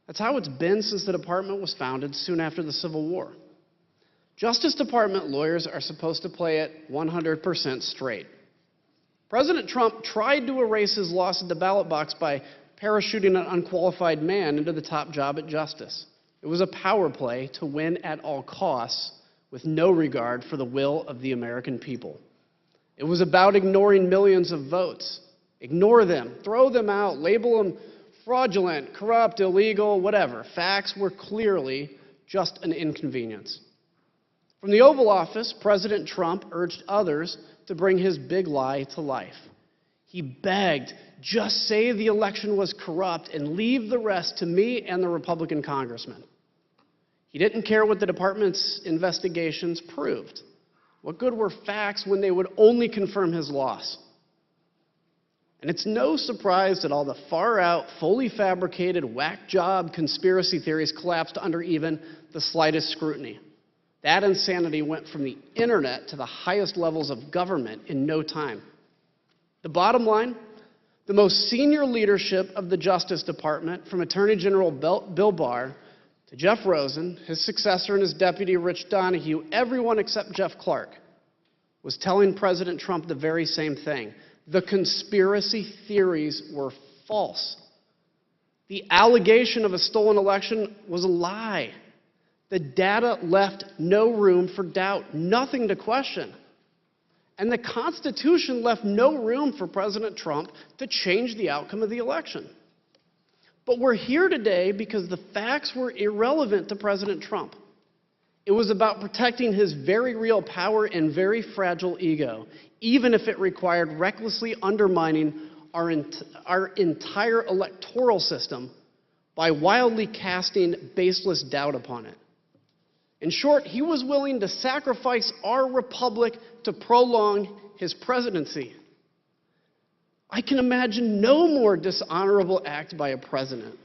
That's how it's been since the department was founded soon after the Civil War. Justice Department lawyers are supposed to play it 100% straight. President Trump tried to erase his loss at the ballot box by parachuting an unqualified man into the top job at Justice. It was a power play to win at all costs with no regard for the will of the American people. It was about ignoring millions of votes. Ignore them, throw them out, label them fraudulent, corrupt, illegal, whatever. Facts were clearly just an inconvenience. From the Oval Office, President Trump urged others to bring his big lie to life. He begged, just say the election was corrupt and leave the rest to me and the Republican congressman. He didn't care what the department's investigations proved. What good were facts when they would only confirm his loss? And it's no surprise that all the far-out, fully fabricated, whack job conspiracy theories collapsed under even the slightest scrutiny. That insanity went from the internet to the highest levels of government in no time. The bottom line, the most senior leadership of the Justice Department, from Attorney General Bill Barr to Jeff Rosen, his successor and his deputy Rich Donahue, everyone except Jeff Clark, was telling President Trump the very same thing. The conspiracy theories were false. The allegation of a stolen election was a lie. The data left no room for doubt, nothing to question. And the Constitution left no room for President Trump to change the outcome of the election. But we're here today because the facts were irrelevant to President Trump. It was about protecting his very real power and very fragile ego, even if it required recklessly undermining our entire electoral system by wildly casting baseless doubt upon it. In short, he was willing to sacrifice our republic to prolong his presidency. I can imagine no more dishonorable act by a president.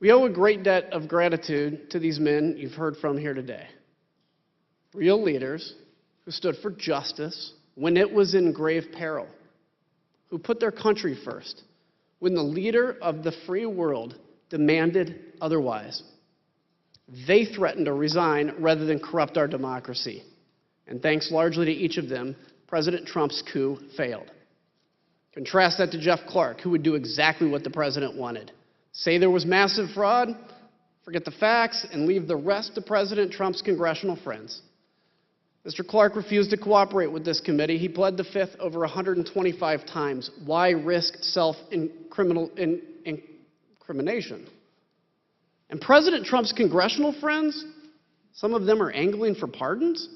We owe a great debt of gratitude to these men you've heard from here today. Real leaders who stood for justice when it was in grave peril, who put their country first when the leader of the free world demanded otherwise. They threatened to resign rather than corrupt our democracy. And thanks largely to each of them, President Trump's coup failed. Contrast that to Jeff Clark, who would do exactly what the president wanted. Say there was massive fraud, forget the facts, and leave the rest to President Trump's congressional friends. Mr. Clark refused to cooperate with this committee. He pled the Fifth over 125 times. Why risk self-incrimination? And President Trump's congressional friends, some of them are angling for pardons.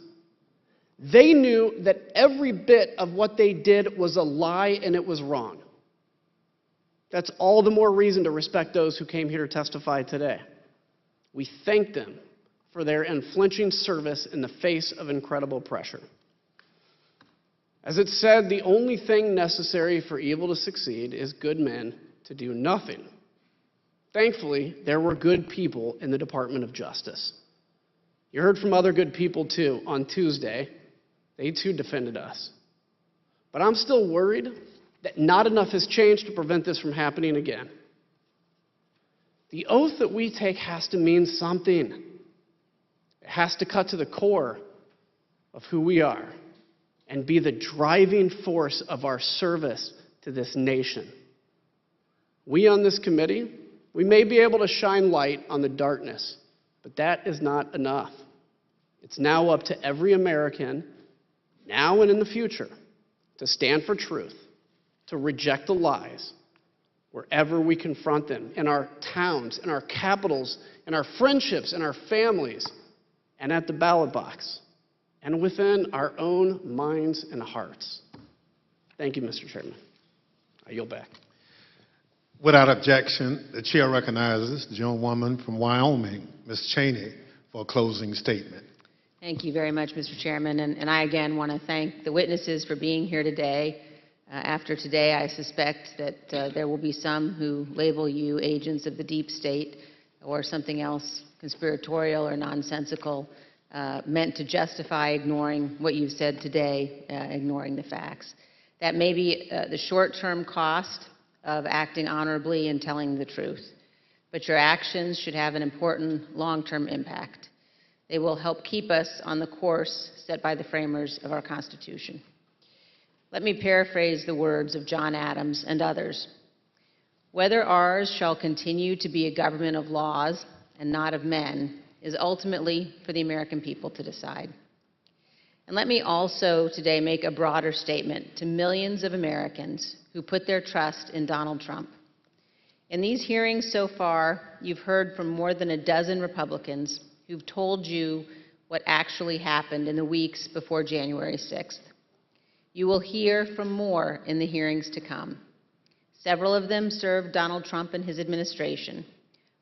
They knew that every bit of what they did was a lie and it was wrong. That's all the more reason to respect those who came here to testify today. We thank them for their unflinching service in the face of incredible pressure. As it said, the only thing necessary for evil to succeed is good men to do nothing. Thankfully, there were good people in the Department of Justice. You heard from other good people, too, on Tuesday. They, too, defended us. But I'm still worried that not enough has changed to prevent this from happening again. The oath that we take has to mean something. It has to cut to the core of who we are and be the driving force of our service to this nation. We on this committee, we may be able to shine light on the darkness, but that is not enough. It's now up to every American, now and in the future, to stand for truth, to reject the lies wherever we confront them, in our towns, in our capitals, in our friendships, in our families, and at the ballot box, and within our own minds and hearts. Thank you, Mr. Chairman. I yield back. Without objection, the chair recognizes the gentlewoman from Wyoming, Ms. Cheney, for a closing statement. Thank you very much, Mr. Chairman. And I again want to thank the witnesses for being here today. After today, I suspect that there will be some who label you agents of the deep state or something else conspiratorial or nonsensical, meant to justify ignoring what you've said today, ignoring the facts. That may be the short-term cost of acting honorably and telling the truth, but your actions should have an important long-term impact. They will help keep us on the course set by the framers of our Constitution. Let me paraphrase the words of John Adams and others. Whether ours shall continue to be a government of laws and not of men is ultimately for the American people to decide. And let me also today make a broader statement to millions of Americans who put their trust in Donald Trump. In these hearings so far, you've heard from more than a dozen Republicans who've told you what actually happened in the weeks before January 6th. You will hear from more in the hearings to come. Several of them served Donald Trump and his administration,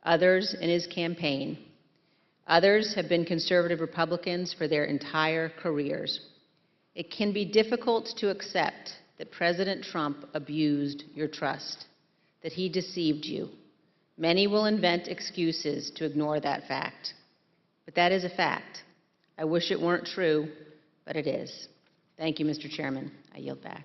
others in his campaign. Others have been conservative Republicans for their entire careers. It can be difficult to accept that President Trump abused your trust, that he deceived you. Many will invent excuses to ignore that fact. But that is a fact. I wish it weren't true, but it is. Thank you, Mr. Chairman. I yield back.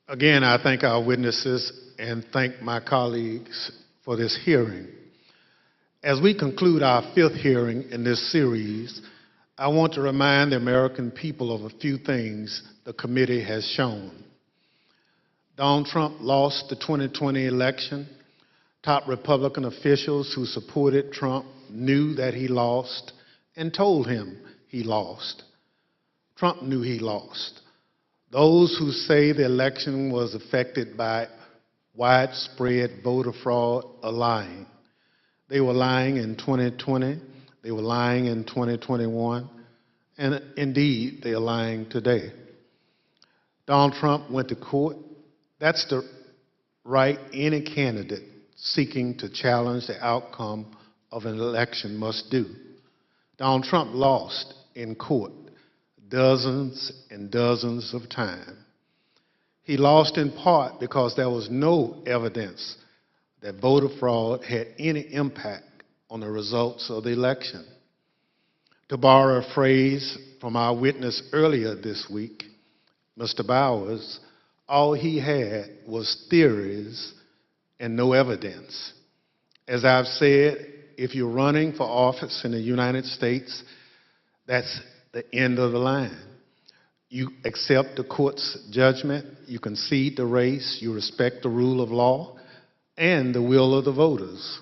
Again, I thank our witnesses and thank my colleagues for this hearing. As we conclude our fifth hearing in this series, I want to remind the American people of a few things the committee has shown. Donald Trump lost the 2020 election. Top Republican officials who supported Trump knew that he lost and told him he lost. Trump knew he lost. Those who say the election was affected by widespread voter fraud are lying. They were lying in 2020, they were lying in 2021, and indeed, they are lying today. Donald Trump went to court. That's the right any candidate seeking to challenge the outcome of an election must do. Donald Trump lost in court dozens and dozens of times. He lost in part because there was no evidence that voter fraud had any impact on the results of the election. To borrow a phrase from our witness earlier this week, Mr. Bowers, all he had was theories and no evidence. As I've said, if you're running for office in the United States, that's the end of the line. You accept the court's judgment, you concede the race, you respect the rule of law and the will of the voters.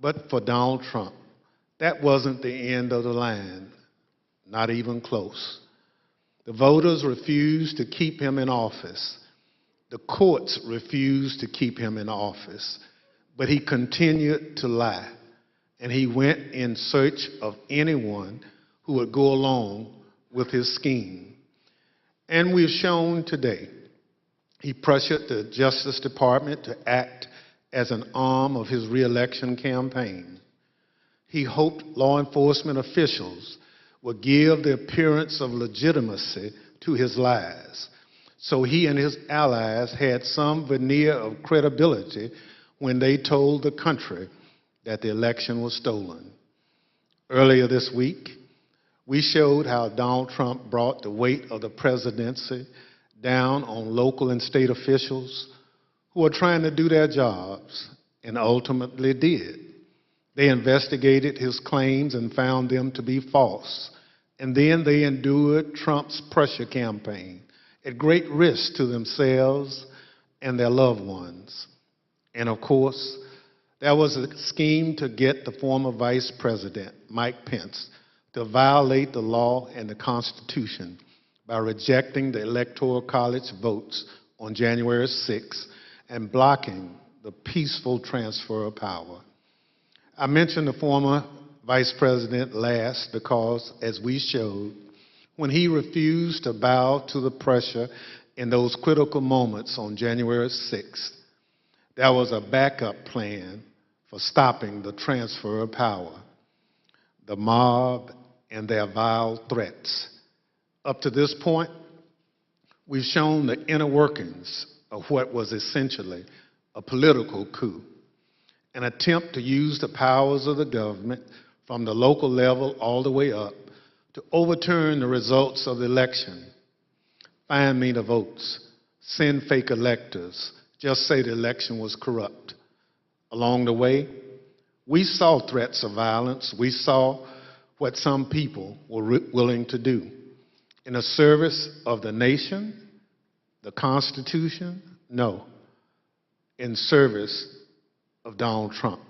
But for Donald Trump, that wasn't the end of the line, not even close. The voters refused to keep him in office. The courts refused to keep him in office. But he continued to lie, and he went in search of anyone who would go along with his scheme. And we've shown today He pressured the Justice Department to act as an arm of his reelection campaign. He hoped law enforcement officials would give the appearance of legitimacy to his lies, so he and his allies had some veneer of credibility when they told the country that the election was stolen. Earlier this week, we showed how Donald Trump brought the weight of the presidency down on local and state officials who are trying to do their jobs, and ultimately did. They investigated his claims and found them to be false, and then they endured Trump's pressure campaign at great risk to themselves and their loved ones. And of course, there was a scheme to get the former Vice President, Mike Pence, to violate the law and the Constitution by rejecting the Electoral College votes on January 6 and blocking the peaceful transfer of power. I mentioned the former Vice President last because, as we showed, when he refused to bow to the pressure in those critical moments on January 6th, there was a backup plan for stopping the transfer of power. The mob and their vile threats. Up to this point, we've shown the inner workings of what was essentially a political coup, an attempt to use the powers of the government from the local level all the way up to overturn the results of the election, find me the votes, send fake electors, just say the election was corrupt. Along the way, we saw threats of violence. We saw what some people were willing to do. In the service of the nation, the Constitution? No. In service of Donald Trump.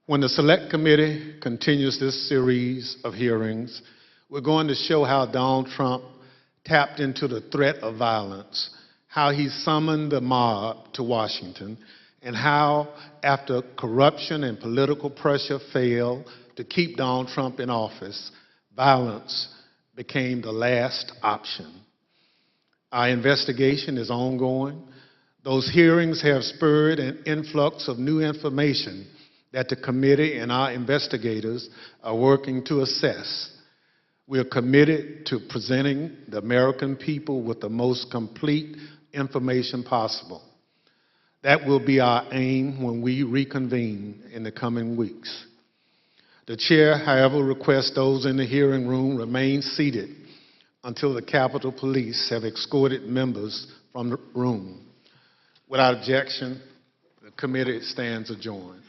When the Select Committee continues this series of hearings, we're going to show how Donald Trump tapped into the threat of violence, how he summoned the mob to Washington, and how, after corruption and political pressure failed to keep Donald Trump in office, violence became the last option. Our investigation is ongoing. Those hearings have spurred an influx of new information that the committee and our investigators are working to assess. We are committed to presenting the American people with the most complete information possible. That will be our aim when we reconvene in the coming weeks. The chair, however, requests those in the hearing room remain seated until the Capitol Police have escorted members from the room. Without objection, the committee stands adjourned.